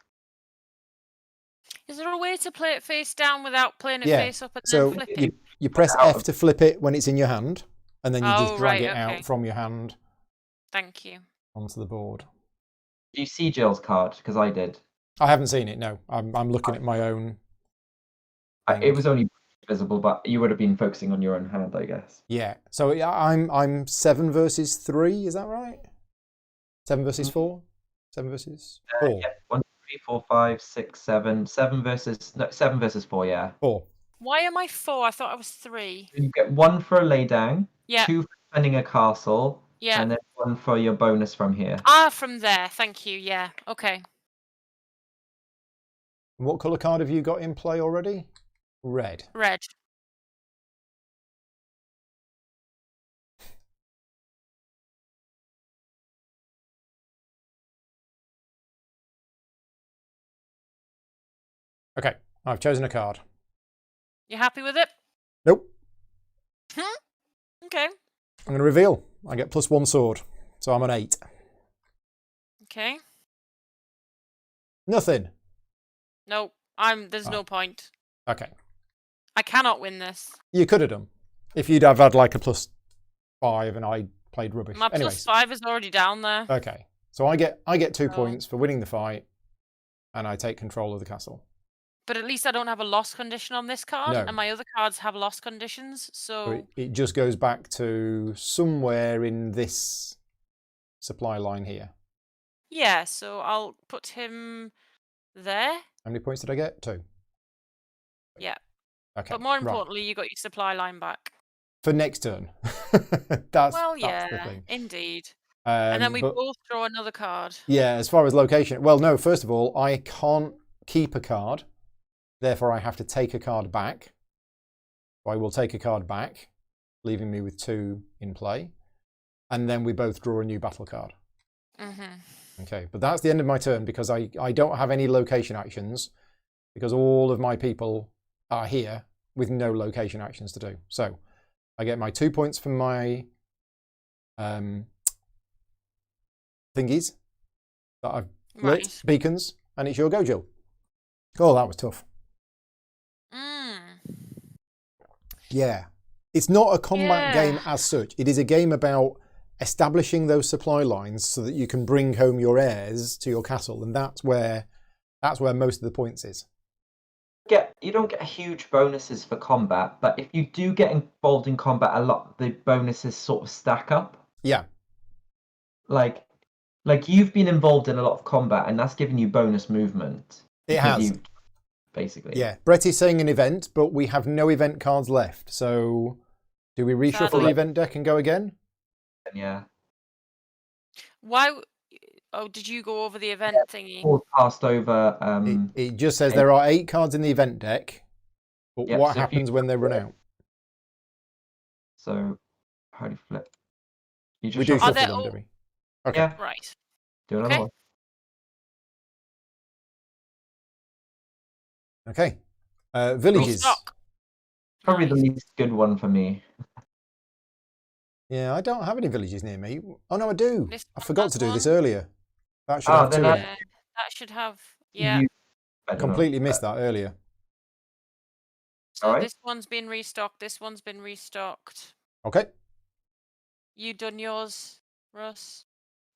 Is there a way to play it face down without playing it Yeah. face up and So then flipping? you press Out F of- to flip it when it's in your hand, and then you just Oh, drag right, it out okay. from your hand Thank you. onto the board. do you see Jill's card? Because I did. I haven't seen it. No, I'm looking at my own. It thing. was only visible, but you would have been focusing on your own hand, I guess. Yeah. So yeah, I'm 7 versus 3. Is that right? 7 versus 4. 7 versus 4. Yeah, 1, 2, 3, 4, 5, 6, 7. 7 versus 4. Yeah. 4. Why am I 4? I thought I was 3. You get 1 for a laydown, Yeah. 2 for defending a castle, Yeah. and then 1 for your bonus from here. Ah, from there. Thank you. Yeah. Okay. What colour card have you got in play already? Red. Red. Okay, I've chosen a card. You happy with it? Nope. Okay. I'm going to reveal. I get +1 sword, so I'm an 8. Okay. Nothing. No, there's no point. Okay. I cannot win this. You could have done if you'd have had like a +5 and I played rubbish. My Anyways. +5 is already down there. Okay. So I get 2 Oh. points for winning the fight, and I take control of the castle. But at least I don't have a loss condition on this card, No. and my other cards have loss conditions. So So it just goes back to somewhere in this supply line here. yeah, so I'll put him there. How many points did I get? 2. Yeah. Okay. But more right. importantly, you got your supply line back. For next turn. that's the Yeah, thing. indeed. And then we but both draw another card. yeah, as far as location, well, no. First of all, I can't keep a card, therefore I have to take a card back. So I will take a card back, leaving me with 2 in play, and then we both draw a new battle card. Mm-hmm. Okay, but that's the end of my turn because I don't have any location actions because all of my people are here with no location actions to do. So I get my 2 points from my thingies that I've lit, Right. beacons, and it's your go, Jill. Oh, that was tough. Yeah. It's not a combat game as such. It is a game about establishing those supply lines so that you can bring home your heirs to your castle, and that's where most of the points is. You don't get huge bonuses for combat, but if you do get involved in combat a lot, the bonuses sort of stack up. Yeah. Like you've been involved in a lot of combat, and that's giving you bonus movement. It has. Basically. Yeah. Brett is saying an event, but we have no event cards left. So do we reshuffle Sadly. the event deck and go again? Yeah. Why? Oh, did you go over the event thingy? All passed over. It just says there are 8 cards in the event deck, but Yeah, what so if you- happens when they run out? So how do you flip? You just We do shuffle. shuffle they them, all- do we? Okay. Yeah. Right. Do another Okay. one. Okay. Villages. Restock. Probably the Nice. least good one for me. Yeah, I don't have any villages near me. Oh no, I do. This I one forgot has to do this one. earlier. That should Oh, have 2 then in Yeah, it. that should have. Yeah. I don't know. Completely missed that earlier. So Alright. this one's been restocked. This one's been restocked. Okay. You done yours, Russ?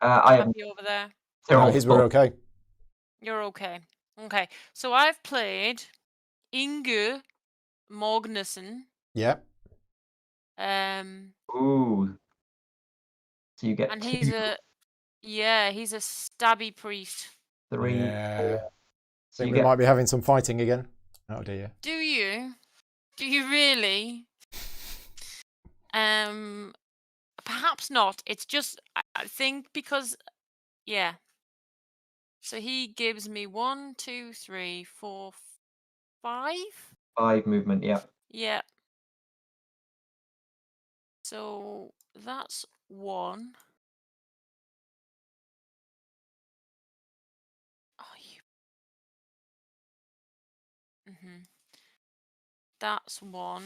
I am. Happy over there? They're No, all his were full. okay. You're okay. Okay. So I've played Inge Magnusson. Yeah. Ooh. So you get And 2, he's a stabby priest. 3, Yeah. 4. So Think you we get might be having some fighting again. Oh dear. Do you? Do you really? Perhaps not. It's just I think because Yeah. So he gives me 1, 2, 3, 4, 5. 5 movement, yeah. Yeah. So that's 1. Oh, you. That's 1.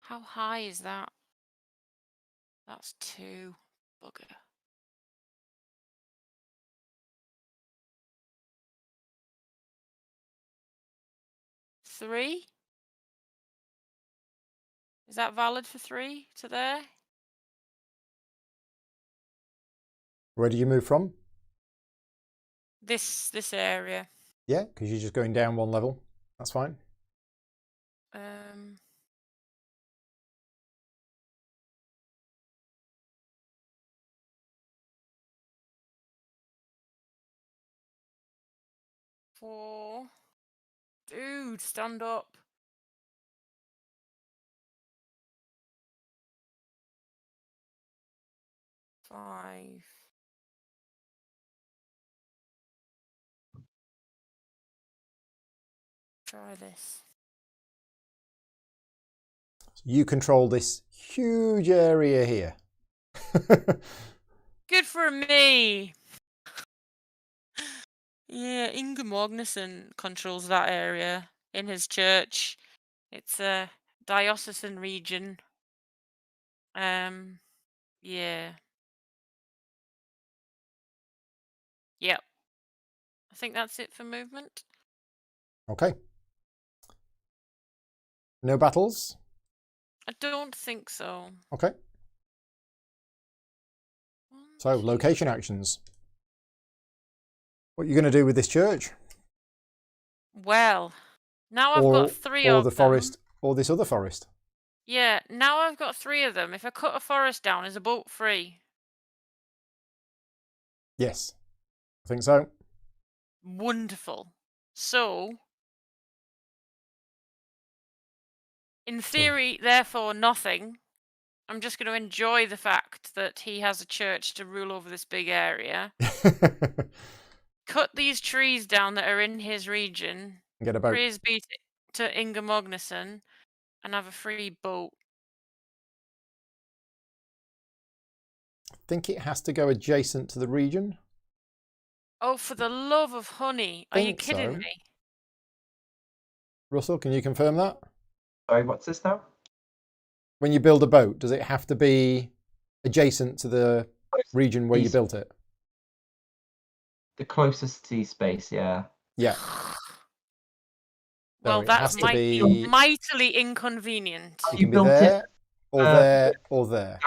How high is that? That's 2. Bugger. 3? Is that valid for 3 to there? Where do you move from? This area. Yeah, because you're just going down 1 level. That's fine. 4. Dude, stand up. 5. Try this. You control this huge area here. Good for me. Yeah, Inga Magnuson controls that area in his church. It's a diocesan region. Yeah. Yep. I think that's it for movement. Okay. No battles? I don't think so. Okay. 1, So, 2. location actions. What are you going to do with this church? Well, now I've got 3 of the them. forest, or this other forest. Yeah, now I've got 3 of them. If I cut a forest down, is a boat free? Yes, I think so. Wonderful. So, in theory, therefore, nothing. I'm just going to enjoy the fact that he has a church to rule over this big area. Cut these trees down that are in his region. Get a boat. Praise be to Inga Magnuson, and have a free boat. I think it has to go adjacent to the region. Oh, for the love of honey. Are you kidding me? Russell, can you confirm that? Sorry, what's this now? When you build a boat, does it have to be adjacent to the region where you built it? The closest sea space, yeah. Yeah. Well, So that's mightily inconvenient. It can be there, or there, or there.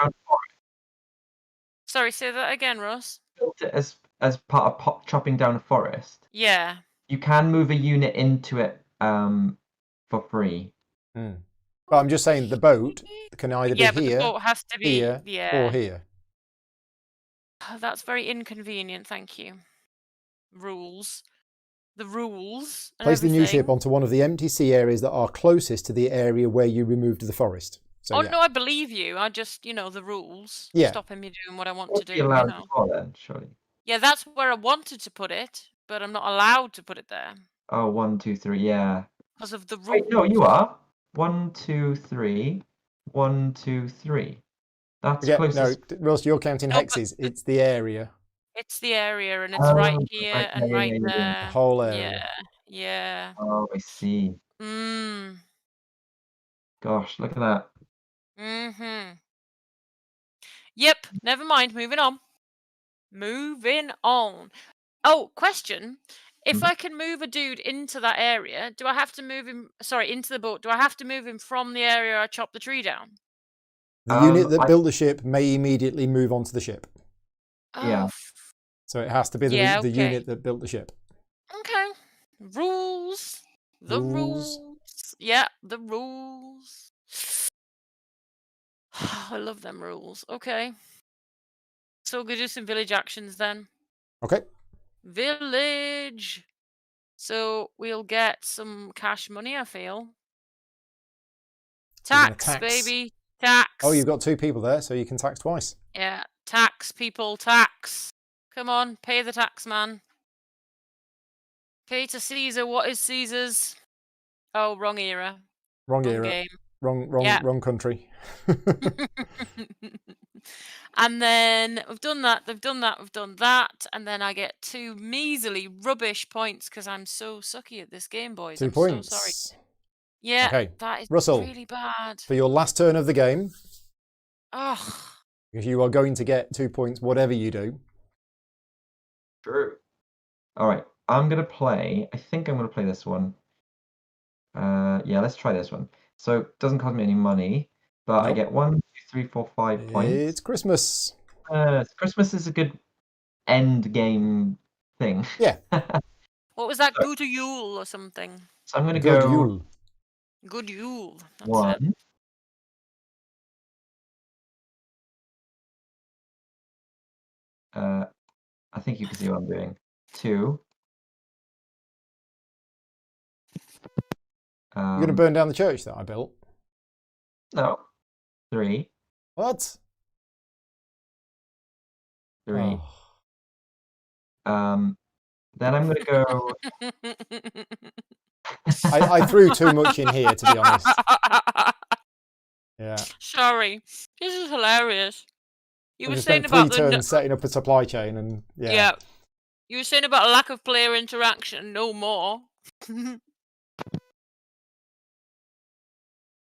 Sorry, say that again, Ross. Built it as part of chopping down a forest. Yeah. You can move a unit into it for free. But I'm just saying the boat can either be but here, the boat has to be here, or here. That's very inconvenient, thank you. Rules. The rules and Place the new ship everything. onto one of the empty sea areas that are closest to the area where you removed the forest. So, no, I believe you. I just, the rules. Yeah. Stopping me doing what I want to do. Allowed as well, then, surely. Yeah, that's where I wanted to put it, but I'm not allowed to put it there. Oh, 1, 2, 3, yeah. Because of the rules. Wait, no, you are. 1, 2, 3. 1, 2, 3. That's closest. No, Ross, you're counting hexes. It's the area. It's the area, and it's right here and right there. The whole area. Yeah. Oh, I see. Gosh, look at that. Yep, never mind. Moving on. Oh, question. If I can move a dude into that area, do I have to move him... Sorry, into the boat. Do I have to move him from the area I chopped the tree down? The unit that built the ship may immediately move onto the ship. Yeah. So it has to be the unit that built the ship. Okay. Rules. The rules. Yeah, the rules. I love them rules. Okay. So we'll do some village actions then. Okay. Village. So we'll get some cash money, I feel. Tax, baby. Tax. Oh, you've got 2 people there, so you can tax twice. Yeah, tax, people, tax. Come on, pay the tax, man. Pay to Caesar what is Caesar's. Oh, wrong era. Wrong Wrong era. game. Wrong country. And then we've done that, we've done that, and then I get 2 measly rubbish points because I'm so sucky at this game, boys. 2 I'm points. so sorry. Yeah, Okay, that is Russell, really bad. for your last turn of the game, Oh, because you are going to get 2 points whatever you do. True. All right, I'm gonna play. I think I'm gonna play this one. Yeah, let's try this one. So it doesn't cost me any money, but I Nope. get 1, 2, 3, 4, 5 points. It's Christmas. Christmas is a good end game thing. Yeah. what was that? Good Yule or something? So I'm gonna Good go Yule. Good Yule. That's it. 1. I think you can see what I'm doing. 2. You're going to burn down the church that I built? No. 3. What? 3. Oh. Then I'm gonna go. I threw too much in here, to be honest. Yeah. Sorry, this is hilarious. You I were just saying spent 3 about the turns setting up a supply chain, and yeah. You were saying about a lack of player interaction. No more.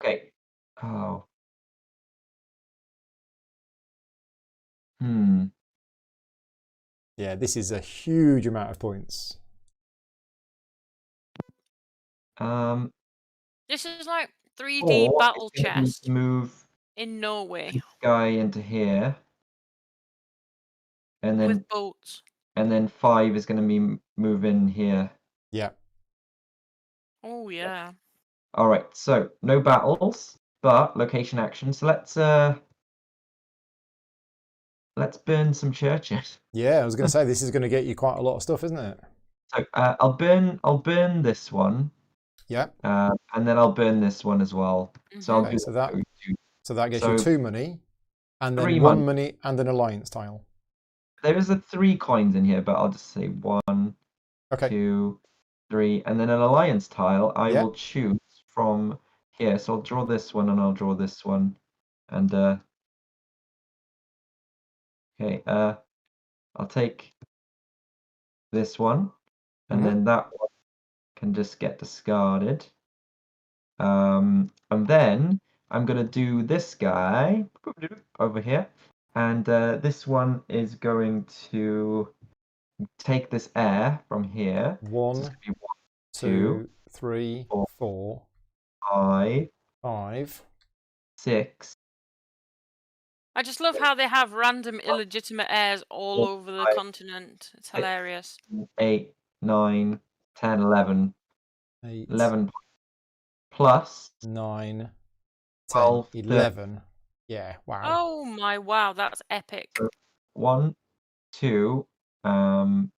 Okay. Oh. Yeah, this is a huge amount of points. This is like 3D battle chest Move in Norway this guy into here, and then with boats. And then 5 is going to be moving here. Yeah. Oh yeah. All right. So no battles, but location action. So let's burn some churches. Yeah, I was going to say this is going to get you quite a lot of stuff, isn't it? So I'll burn this one. Yeah. And then I'll burn this one as well. So I'll do so that gets you 2 money, and then 1 money and an alliance tile. There is 3 coins in here, but I'll just say 1, 2, 3, and then an alliance tile. I will choose from here. So I'll draw this one, and I'll draw this one, and okay. I'll take this one, and then that one can just get discarded. And then I'm gonna do this guy over here, and this one is going to take this air from here. 1, so 2, 3, 4, 5, 6. I just love how they have random illegitimate heirs all over the continent. It's hilarious. 8, 9, 10, 11. 8, 11 plus 9, 10, 12, 11. Yeah, wow. Oh my wow, that's epic. So 1, 2, and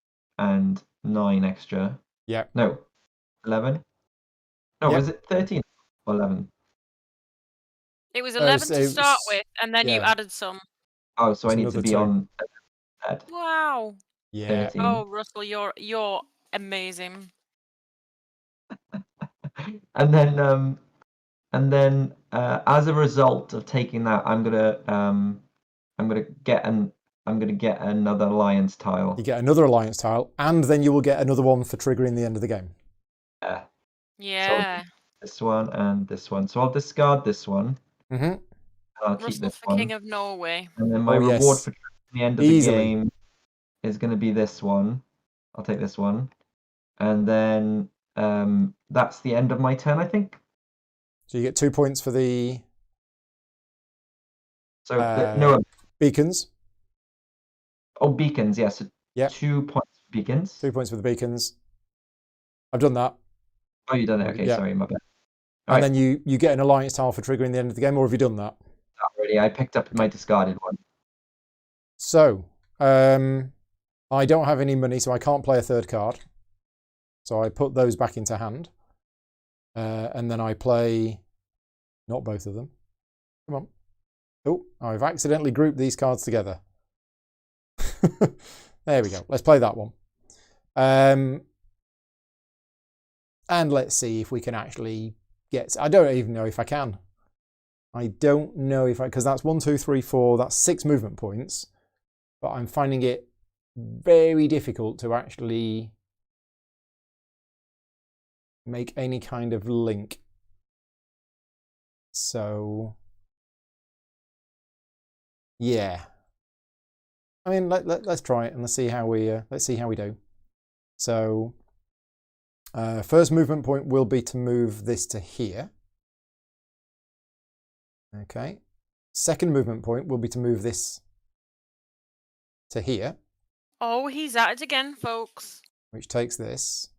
9 extra. Yeah. No, 11. No, was it 13 or 11? It was 11 to start with, and then you added some. Oh, so I need to be on that. Wow. Yeah. 13. Oh, Russell, you're amazing. And then as a result of taking that, I'm gonna get another alliance tile. You get another alliance tile, and then you will get another one for triggering the end of the game. Yeah. So this one and this one. So I'll discard this one. And I'll keep this one. King of Norway. And then my reward for the end of the game is going to be this one. I'll take this one. And then that's the end of my turn, I think. So you get 2 points for the beacons. Oh, beacons, yes. Yeah, so 2 points for beacons. 2 points for the beacons. I've done that. Oh, you've done it. Okay, sorry, my bad. And then you get an alliance tile for triggering the end of the game, or have you done that? Not really. I picked up my discarded one. So, I don't have any money, so I can't play a 3rd card. So I put those back into hand. And then I play not both of them. Come on. Oh, I've accidentally grouped these cards together. There we go. Let's play that one. And let's see if we can actually get... I don't even know if I can. I don't know if I... Because that's 1, 2, 3, 4. That's 6 movement points. But I'm finding it very difficult to actually make any kind of link. So... yeah. I mean, let's try it and let's see how we do. So, first movement point will be to move this to here. Okay. Second movement point will be to move this to here. Oh, he's at it again, folks. Which takes this.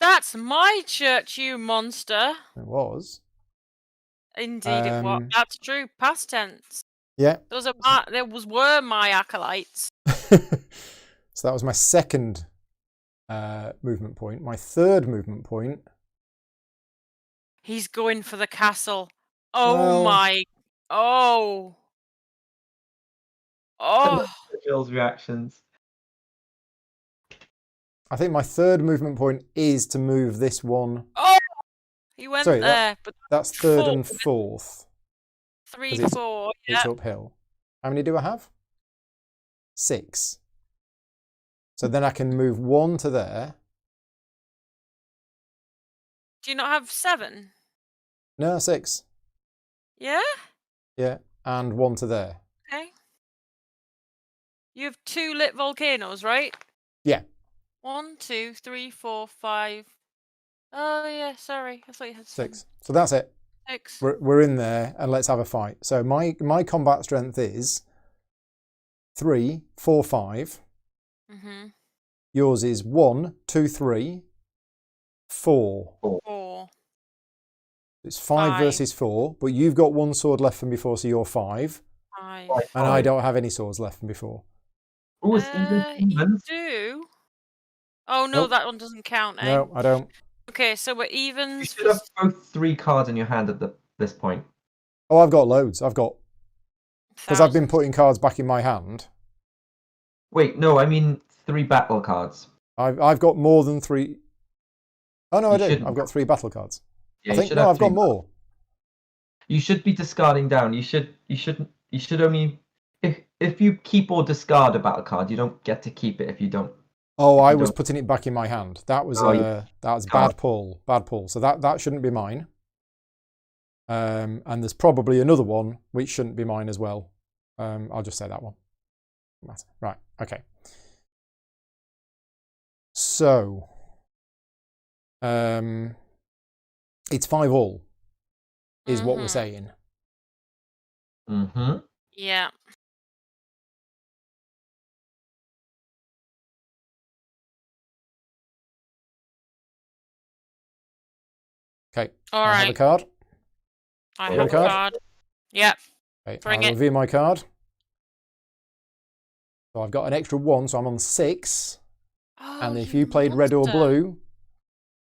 That's my church, you monster. It was. Indeed, it was. That's true. Past tense. Yeah. Were my acolytes. So that was my second movement point. My third movement point. He's going for the castle. Oh Well, my. Oh. Oh. Jill's reactions. I think my third movement point is to move this one. Oh. He went Sorry, there. But that's third and fourth. 3, 'Cause 4. It's Yeah. uphill. How many do I have? 6. So then I can move 1 to there. Do you not have 7? No, 6. Yeah? Yeah, and 1 to there. Okay. You have 2 lit volcanoes, right? Yeah. 1, 2, 3, 4, 5. Oh yeah, sorry. I thought you had 6. So that's it. 6. We're in there, and let's have a fight. So my combat strength is 3, 4, 5. Mhm. Yours is 1, 2, 3, 4. 4. It's 5 versus 4, but you've got 1 sword left from before, so you're 5. 5. And I don't have any swords left from before. Oh, it's You even. do? Oh no, Nope. that one doesn't count. Eh? No, I don't. Okay, so we're You evens. should have both 3 cards in your hand at this point. Oh, I've got loads. I've got... Because I've been Thousands. putting cards back in my hand. Wait, no, I mean 3 battle cards. I've got more than 3... Oh, no, I You do. shouldn't. I've got 3 battle cards. Yeah, I you think, should no, have I've got 3. more. You should be discarding down. You should only... If you keep or discard a battle card, you don't get to keep it if you don't. Oh, I you was don't- putting it back in my hand. That was yeah. that was Card. bad pull. Bad pull. So that shouldn't be mine. And there's probably another one which shouldn't be mine as well. I'll just say that one. Right. Okay. So it's 5 all is what we're Mhm. saying. Mm-hmm. Yeah. Okay. All I right. have a card. I You have got a a card. Yeah. Okay, Bring I'll it. reveal my card. So I've got an extra 1, so I'm on 6. Oh, And if you played red or monster. blue,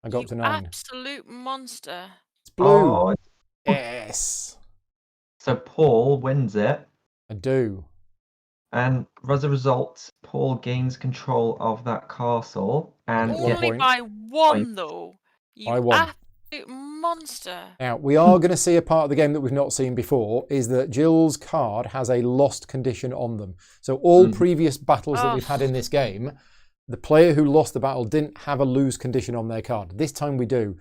I got You up to 9. absolute monster. It's blue. Oh, Yes, so Paul wins it, I do. and as a result, Paul gains control of that castle and At one Only point. by 1 though. You By 1. absolute monster. Now, we are going to see a part of the game that we've not seen before, is that Jill's card has a lost condition on them. So all previous battles that we've had in this game, the player who lost the battle didn't have a lose condition on their card. This time we do.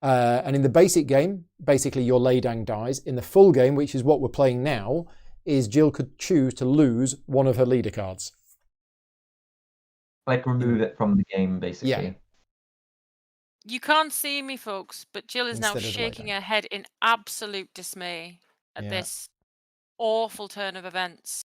And in the basic game, basically your Laydang dies. In the full game, which is what we're playing now, is Jill could choose to lose one of her leader cards. like remove it from the game, basically. Yeah. You can't see me, folks, but Jill is now Instead of shaking Laydang. her head in absolute dismay at Yeah. this awful turn of events.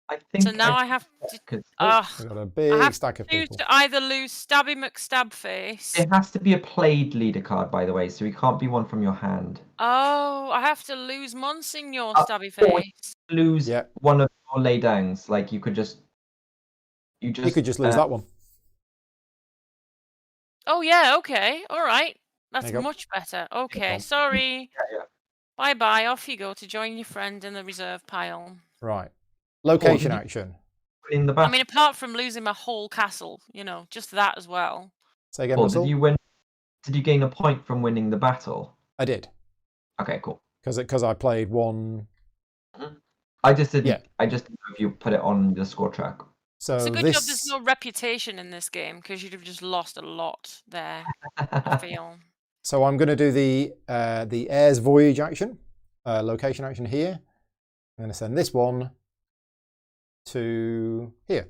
I think. So now I have to. We've Ugh. got a I big have stack of choose people. to either lose Stabby McStabface. It has to be a played leader card, by the way, so it can't be one from your hand. Oh, I have to lose Monsignor Uh, Stabby or Face. Lose Yeah. one of your laydangs, like you could just. You could just lose that one. Oh yeah, okay, all right. That's There you go. much better. Okay, problem. sorry. Yeah. Bye-bye, off you go to join your friend in the reserve pile. Right. Location you- action. In the I back. mean, apart from losing my whole castle, you know, just that as well. Say again, Or Russell? did you win? Did you gain a point from winning the battle? I did. Okay, cool. Because I played one. I just didn't. Yeah. I just didn't know if you put it on the score track. So It's a good this. job there's no reputation in this game, because you'd have just lost a lot there, I feel. So I'm going to do the Air's Voyage action, location action here. I'm going to send this one to here.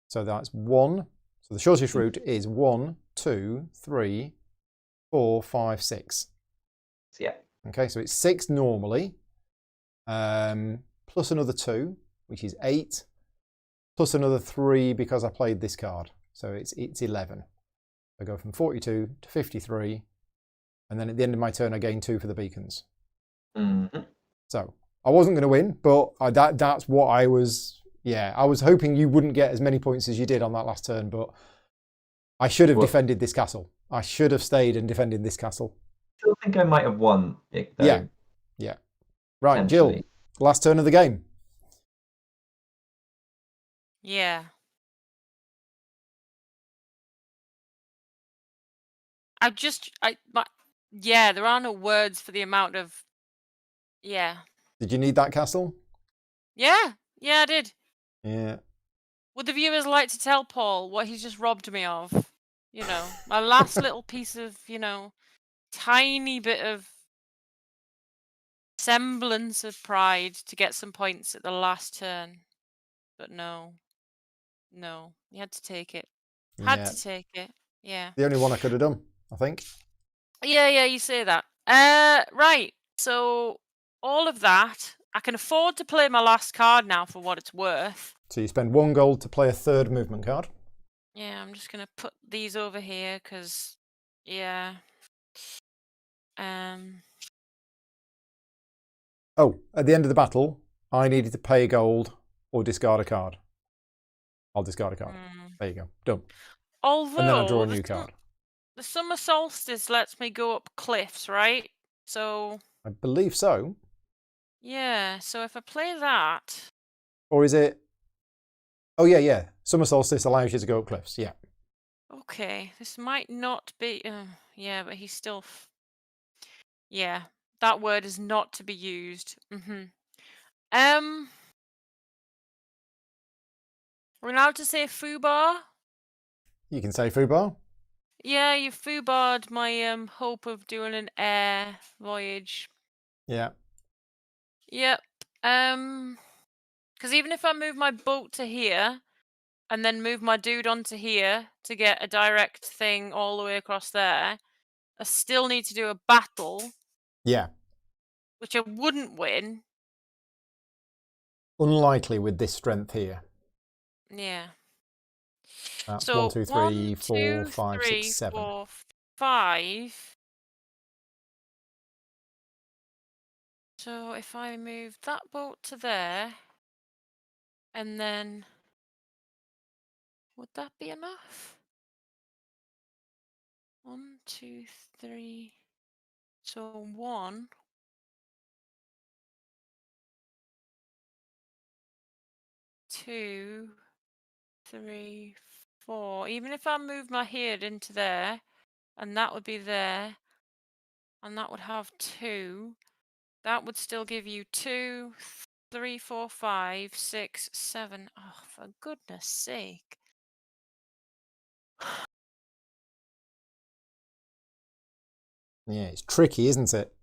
So that's 1. So the shortest route is 1, 2, 3, 4, 5, 6. Yeah. Okay, so it's 6 normally, plus another 2, which is 8, plus another 3 because I played this card. So it's 11. I go from 42 to 53, and then at the end of my turn I gain 2 for the beacons. Mm-hmm. So I wasn't going to win, but that's what I was. Yeah, I was hoping you wouldn't get as many points as you did on that last turn, but I should have defended this castle. I should have stayed and defended this castle. I still think I might have won it, though. Yeah, yeah. Right, Jill, last turn of the game. Yeah. Yeah, there are no words for the amount of, yeah. Did you need that castle? Yeah, I did. Yeah. Would the viewers like to tell Paul what he's just robbed me of? You know, my last little piece of, you know, tiny bit of semblance of pride to get some points at the last turn. But no, you had to take it. Had to take it. Yeah. The only one I could have done, I think. Yeah, you say that. Right. So all of that, I can afford to play my last card now for what it's worth. So you spend 1 gold to play a 3rd movement card. Yeah, I'm just gonna put these over here because, yeah. Oh, at the end of the battle, I needed to pay gold or discard a card. I'll discard a card. There you go. Done. Although and then I draw a new card. The summer solstice lets me go up cliffs, right? So I believe so. yeah, so if I play that. Or is it? Oh yeah. Summer solstice allows you to go up cliffs. Yeah. Okay, this might not be. Yeah, but he's still. Yeah, that word is not to be used. We're allowed to say foobar. You can say foobar. Yeah, you foobarred my hope of doing an air voyage. Yeah. Yep. Because even if I move my boat to here, and then move my dude onto here to get a direct thing all the way across there, I still need to do a battle. Yeah. Which I wouldn't win. Unlikely with this strength here. Yeah. That's so 1, 2, 3, 4, 5, 6, 7. 4, 5. So if I move that boat to there, and then would that be enough? 1, 2, 3. So 1. 2, 3, 4. Even if I move my head into there, and that would be there, and that would have 2, that would still give you 2, 3, 4, 5, 6, 7. Oh, for goodness sake. Yeah, it's tricky, isn't it?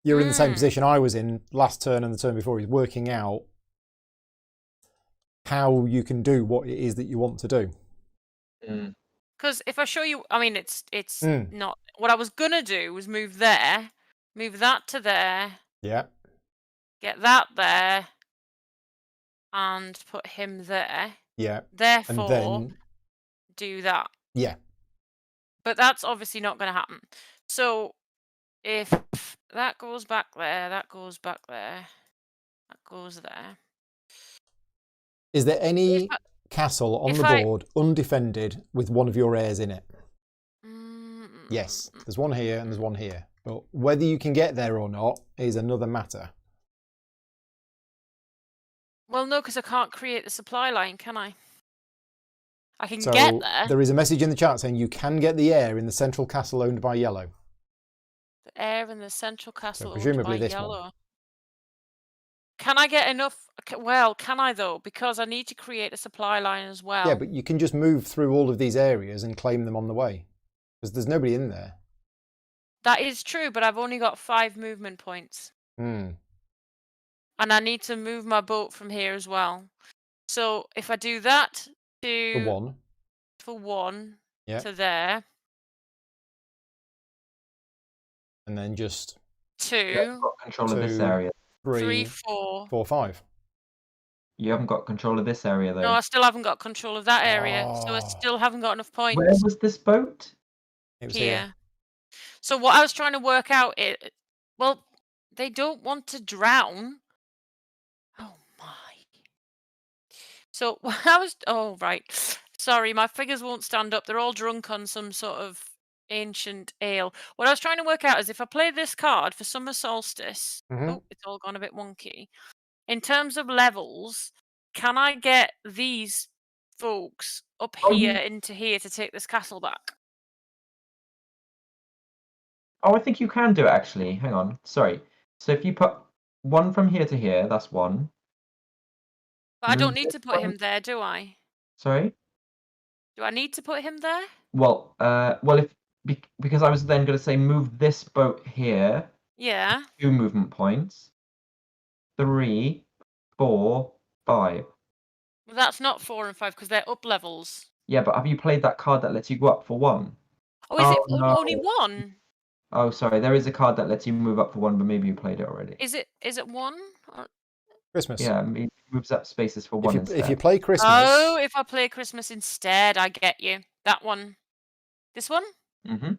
You're in the same position I was in last turn and the turn before. He's working out how you can do what it is that you want to do. Because if I show you, I mean, it's not. What I was gonna do was move there, move that to there. Yeah. Get that there, and put him there. Yeah. Therefore, and then do that. Yeah. But that's obviously not going to happen. So if that goes back there, that goes back there, that goes there. Is there any castle on the board undefended with one of your heirs in it? Yes. There's one here and there's one here. But whether you can get there or not is another matter. Well, no, because I can't create the supply line, can I? I can So get there. there is a message in the chat saying you can get the heir in the central castle owned by Yellow. The heir in the central castle owned presumably by this Yellow. one. Can I get enough? Well, can I though? Because I need to create a supply line as well. Yeah, but you can just move through all of these areas and claim them on the way. Because there's nobody in there. That is true, but I've only got 5 movement points. Hmm. And I need to move my boat from here as well. So if I do that For one. Yeah. to there. And then just 2. You haven't got control of this area. 3, 4. 4, 5. You haven't got control of this area, though. No, I still haven't got control of that area. So I Oh. still haven't got enough points. Where was this boat? It was here. So what I was trying to work out is, well, they don't want to drown. Oh my. So I was, oh right. Sorry, my figures won't stand up. They're all drunk on some sort of ancient ale. What I was trying to work out is if I play this card for summer solstice, oh, it's all gone a bit wonky. In terms of levels, can I get these folks up here into here to take this castle back? Oh, I think you can do it, actually. Hang on. Sorry. So if you put 1 from here to here, that's 1. But I don't need this to put him one. there, do I? Sorry? Do I need to put him there? Well, because I was then going to say move this boat here. Yeah. 2 movement points. 3, 4, 5. Well, that's not 4 and 5 because they're up levels. Yeah, but have you played that card that lets you go up for 1? Oh, is it no. only 1? Oh, sorry. There is a card that lets you move up for 1, but maybe you played it already. Is it 1? Or... Christmas. Yeah, it moves up spaces for 1 instead. If you play Christmas... Oh, if I play Christmas instead, I get you. That one. This one? Mm-hmm.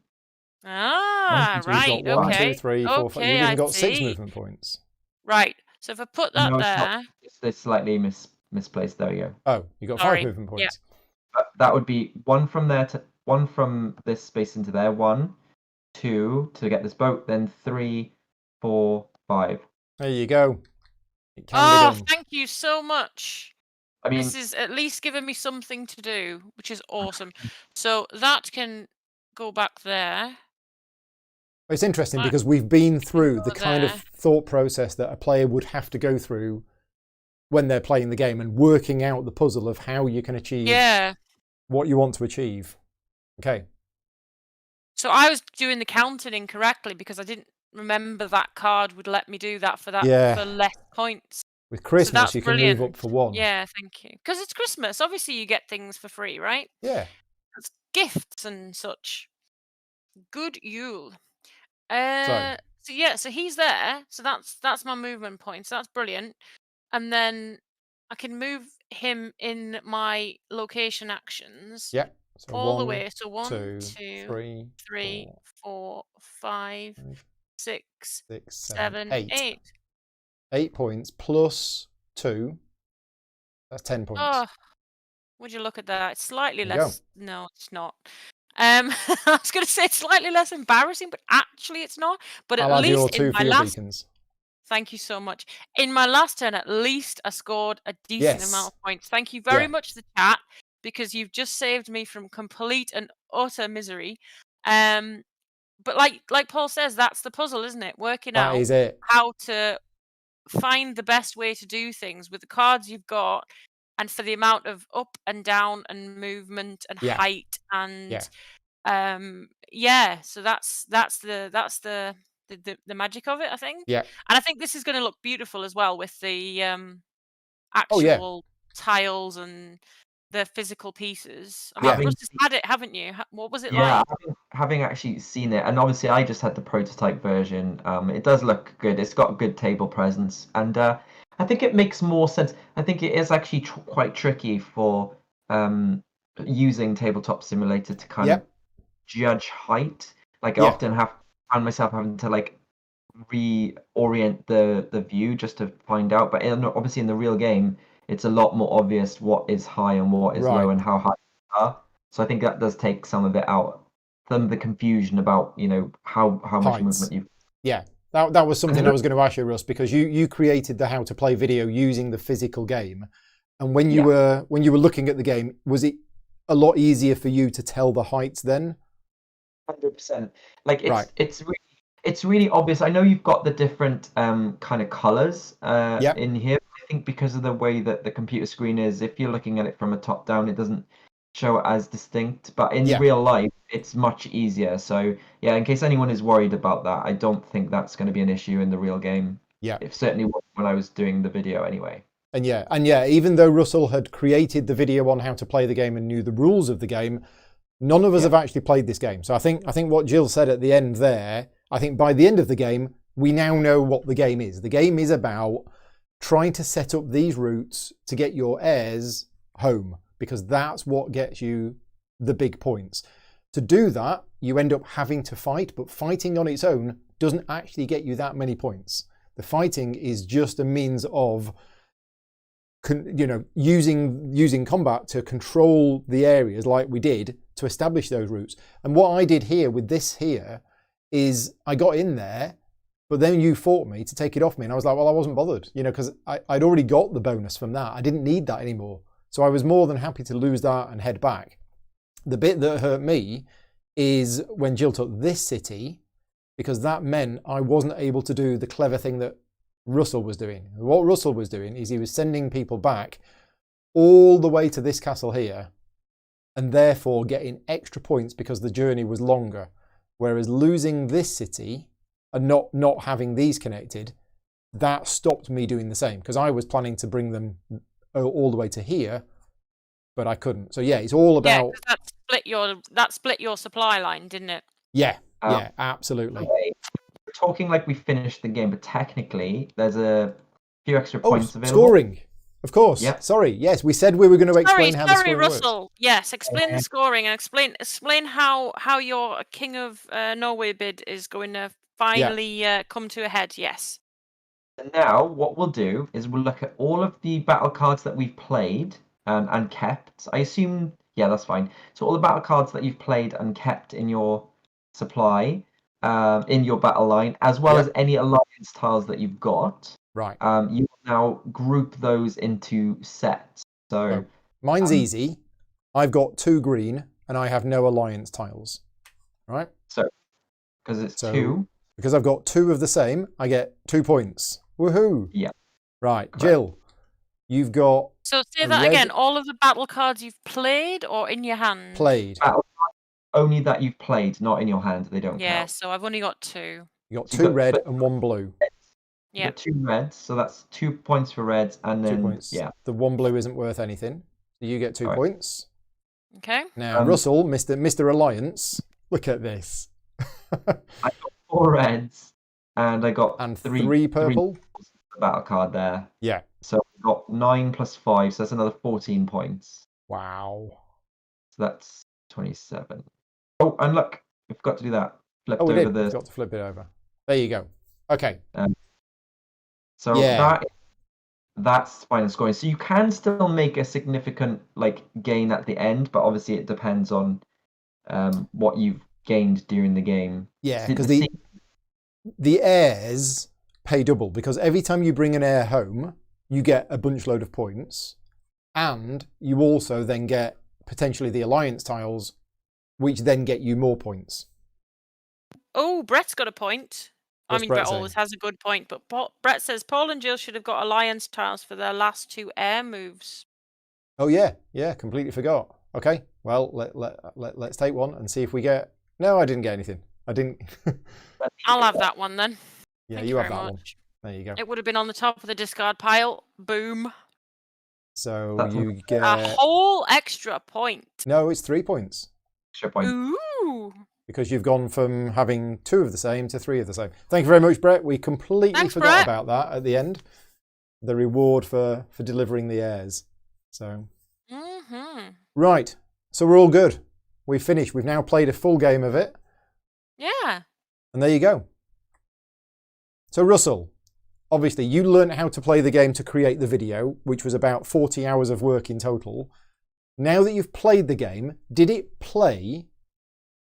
Ah, So you've right. got 1, Okay. 2, 3, 4, 5. You've even got 6 see. movement points. Right. So if I put that No, it's there... not. It's slightly misplaced. There we go. Oh, you got 5 movement points. Yeah. But that would be 1 from there to 1 from this space into there. 1, 2 to get this boat. Then 3, 4, 5. There you go. It can Oh, be done. thank you so much. I mean, this is at least giving me something to do, which is awesome. So that can go back there. It's interesting because we've been through the kind of there. thought process that a player would have to go through when they're playing the game and working out the puzzle of how you can achieve what you want to achieve. Okay. So I was doing the counting incorrectly because I didn't remember that card would let me do that for less points. With Christmas, so you can move up for 1. Yeah, thank you. Because it's Christmas. Obviously, you get things for free, right? Yeah. It's gifts and such. Good Yule. So he's there. So that's my movement point. So that's brilliant. And then I can move him in my location actions. Yeah. So all 1, the way. So 1, 2, 3, 4, 5, 6, 7, 8. 8. 8 points plus 2. That's 10 points. Oh, would you look at that? It's slightly There you less. No, it's not. I was going to say it's slightly less embarrassing, but actually it's not. But I'll at add your least 2 in for my your last... beacons. Thank you so much. In my last turn, at least I scored a decent amount of points. Thank you very much, the chat, because you've just saved me from complete and utter misery. But like Paul says, that's the puzzle, isn't it? Working out how to find the best way to do things with the cards you've got, and for the amount of up and down and movement and height and so that's the magic of it, I think. Yeah. And I think this is going to look beautiful as well with the actual tiles and the physical pieces. I mean, Russ has had it, haven't you? What was it like? Yeah, having actually seen it, and obviously I just had the prototype version. It does look good. It's got good table presence, and I think it makes more sense. I think it is actually quite tricky for using Tabletop Simulator to kind of judge height. Like I often found myself having to like reorient the view just to find out. But obviously in the real game, it's a lot more obvious what is high and what is low and how high they are. So I think that does take some of it out. them the confusion about, how much Heights. movement you've. Yeah, that was something I was going to ask you, Russ, because you created the how to play video using the physical game, and when you were looking at the game, was it a lot easier for you to tell the heights then? 100%. Like Right. it's really obvious. I know you've got the different kind of colors Yep. in here. I think because of the way that the computer screen is, if you're looking at it from a top down, it doesn't show it as distinct. But in Yeah. real life, it's much easier. So yeah, in case anyone is worried about that, I don't think that's going to be an issue in the real game. Yeah. It certainly was when I was doing the video anyway. And yeah, even though Russell had created the video on how to play the game and knew the rules of the game, none of us have actually played this game. So I think what Jill said at the end there, I think by the end of the game, we now know what the game is. The game is about trying to set up these routes to get your heirs home, because that's what gets you the big points. To do that, you end up having to fight, but fighting on its own doesn't actually get you that many points. The fighting is just a means of using combat to control the areas like we did to establish those routes. And what I did here with this here is I got in there, but then you fought me to take it off me, and I was like, well, I wasn't bothered, because I'd already got the bonus from that. I didn't need that anymore. So I was more than happy to lose that and head back. The bit that hurt me is when Jill took this city, because that meant I wasn't able to do the clever thing that Russell was doing. What Russell was doing is he was sending people back all the way to this castle here, and therefore getting extra points because the journey was longer. Whereas losing this city and not having these connected, that stopped me doing the same, because I was planning to bring them all the way to here, but I couldn't. So yeah, it's all about that split your supply line, didn't it? Yeah, absolutely. We're talking like we finished the game, but technically there's a few extra points available. Scoring. Of course. Yep. Sorry. Yes, we said we were going to explain how the scoring Russell. works. Yes, explain the scoring and explain how your King of Norway bid is going to finally come to a head. Yes. And now what we'll do is we'll look at all of the battle cards that we've played and kept. I assume, yeah, that's fine. So all the battle cards that you've played and kept in your supply, in your battle line, as well as any alliance tiles that you've got. Right. You now group those into sets. So mine's easy. I've got 2 green and I have no alliance tiles. Right? So because it's 2. Because I've got 2 of the same, I get 2 points. Woohoo! Yeah. Right. Correct. Jill, you've got... So say that again. All of the battle cards you've played or in your hand? Played. Battle cards only that you've played, not in your hand. They don't count. Yeah, so I've only got 2. You got 2 red and 1 blue. Yeah. 2 reds, so that's 2 points for reds, and then 2 points. Yeah, the 1 blue isn't worth anything, so you get 2 points. Okay. Now Russell, Mr. Alliance, look at this. I got 4 reds, and I got 3 purple. 3 battle card there. Yeah. So I got 9 plus 5, so that's another 14 points. Wow. So that's 27. Oh, and look, we forgot to do that. Flipped we over did. the. Got to flip it over. There you go. Okay. So that's final scoring. So you can still make a significant gain at the end, but obviously it depends on what you've gained during the game. Yeah, because the heirs pay double, because every time you bring an heir home, you get a bunch load of points, and you also then get potentially the alliance tiles, which then get you more points. Oh, Brett's got a point. What's Brett saying? always has a good point, but Brett says Paul and Jill should have got alliance tiles for their last 2 air moves. Oh yeah, completely forgot. Okay, well let's take one and see if we get. No, I didn't get anything. I didn't. I'll have that one then. Yeah, Thank you have very that one. much. There you go. It would have been on the top of the discard pile. Boom. So you get a whole extra point. No, it's 3 points. Extra point. Ooh. Because you've gone from having 2 of the same to 3 of the same. Thank you very much, Brett. We completely forgot about that at the end. The reward for delivering the heirs. So. Right. So we're all good. We've finished. We've now played a full game of it. Yeah. And there you go. So Russell, obviously you learned how to play the game to create the video, which was about 40 hours of work in total. Now that you've played the game, did it play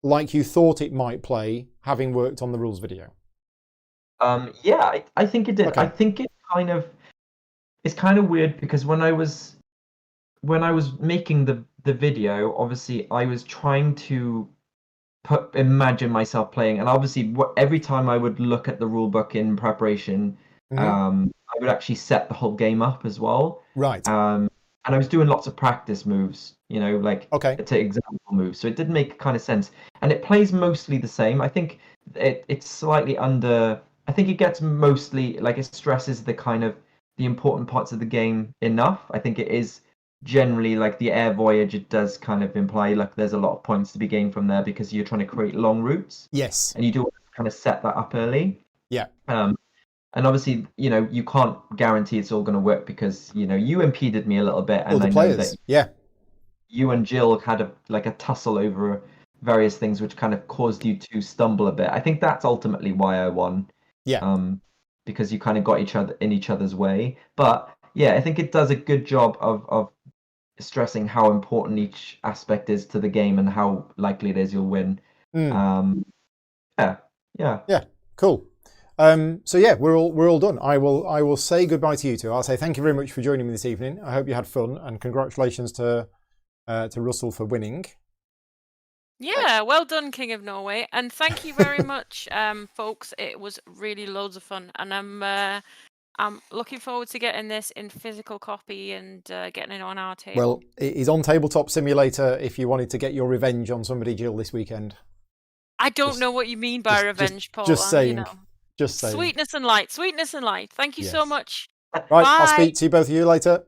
like you thought it might play, having worked on the rules video? Yeah, I think it did. Okay. I think it's kind of weird because when I was making the video, obviously I was trying to imagine myself playing, and obviously every time I would look at the rule book in preparation, I would actually set the whole game up as well. Right. And I was doing lots of practice moves, like Okay. to example moves. So it did make kind of sense, and it plays mostly the same. I think it's slightly under. I think it gets mostly like it stresses the important parts of the game enough. I think it is generally like the air voyage. It does kind of imply like there's a lot of points to be gained from there because you're trying to create long routes. Yes. And you do kind of set that up early. Yeah. And obviously, you can't guarantee it's all going to work because, you impeded me a little bit. All And the I players. know that Yeah. you and Jill had a tussle over various things, which kind of caused you to stumble a bit. I think that's ultimately why I won. Yeah. Because you kind of got each other's way. But yeah, I think it does a good job of stressing how important each aspect is to the game and how likely it is you'll win. Yeah. Cool. So yeah, we're all done. I will say goodbye to you two. I'll say thank you very much for joining me this evening. I hope you had fun, and congratulations to Russell for winning. Yeah, well done, King of Norway, and thank you very much, folks. It was really loads of fun, and I'm looking forward to getting this in physical copy and getting it on our table. Well, it is on Tabletop Simulator if you wanted to get your revenge on somebody, Jill, this weekend. I don't know what you mean by revenge, Paul. Just saying. Just saying. Sweetness and light. Sweetness and light. Thank you so much. Right, Bye. I'll speak to you both of you later.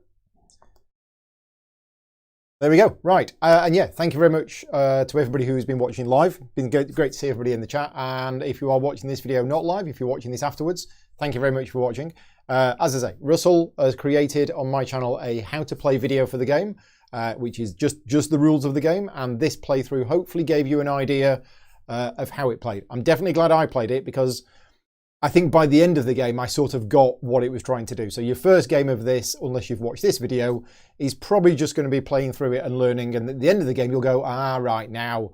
There we go. Right. And yeah, thank you very much to everybody who's been watching live. Been great to see everybody in the chat. And if you are watching this video not live, if you're watching this afterwards, thank you very much for watching. As I say, Russell has created on my channel a how to play video for the game, which is just the rules of the game. And this playthrough hopefully gave you an idea of how it played. I'm definitely glad I played it because I think by the end of the game, I sort of got what it was trying to do. So your first game of this, unless you've watched this video, is probably just going to be playing through it and learning. And at the end of the game, you'll go, right, now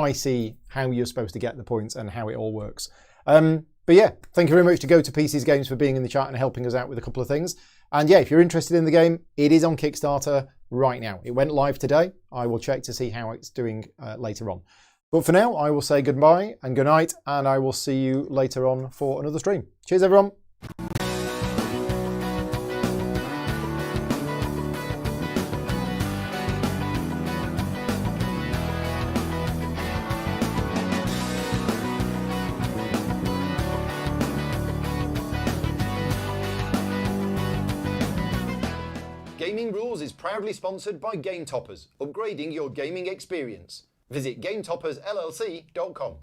I see how you're supposed to get the points and how it all works. But yeah, thank you very much to Go to Pieces Games for being in the chat and helping us out with a couple of things. And yeah, if you're interested in the game, it is on Kickstarter right now. It went live today. I will check to see how it's doing later on. But for now, I will say goodbye and good night, and I will see you later on for another stream. Cheers, everyone. Gaming Rules is proudly sponsored by Game Toppers, upgrading your gaming experience. Visit GameToppersLLC.com.